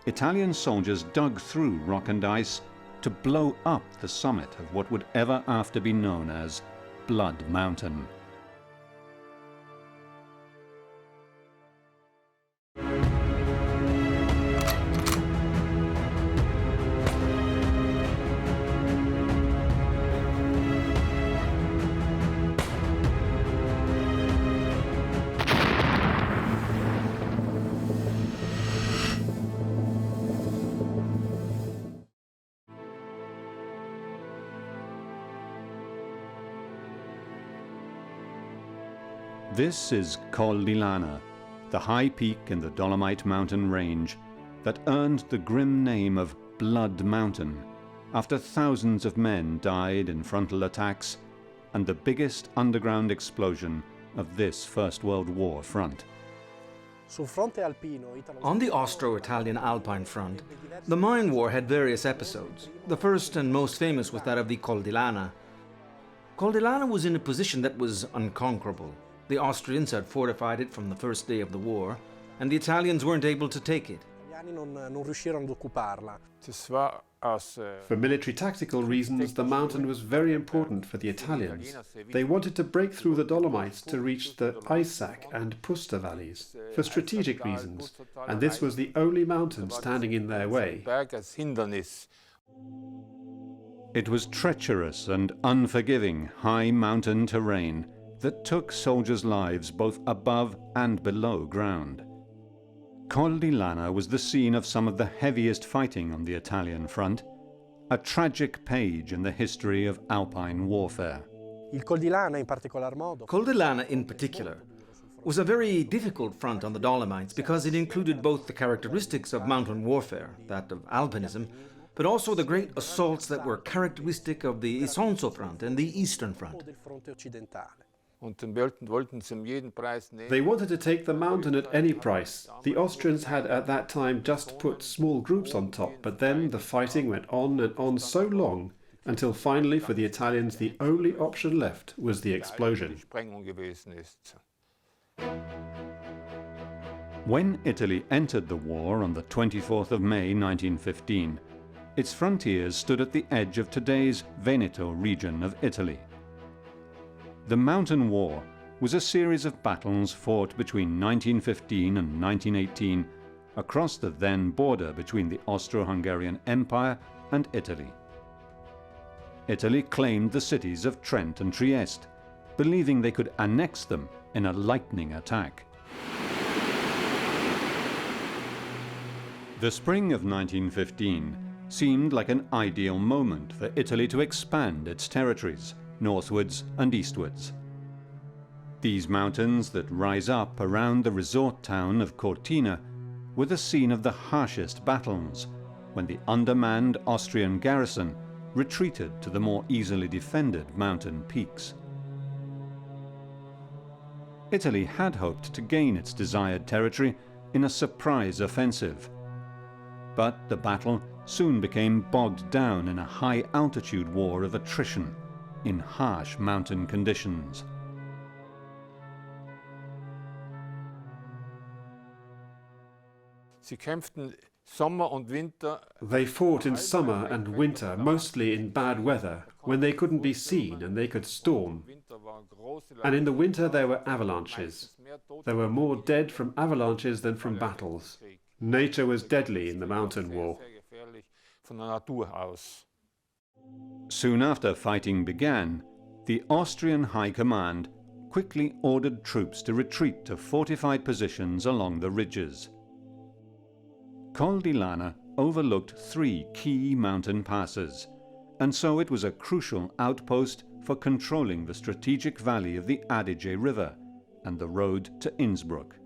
Italian soldiers dug through rock and ice to blow up the summit of what would ever after be known as Blood Mountain. This is Col di Lana, the high peak in the Dolomite mountain range that earned the grim name of Blood Mountain after thousands of men died in frontal attacks and the biggest underground explosion of this First World War front. On the Austro-Italian Alpine Front, the mine war had various episodes. The first and most famous was that of the Col di Lana. Col di Lana was in a position that was unconquerable. The Austrians had fortified it from the first day of the war, and the Italians weren't able to take it. For military tactical reasons, the mountain was very important for the Italians. They wanted to break through the Dolomites to reach the Eisack and Puster valleys for strategic reasons, and this was the only mountain standing in their way. It was treacherous and unforgiving high mountain terrain that took soldiers' lives both above and below ground. Col di Lana was the scene of some of the heaviest fighting on the Italian front, a tragic page in the history of Alpine warfare. Col di Lana in particular was a very difficult front on the Dolomites because it included both the characteristics of mountain warfare, that of alpinism, but also the great assaults that were characteristic of the Isonzo front and the Eastern Front. They wanted to take the mountain at any price. The Austrians had at that time just put small groups on top, but then the fighting went on and on so long, until finally for the Italians the only option left was the explosion. When Italy entered the war on the 24th of May 1915, its frontiers stood at the edge of today's Veneto region of Italy. The Mountain War was a series of battles fought between 1915 and 1918 across the then border between the Austro-Hungarian Empire and Italy. Italy claimed the cities of Trent and Trieste, believing they could annex them in a lightning attack. The spring of 1915 seemed like an ideal moment for Italy to expand its territories northwards and eastwards. These mountains that rise up around the resort town of Cortina were the scene of the harshest battles when the undermanned Austrian garrison retreated to the more easily defended mountain peaks. Italy had hoped to gain its desired territory in a surprise offensive, but the battle soon became bogged down in a high-altitude war of attrition in harsh mountain conditions. They fought in summer and winter, mostly in bad weather, when they couldn't be seen and they could storm. And in the winter there were avalanches. There were more dead from avalanches than from battles. Nature was deadly in the mountain war. Soon after fighting began, the Austrian High Command quickly ordered troops to retreat to fortified positions along the ridges. Col di Lana overlooked 3 key mountain passes, and so it was a crucial outpost for controlling the strategic valley of the Adige River and the road to Innsbruck.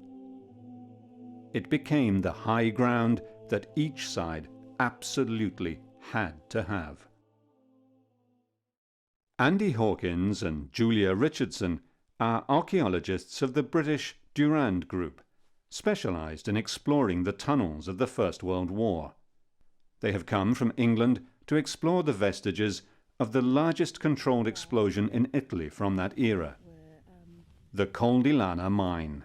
It became the high ground that each side absolutely had to have. Andy Hawkins and Julia Richardson are archaeologists of the British Durand Group, specialised in exploring the tunnels of the First World War. They have come from England to explore the vestiges of the largest controlled explosion in Italy from that era, the Col di Lana mine.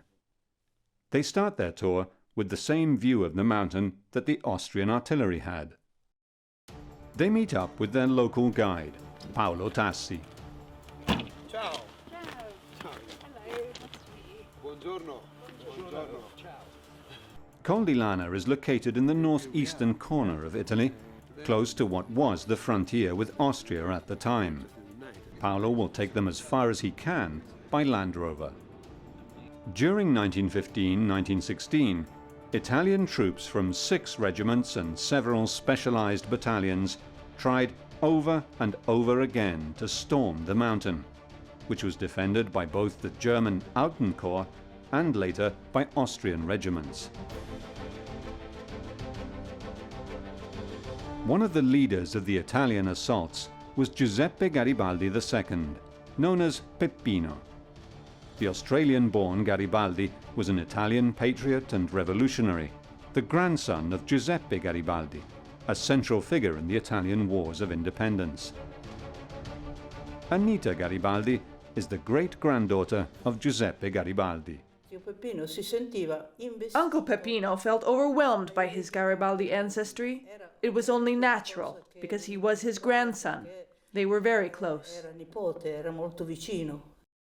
They start their tour with the same view of the mountain that the Austrian artillery had. They meet up with their local guide, Paolo Tassi. Ciao. Ciao. Ciao. Hello. Buongiorno. Buongiorno. Col di Lana is located in the northeastern corner of Italy, close to what was the frontier with Austria at the time. Paolo will take them as far as he can by Land Rover. During 1915-1916, Italian troops from 6 regiments and several specialized battalions tried over and over again to storm the mountain, which was defended by both the German Altenkorps and later by Austrian regiments. One of the leaders of the Italian assaults was Giuseppe Garibaldi II, known as Peppino. The Australian-born Garibaldi was an Italian patriot and revolutionary, the grandson of Giuseppe Garibaldi, a central figure in the Italian Wars of Independence. Anita Garibaldi is the great-granddaughter of Giuseppe Garibaldi. Uncle Peppino felt overwhelmed by his Garibaldi ancestry. It was only natural, because he was his grandson. They were very close.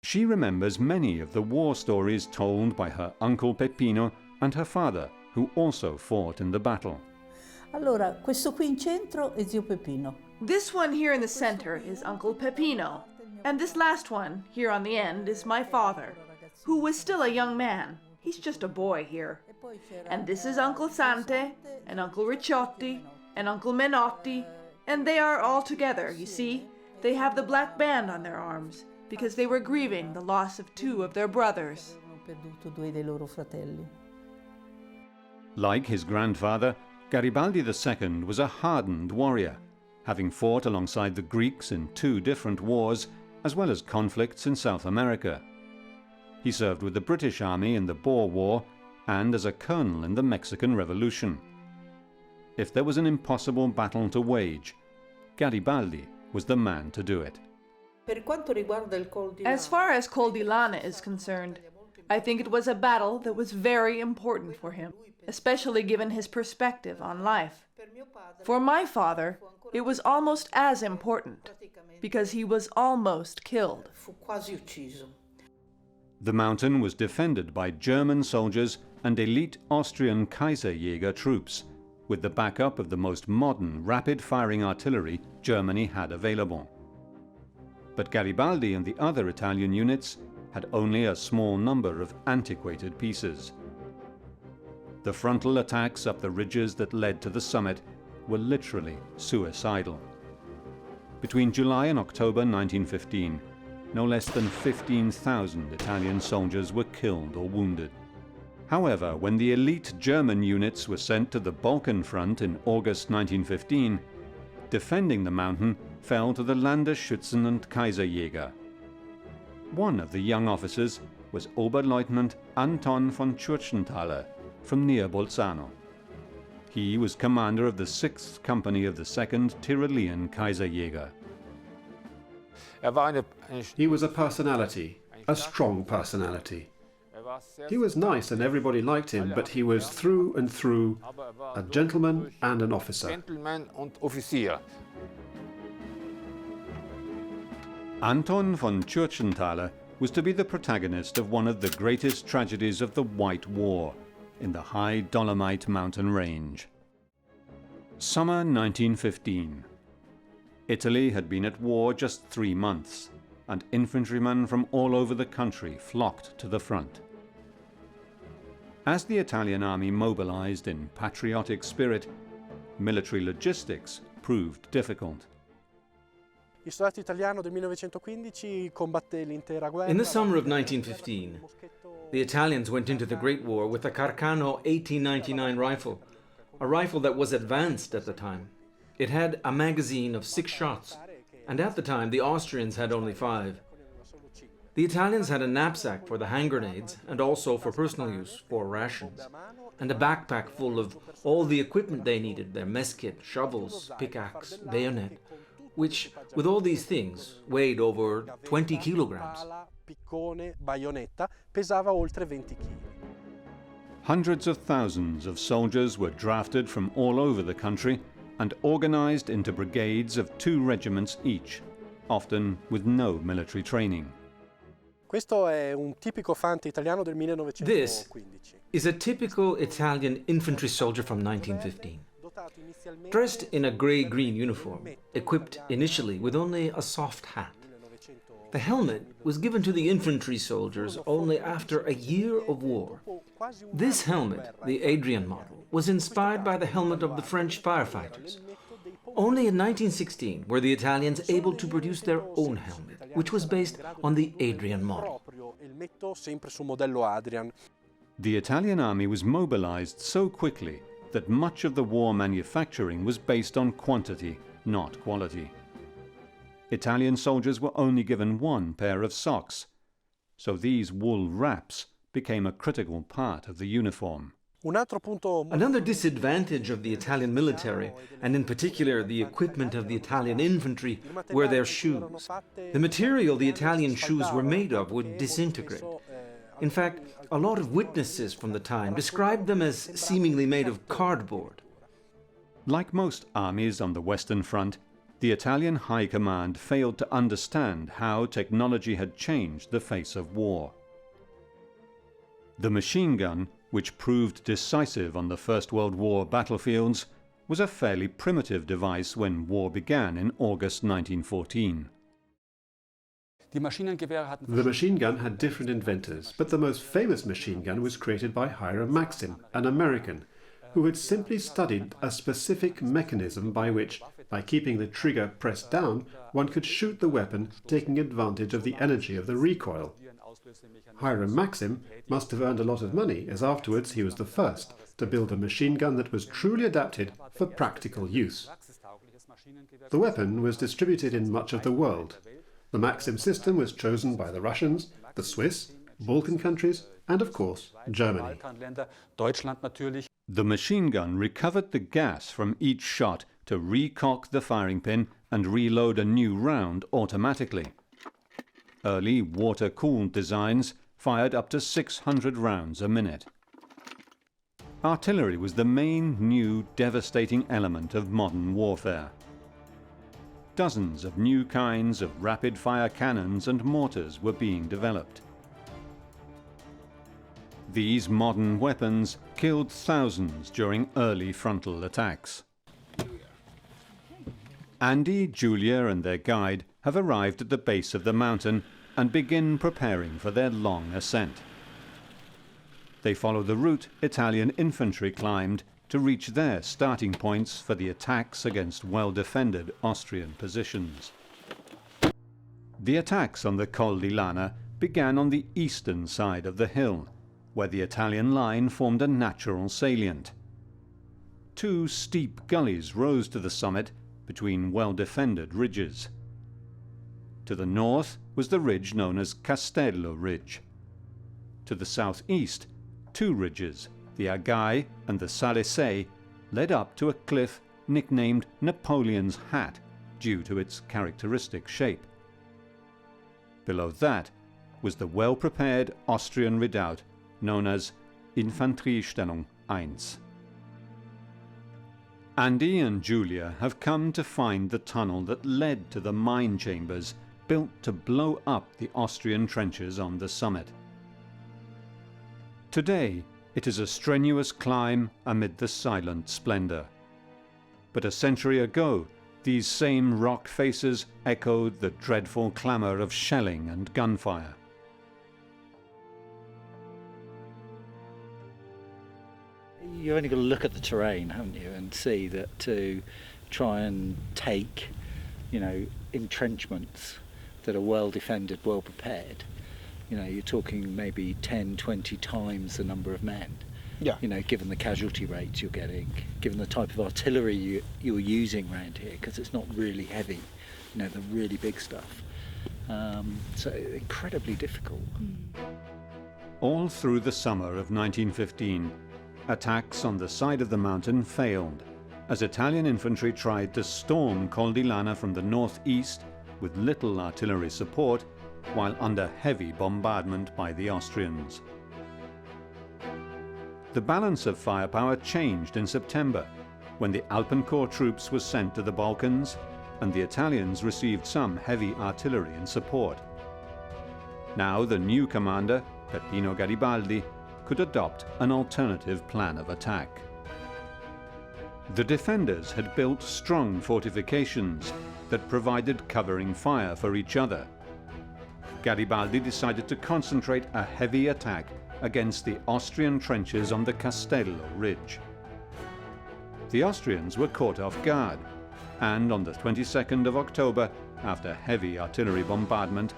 She remembers many of the war stories told by her Uncle Peppino and her father, who also fought in the battle. Allora, questo qui in centro è zio Peppino. This one here in the center is Uncle Peppino, and this last one, here on the end, is my father, who was still a young man. He's just a boy here. And this is Uncle Sante, and Uncle Ricciotti, and Uncle Menotti, and they are all together, you see. They have the black band on their arms, because they were grieving the loss of 2 of their brothers. Like his grandfather, Garibaldi II was a hardened warrior, having fought alongside the Greeks in 2 different wars, as well as conflicts in South America. He served with the British Army in the Boer War and as a colonel in the Mexican Revolution. If there was an impossible battle to wage, Garibaldi was the man to do it. As far as Col di Lana is concerned, I think it was a battle that was very important for him, especially given his perspective on life. For my father, it was almost as important, because he was almost killed. The mountain was defended by German soldiers and elite Austrian Kaiserjäger troops, with the backup of the most modern rapid-firing artillery Germany had available. But Garibaldi and the other Italian units had only a small number of antiquated pieces. The frontal attacks up the ridges that led to the summit were literally suicidal. Between July and October 1915, no less than 15,000 Italian soldiers were killed or wounded. However, when the elite German units were sent to the Balkan Front in August 1915, defending the mountain fell to the Landesschützen und Kaiserjäger. One of the young officers was Oberleutnant Anton von Tschurchenthaler from near Bolzano. He was commander of the 6th Company of the 2nd Tyrolean Kaiserjäger. He was a personality, a strong personality. He was nice and everybody liked him, but he was through and through a gentleman and an officer. Anton von Tschurchenthaler was to be the protagonist of one of the greatest tragedies of the White War in the high Dolomite mountain range. Summer 1915. Italy had been at war just 3 months, and infantrymen from all over the country flocked to the front. As the Italian army mobilized in patriotic spirit, military logistics proved difficult. In the summer of 1915, the Italians went into the Great War with a Carcano 1899 rifle, a rifle that was advanced at the time. It had a magazine of 6 shots, and at the time the Austrians had only 5. The Italians had a knapsack for the hand grenades and also for personal use, for rations, and a backpack full of all the equipment they needed, their mess kit, shovels, pickaxe, bayonet, which, with all these things, weighed over 20 kilograms. Hundreds of thousands of soldiers were drafted from all over the country and organized into brigades of 2 regiments each, often with no military training. This is a typical Italian infantry soldier from 1915. Dressed in a grey-green uniform, equipped initially with only a soft hat. The helmet was given to the infantry soldiers only after a year of war. This helmet, the Adrian model, was inspired by the helmet of the French firefighters. Only in 1916 were the Italians able to produce their own helmet, which was based on the Adrian model. The Italian army was mobilized so quickly that much of the war manufacturing was based on quantity, not quality. Italian soldiers were only given 1 pair of socks, so these wool wraps became a critical part of the uniform. Another disadvantage of the Italian military, and in particular the equipment of the Italian infantry, were their shoes. The material the Italian shoes were made of would disintegrate. In fact, a lot of witnesses from the time described them as seemingly made of cardboard. Like most armies on the Western Front, the Italian High Command failed to understand how technology had changed the face of war. The machine gun, which proved decisive on the First World War battlefields, was a fairly primitive device when war began in August 1914. The machine gun had different inventors, but the most famous machine gun was created by Hiram Maxim, an American, who had simply studied a specific mechanism by which, by keeping the trigger pressed down, one could shoot the weapon, taking advantage of the energy of the recoil. Hiram Maxim must have earned a lot of money, as afterwards he was the first to build a machine gun that was truly adapted for practical use. The weapon was distributed in much of the world. The Maxim system was chosen by the Russians, the Swiss, Balkan countries, and of course, Germany. The machine gun recovered the gas from each shot to recock the firing pin and reload a new round automatically. Early water-cooled designs fired up to 600 rounds a minute. Artillery was the main new devastating element of modern warfare. Dozens of new kinds of rapid-fire cannons and mortars were being developed. These modern weapons killed thousands during early frontal attacks. Andy, Julia and their guide have arrived at the base of the mountain and begin preparing for their long ascent. They follow the route Italian infantry climbed to reach their starting points for the attacks against well-defended Austrian positions. The attacks on the Col di Lana began on the eastern side of the hill, where the Italian line formed a natural salient. Two steep gullies rose to the summit between well-defended ridges. To the north was the ridge known as Castello Ridge. To the southeast, two ridges, the Agai and the Salesei, led up to a cliff nicknamed Napoleon's Hat due to its characteristic shape. Below that was the well-prepared Austrian redoubt known as Infanteriestellung 1. Andy and Julia have come to find the tunnel that led to the mine chambers built to blow up the Austrian trenches on the summit. Today, it is a strenuous climb amid the silent splendor. But a century ago, these same rock faces echoed the dreadful clamor of shelling and gunfire. You've only got to look at the terrain, haven't you, and see that to try and take, entrenchments that are well defended, well prepared, you're talking maybe 10, 20 times the number of men. Yeah. Given the casualty rates you're getting, given the type of artillery you're using around here, because it's not really heavy, the really big stuff. So incredibly difficult. All through the summer of 1915, attacks on the side of the mountain failed, as Italian infantry tried to storm Col di Lana from the northeast with little artillery support, while under heavy bombardment by the Austrians. The balance of firepower changed in September, when the Alpine Corps troops were sent to the Balkans, and the Italians received some heavy artillery in support. Now the new commander, Peppino Garibaldi, could adopt an alternative plan of attack. The defenders had built strong fortifications that provided covering fire for each other. Garibaldi decided to concentrate a heavy attack against the Austrian trenches on the Castello Ridge. The Austrians were caught off guard, and on the 22nd of October, after heavy artillery bombardment,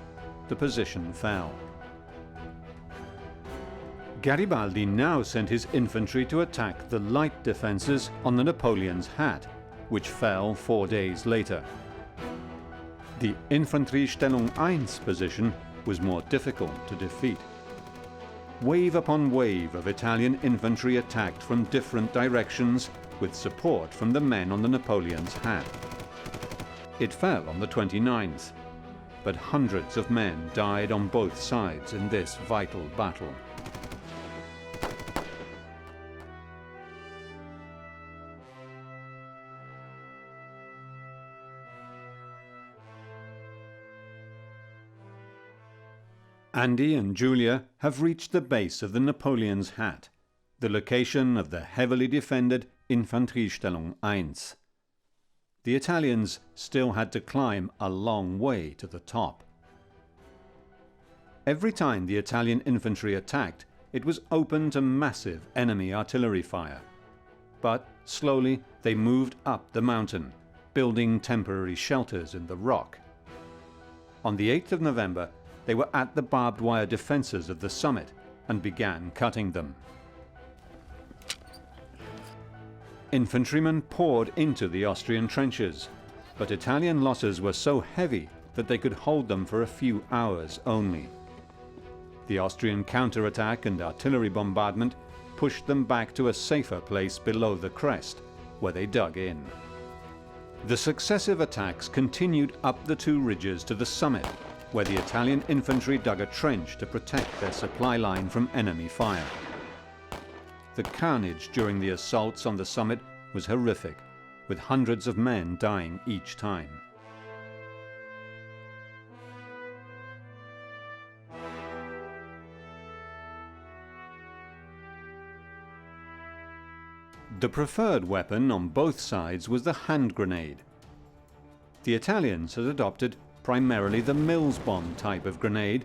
the position fell. Garibaldi now sent his infantry to attack the light defences on the Napoleon's Hat, which fell 4 days later. The Infanteriestellung 1 position was more difficult to defeat. Wave upon wave of Italian infantry attacked from different directions with support from the men on the Napoleon's Hat. It fell on the 29th, but hundreds of men died on both sides in this vital battle. Andy and Julia have reached the base of the Napoleon's Hat, the location of the heavily defended Infanteriestellung 1. The Italians still had to climb a long way to the top. Every time the Italian infantry attacked, it was open to massive enemy artillery fire. But slowly they moved up the mountain, building temporary shelters in the rock. On the 8th of November, they were at the barbed wire defences of the summit and began cutting them. Infantrymen poured into the Austrian trenches, but Italian losses were so heavy that they could hold them for a few hours only. The Austrian counterattack and artillery bombardment pushed them back to a safer place below the crest, where they dug in. The successive attacks continued up the two ridges to the summit, where the Italian infantry dug a trench to protect their supply line from enemy fire. The carnage during the assaults on the summit was horrific, with hundreds of men dying each time. The preferred weapon on both sides was the hand grenade. The Italians had adopted primarily the Mills bomb type of grenade,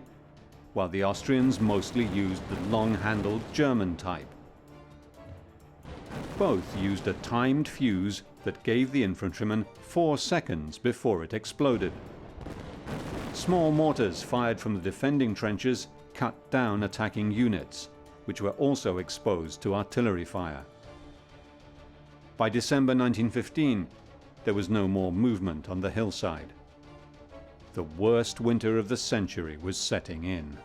while the Austrians mostly used the long-handled German type. Both used a timed fuse that gave the infantrymen 4 seconds before it exploded. Small mortars fired from the defending trenches cut down attacking units, which were also exposed to artillery fire. By December 1915, there was no more movement on the hillside. The worst winter of the century was setting in.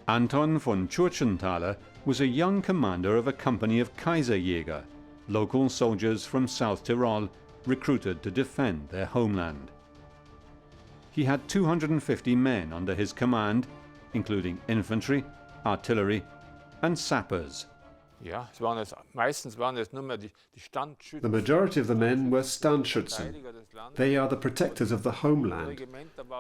Anton von Tschurchenthaler was a young commander of a company of Kaiserjäger, local soldiers from South Tyrol recruited to defend their homeland. He had 250 men under his command, including infantry, artillery, and sappers. The majority of the men were Standschützen. They are the protectors of the homeland.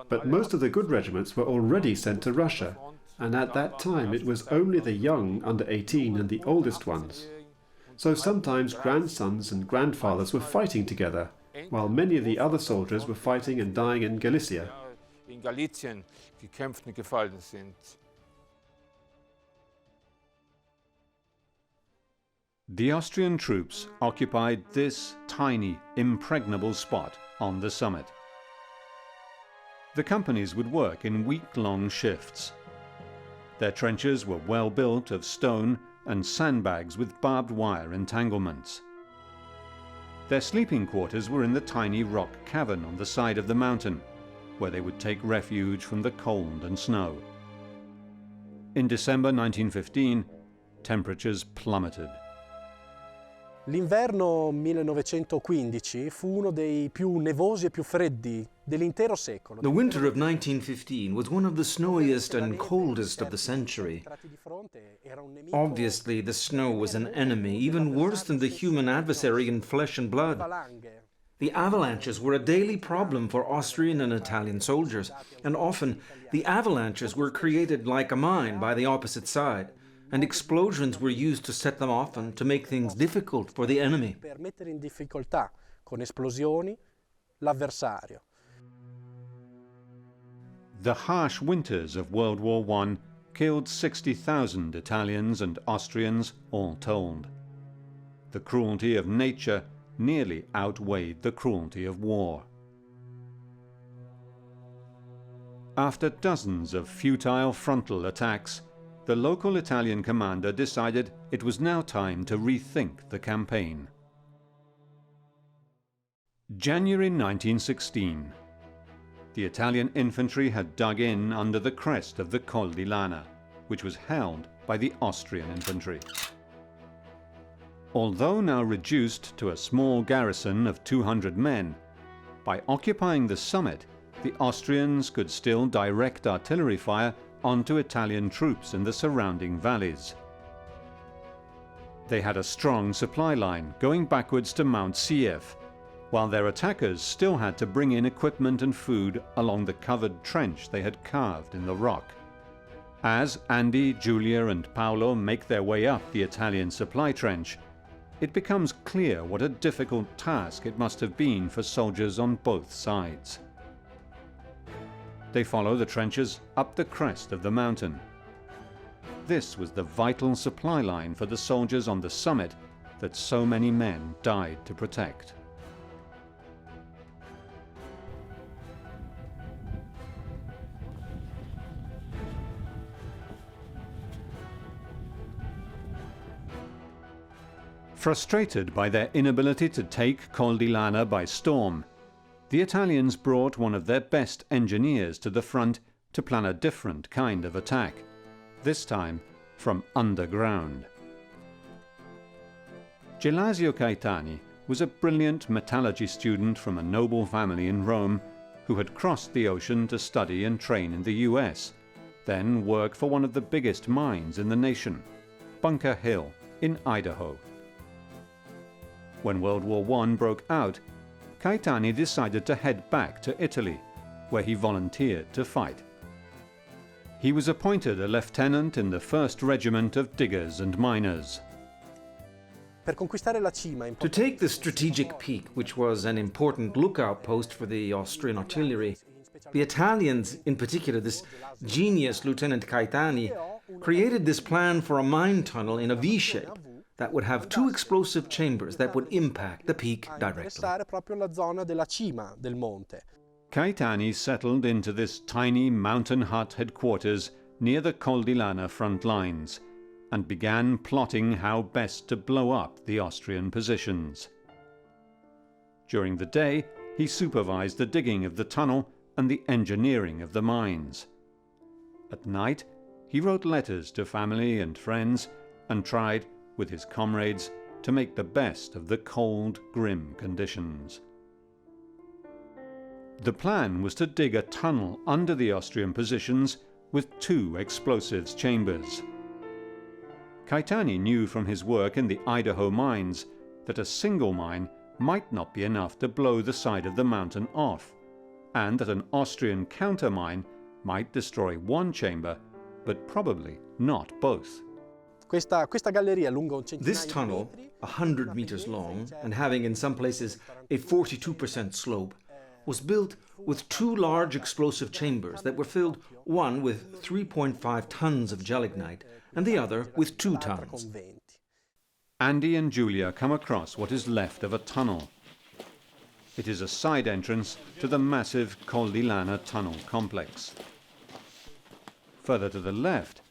But most of the good regiments were already sent to Russia, and at that time it was only the young under 18 and the oldest ones. So sometimes grandsons and grandfathers were fighting together, while many of the other soldiers were fighting and dying in Galicia. The Austrian troops occupied this tiny, impregnable spot on the summit. The companies would work in week-long shifts. Their trenches were well built of stone and sandbags with barbed wire entanglements. Their sleeping quarters were in the tiny rock cavern on the side of the mountain, where they would take refuge from the cold and snow. In December 1915, temperatures plummeted. L'inverno 1915 fu uno dei più nevosi e più freddi dell'intero secolo. The winter of 1915 was one of the snowiest and coldest of the century. Obviously, the snow was an enemy, even worse than the human adversary in flesh and blood. The avalanches were a daily problem for Austrian and Italian soldiers, and often the avalanches were created like a mine by the opposite side, and explosions were used to set them off and to make things difficult for the enemy. Per mettere in difficoltà con esplosioni l'avversario. The harsh winters of World War I killed 60,000 Italians and Austrians all told. The cruelty of nature nearly outweighed the cruelty of war. After dozens of futile frontal attacks, the local Italian commander decided it was now time to rethink the campaign. January 1916. The Italian infantry had dug in under the crest of the Col di Lana, which was held by the Austrian infantry. Although now reduced to a small garrison of 200 men, by occupying the summit, the Austrians could still direct artillery fire onto Italian troops in the surrounding valleys. They had a strong supply line going backwards to Mount Sief, while their attackers still had to bring in equipment and food along the covered trench they had carved in the rock. As Andy, Giulia and Paolo make their way up the Italian supply trench, it becomes clear what a difficult task it must have been for soldiers on both sides. They follow the trenches up the crest of the mountain. This was the vital supply line for the soldiers on the summit that so many men died to protect. Frustrated by their inability to take Col di Lana by storm, the Italians brought one of their best engineers to the front to plan a different kind of attack, this time from underground. Gelasio Caetani was a brilliant metallurgy student from a noble family in Rome who had crossed the ocean to study and train in the US, then work for one of the biggest mines in the nation, Bunker Hill in Idaho. When World War I broke out, Caetani decided to head back to Italy, where he volunteered to fight. He was appointed a lieutenant in the 1st Regiment of Diggers and Miners. To take the strategic peak, which was an important lookout post for the Austrian artillery, the Italians, in particular this genius Lieutenant Caetani, created this plan for a mine tunnel in a V-shape that would have 2 explosive chambers that would impact the peak directly. Caetani settled into this tiny mountain hut headquarters near the Col di Lana front lines and began plotting how best to blow up the Austrian positions. During the day, he supervised the digging of the tunnel and the engineering of the mines. At night, he wrote letters to family and friends and tried, with his comrades, to make the best of the cold, grim conditions. The plan was to dig a tunnel under the Austrian positions with 2 explosives chambers. Caetani knew from his work in the Idaho mines that a single mine might not be enough to blow the side of the mountain off, and that an Austrian countermine might destroy 1 chamber, but probably not both. This tunnel, 100 meters long and having in some places a 42% slope, was built with 2 large explosive chambers that were filled, one with 3.5 tons of gelignite and the other with 2 tons. Andy and Julia come across what is left of a tunnel. It is a side entrance to the massive Col di Lana tunnel complex. Further to the left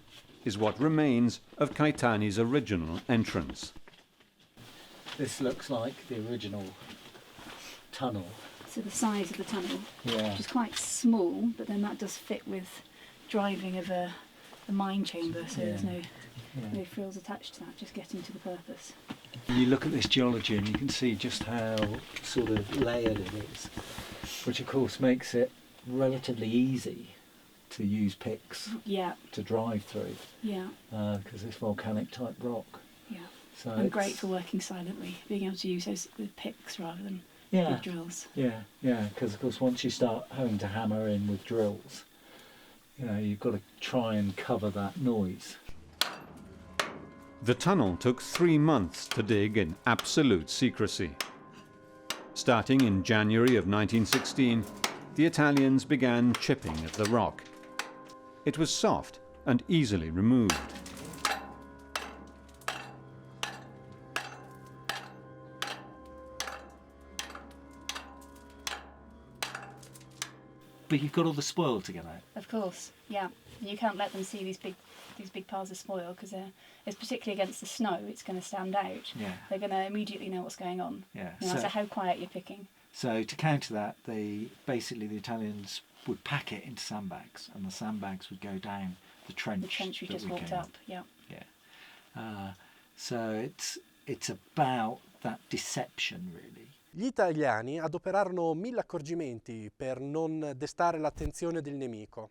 is what remains of Caetani's original entrance. This looks like the original tunnel. So the size of the tunnel, Yeah. which is quite small, but then that does fit with driving of a mine chamber, so there's no frills attached to that, just getting to the purpose. You look at this geology and you can see just how sort of layered it is, which of course makes it relatively easy to use picks to drive through. Yeah. Because it's volcanic type rock. Yeah. So and great for working silently, being able to use those with picks rather than with drills. Yeah, because of course once you start having to hammer in with drills, you know, you've got to try and cover that noise. The tunnel took 3 months to dig in absolute secrecy. Starting in January of 1916, the Italians began chipping at the rock. It was soft and easily removed. But you've got all the spoil to get out. Of course, yeah. You can't let them see these big piles of spoil because it's particularly against the snow. It's going to stand out. Yeah. They're going to immediately know what's going on. Yeah. No matter how quiet you're picking. So to counter that, basically the Italians would pack it into sandbags, and the sandbags would go down the trench. The trench we just walked up. Yeah. Yeah. So it's about that deception, really. Gli italiani adoperarono 1000 accorgimenti per non destare l'attenzione del nemico.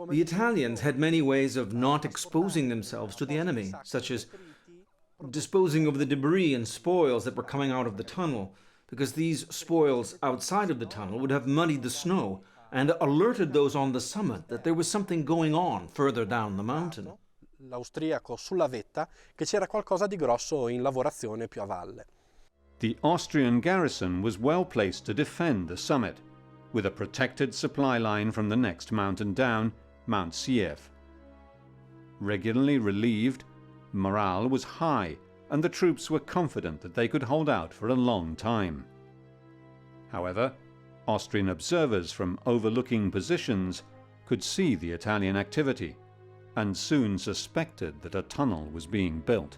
The Italians had many ways of not exposing themselves to the enemy, such as disposing of the debris and spoils that were coming out of the tunnel, because these spoils outside of the tunnel would have muddied the snow and alerted those on the summit that there was something going on further down the mountain. L'austriaco sulla vetta, che c'era qualcosa di grosso in lavorazione più a valle. The Austrian garrison was well placed to defend the summit, with a protected supply line from the next mountain down, Mount Siev. Regularly relieved, morale was high, and the troops were confident that they could hold out for a long time. However, Austrian observers from overlooking positions could see the Italian activity, and soon suspected that a tunnel was being built.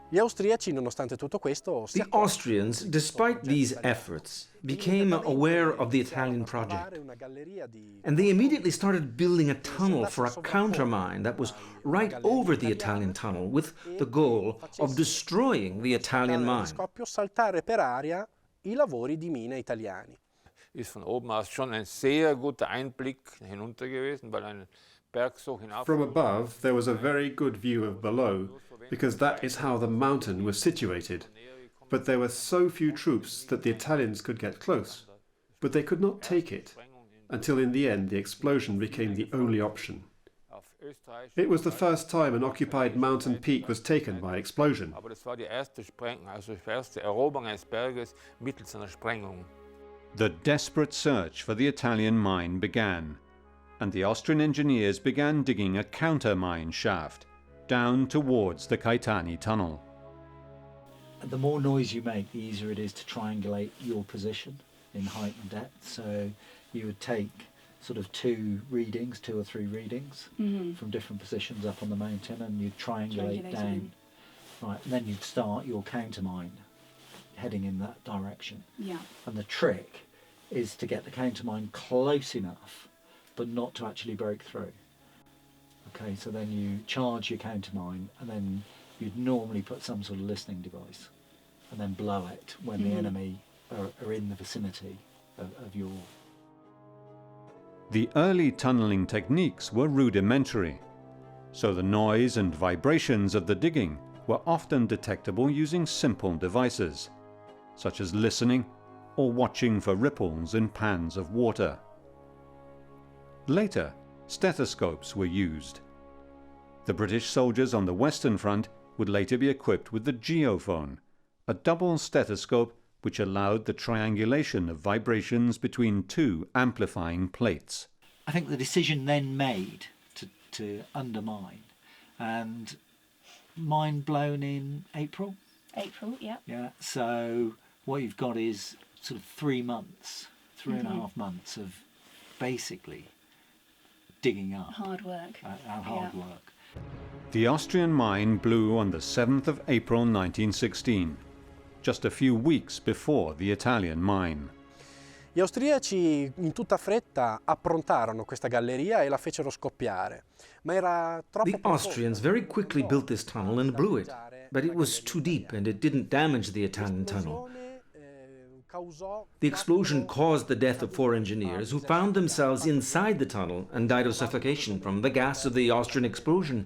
Gli austriaci, nonostante tutto questo, The Austrians, despite these efforts, became aware of the Italian project, and they immediately started building a tunnel for a countermine that was right over the Italian tunnel, with the goal of destroying the Italian mine. saltare per aria I lavori di mine italiani. Ist von oben aus schon ein sehr guter Einblick hinunter gewesen, weil ein Berg so hinauf. From above, there was a very good view of below, because that is how the mountain was situated. But there were so few troops that the Italians could get close. But they could not take it, until in the end the explosion became the only option. It was the first time an occupied mountain peak was taken by explosion. Aber das war die erste Eroberung eines Berges mittels einer Sprengung. The desperate search for the Italian mine began, and the Austrian engineers began digging a counter-mine shaft down towards the Caetani tunnel. The more noise you make, the easier it is to triangulate your position in height and depth. So you would take sort of two or three readings from different positions up on the mountain, and you'd triangulate down. Right, and then you'd start your countermine heading in that direction. Yeah. And the trick is to get the countermine close enough, but not to actually break through. Okay, so then you charge your countermine, and then you'd normally put some sort of listening device, and then blow it when the enemy are in the vicinity of your... The early tunnelling techniques were rudimentary, so the noise and vibrations of the digging were often detectable using simple devices, such as listening or watching for ripples in pans of water. Later, stethoscopes were used. The British soldiers on the Western Front would later be equipped with the geophone, a double stethoscope which allowed the triangulation of vibrations between two amplifying plates. I think the decision then made to undermine, and mine blown in April? April, yeah. Yeah, so what you've got is sort of 3 months, 3.5 months of basically digging up. Hard work. Hard work. The Austrian mine blew on the 7th of April 1916, just a few weeks before the Italian mine. Gli austriaci in tutta fretta approntarono questa galleria e la fecero scoppiare, ma era troppo The Austrians very quickly built this tunnel and blew it, but it was too deep and it didn't damage the Italian tunnel. The explosion caused the death of 4 engineers who found themselves inside the tunnel and died of suffocation from the gas of the Austrian explosion.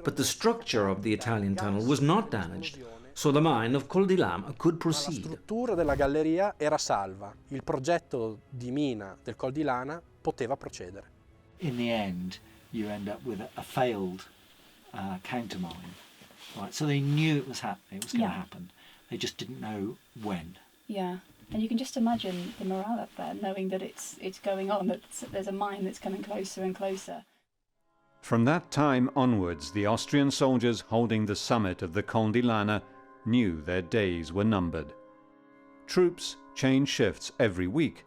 But the structure of the Italian tunnel was not damaged, so the mine of Col di Lana could proceed. La struttura della galleria era salva. Il progetto di mina del Col di Lana poteva procedere. In the end, you end up with a failed countermine. Right, so they knew it was happening, it was going to happen. They just didn't know when. Yeah. And you can just imagine the morale up there, knowing that it's going on, that there's a mine that's coming closer and closer. From that time onwards, the Austrian soldiers holding the summit of the Col di Lana knew their days were numbered. Troops changed shifts every week,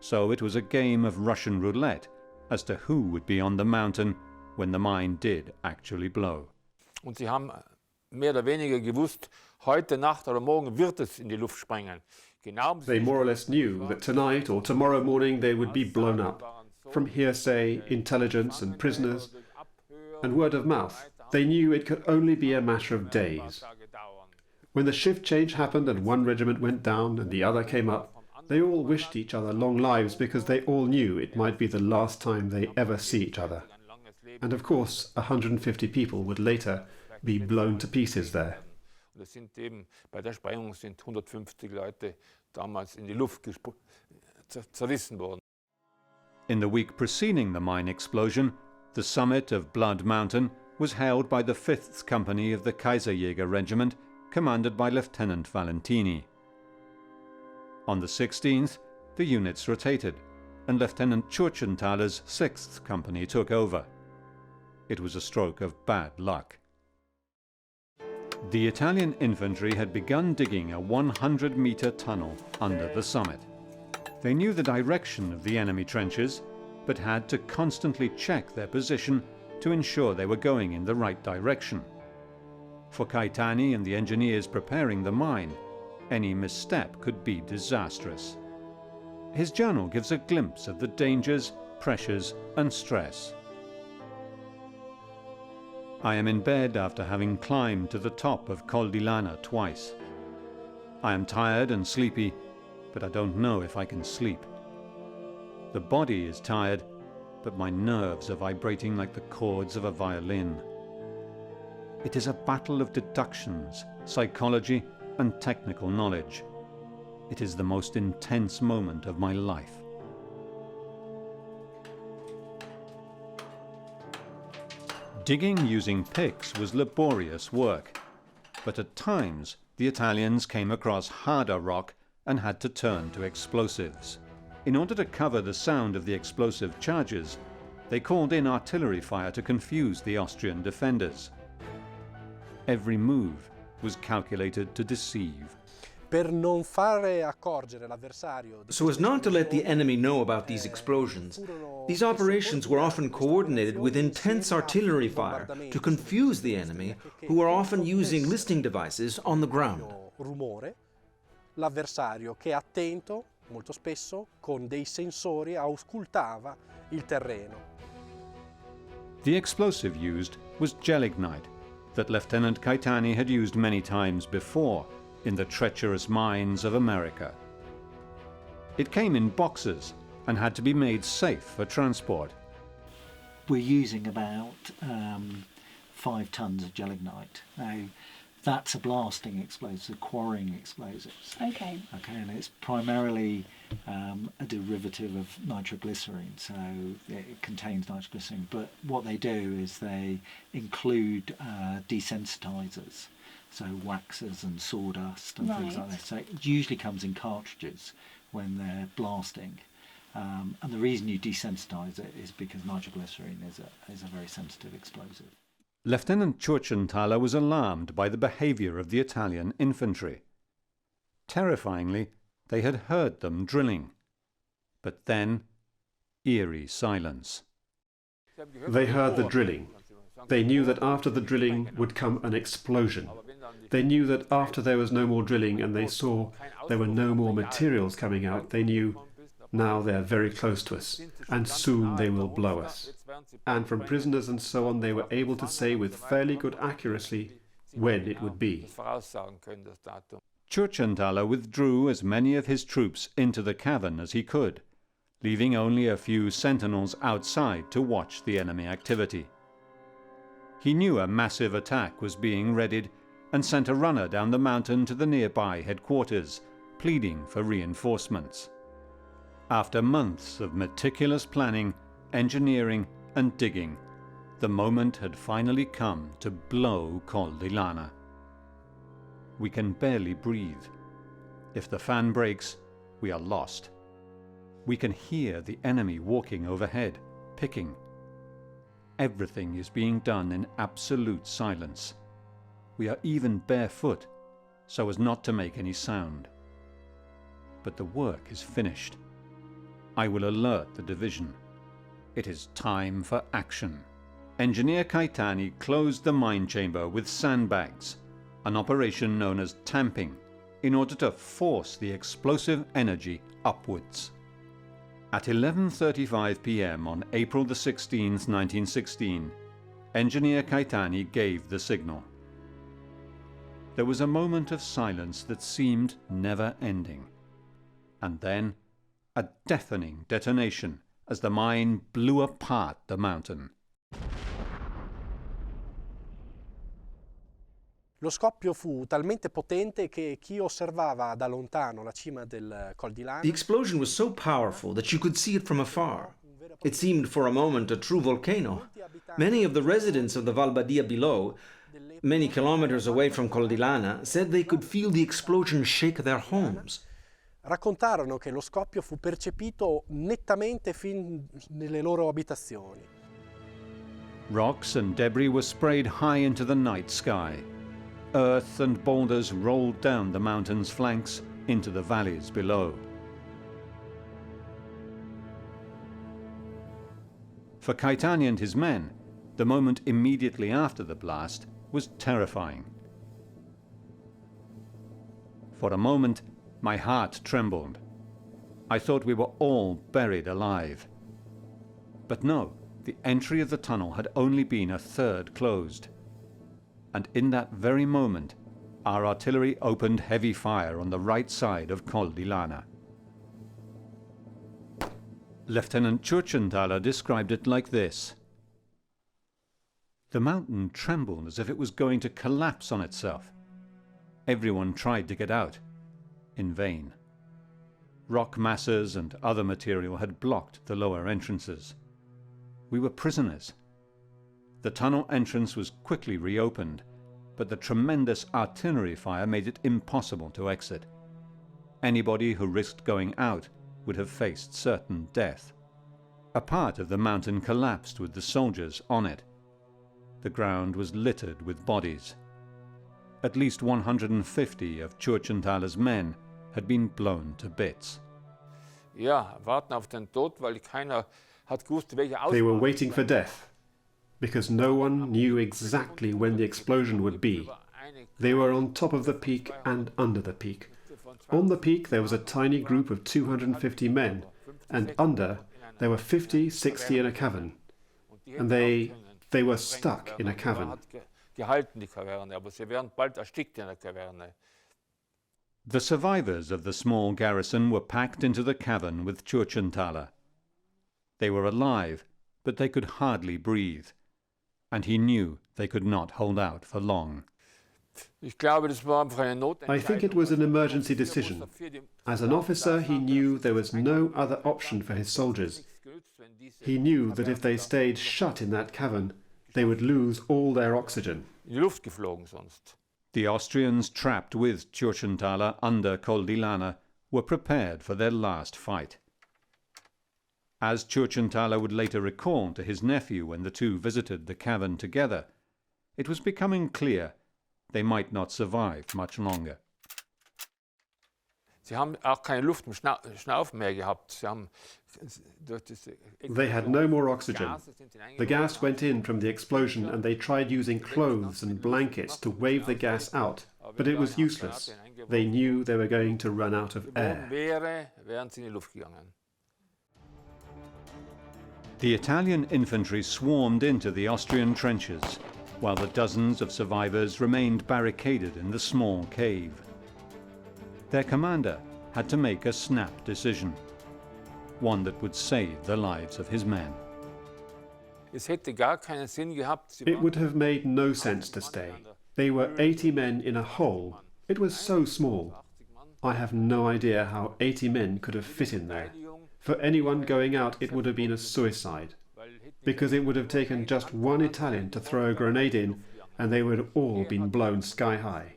so it was a game of Russian roulette as to who would be on the mountain when the mine did actually blow. Und sie haben mehr oder weniger gewusst, heute Nacht oder morgen wird es in die Luft sprengen. They more or less knew that tonight or tomorrow morning they would be blown up. From hearsay, intelligence and prisoners, and word of mouth, they knew it could only be a matter of days. When the shift change happened and one regiment went down and the other came up, they all wished each other long lives because they all knew it might be the last time they ever see each other. And of course, 150 people would later be blown to pieces there. Das sind eben, bei der Sprengung sind 150 Leute damals in die Luft zerrissen worden. In the week preceding the mine explosion, the summit of Blood Mountain was held by the 5th Company of the Kaiserjäger Regiment, commanded by Lieutenant Valentini. On the 16th, the units rotated, and Lieutenant Churchenthaler's 6th Company took over. It was a stroke of bad luck. The Italian infantry had begun digging a 100-metre tunnel under the summit. They knew the direction of the enemy trenches, but had to constantly check their position to ensure they were going in the right direction. For Caetani and the engineers preparing the mine, any misstep could be disastrous. His journal gives a glimpse of the dangers, pressures, and stress. I am in bed after having climbed to the top of Col di Lana twice. I am tired and sleepy, but I don't know if I can sleep. The body is tired, but my nerves are vibrating like the chords of a violin. It is a battle of deductions, psychology, and technical knowledge. It is the most intense moment of my life. Digging using picks was laborious work, but at times the Italians came across harder rock and had to turn to explosives. In order to cover the sound of the explosive charges, they called in artillery fire to confuse the Austrian defenders. Every move was calculated to deceive. So as not to let the enemy know about these explosions, these operations were often coordinated with intense artillery fire to confuse the enemy, who were often using listening devices on the ground. L'avversario che è attento, molto spesso, con dei sensori auscultava il terreno. The explosive used was gelignite, that Lieutenant Caetani had used many times before in the treacherous mines of America. It came in boxes and had to be made safe for transport. We're using about 5 tons of gelignite. Now, that's a blasting explosive, a quarrying explosives. Okay. Okay, and it's primarily a derivative of nitroglycerine, so it contains nitroglycerine. But what they do is they include desensitizers, so waxes and sawdust and things like that. So it usually comes in cartridges when they're blasting. And the reason you desensitize it is because nitroglycerine is a very sensitive explosive. Lieutenant Churchenthaler was alarmed by the behaviour of the Italian infantry. Terrifyingly, they had heard them drilling. But then, eerie silence. They heard the drilling. They knew that after the drilling would come an explosion. They knew that after there was no more drilling and they saw there were no more materials coming out, they knew now they're very close to us and soon they will blow us. And from prisoners and so on, they were able to say with fairly good accuracy when it would be. Churchenthaler withdrew as many of his troops into the cavern as he could, leaving only a few sentinels outside to watch the enemy activity. He knew a massive attack was being readied and sent a runner down the mountain to the nearby headquarters, pleading for reinforcements. After months of meticulous planning, engineering and digging, the moment had finally come to blow Col di Lana. We can barely breathe. If the fan breaks, we are lost. We can hear the enemy walking overhead, picking. Everything is being done in absolute silence. We are even barefoot, so as not to make any sound. But the work is finished. I will alert the division. It is time for action. Engineer Caetani closed the mine chamber with sandbags, an operation known as tamping, in order to force the explosive energy upwards. At 11:35 p.m. on April the 16th, 1916, Engineer Caetani gave the signal. There was a moment of silence that seemed never ending, and then a deafening detonation as the mine blew apart the mountain. Lo scoppio fu talmente potente che chi osservava da lontano la cima del Col di Lana. The explosion was so powerful that you could see it from afar. It seemed for a moment a true volcano. Many of the residents of the Val Badia below, many kilometers away from Col di Lana, said they could feel the explosion shake their homes. Raccontarono che lo scoppio fu percepito nettamente fin nelle loro abitazioni. Rocks and debris were sprayed high into the night sky. Earth and boulders rolled down the mountain's flanks into the valleys below. For Caetani and his men, the moment immediately after the blast was terrifying. For a moment, my heart trembled. I thought we were all buried alive. But no, the entry of the tunnel had only been a third closed. And in that very moment, our artillery opened heavy fire on the right side of Col di Lana. Lieutenant Tschurchenthaler described it like this. The mountain trembled as if it was going to collapse on itself. Everyone tried to get out. In vain. Rock masses and other material had blocked the lower entrances. We were prisoners. The tunnel entrance was quickly reopened, but the tremendous artillery fire made it impossible to exit. Anybody who risked going out would have faced certain death. A part of the mountain collapsed with the soldiers on it. The ground was littered with bodies. At least 150 of Tschurchenthaler's men had been blown to bits. They were waiting for death, because no one knew exactly when the explosion would be. They were on top of the peak and under the peak. On the peak there was a tiny group of 250 men, and under there were 50, 60 in a cavern. And they were stuck in a cavern. The survivors of the small garrison were packed into the cavern with Tschurchenthaler. They were alive, but they could hardly breathe, and he knew they could not hold out for long. I think it was an emergency decision. As an officer, he knew there was no other option for his soldiers. He knew that if they stayed shut in that cavern, they would lose all their oxygen. The Austrians trapped with Tschurchenthaler under Col di Lana were prepared for their last fight. As Tschurchenthaler would later recall to his nephew when the two visited the cavern together, it was becoming clear they might not survive much longer. They had no more oxygen. The gas went in from the explosion and they tried using clothes and blankets to wave the gas out, but it was useless. They knew they were going to run out of air. The Italian infantry swarmed into the Austrian trenches, while the dozens of survivors remained barricaded in the small cave. Their commander had to make a snap decision, one that would save the lives of his men. It would have made no sense to stay. They were 80 men in a hole. It was so small. I have no idea how 80 men could have fit in there. For anyone going out, it would have been a suicide, because it would have taken just one Italian to throw a grenade in, and they would have all been blown sky high.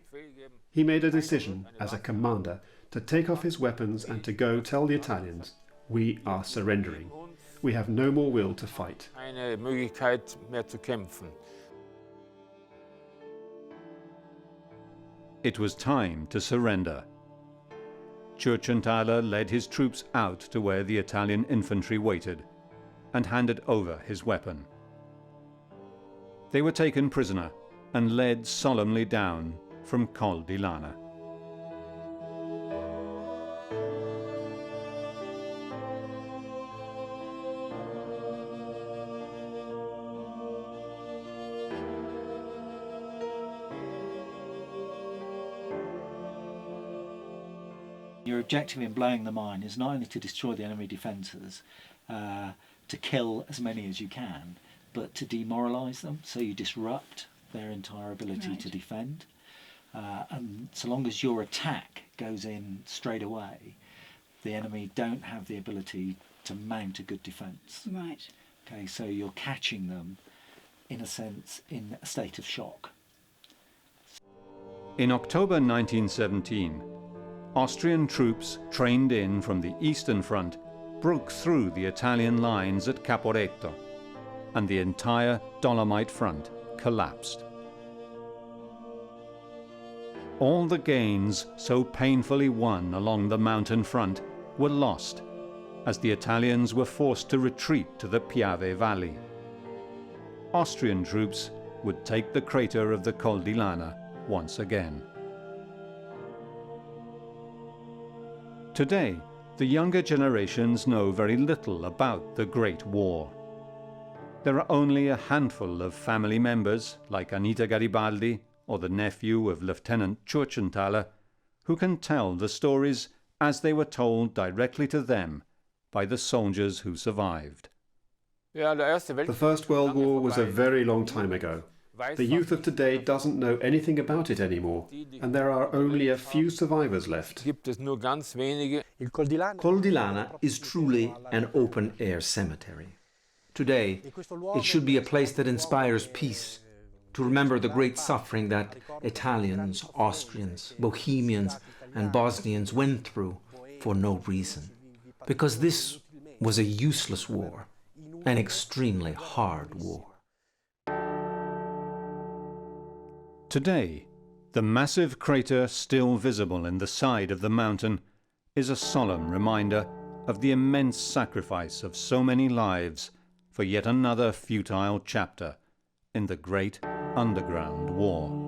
He made a decision, as a commander, to take off his weapons and to go tell the Italians, "We are surrendering. We have no more will to fight." It was time to surrender. Tschurchenthaler led his troops out to where the Italian infantry waited and handed over his weapon. They were taken prisoner and led solemnly down from Col di Lana. Your objective in blowing the mine is not only to destroy the enemy defences, to kill as many as you can, but to demoralise them, so you disrupt their entire ability to defend. And so long as your attack goes in straight away, the enemy don't have the ability to mount a good defence. Right. Okay, so you're catching them, in a sense, in a state of shock. In October 1917, Austrian troops trained in from the Eastern Front broke through the Italian lines at Caporetto, and the entire Dolomite front collapsed. All the gains so painfully won along the mountain front were lost as the Italians were forced to retreat to the Piave Valley. Austrian troops would take the crater of the Col di Lana once again. Today, the younger generations know very little about the Great War. There are only a handful of family members, like Anita Garibaldi or the nephew of Lieutenant Churchenthaler, who can tell the stories as they were told directly to them by the soldiers who survived. The First World War was a very long time ago. The youth of today doesn't know anything about it anymore, and there are only a few survivors left. Col di Lana is truly an open-air cemetery. Today, it should be a place that inspires peace, to remember the great suffering that Italians, Austrians, Bohemians, and Bosnians went through for no reason. Because this was a useless war, an extremely hard war. Today, the massive crater still visible in the side of the mountain is a solemn reminder of the immense sacrifice of so many lives for yet another futile chapter in the Great Underground War.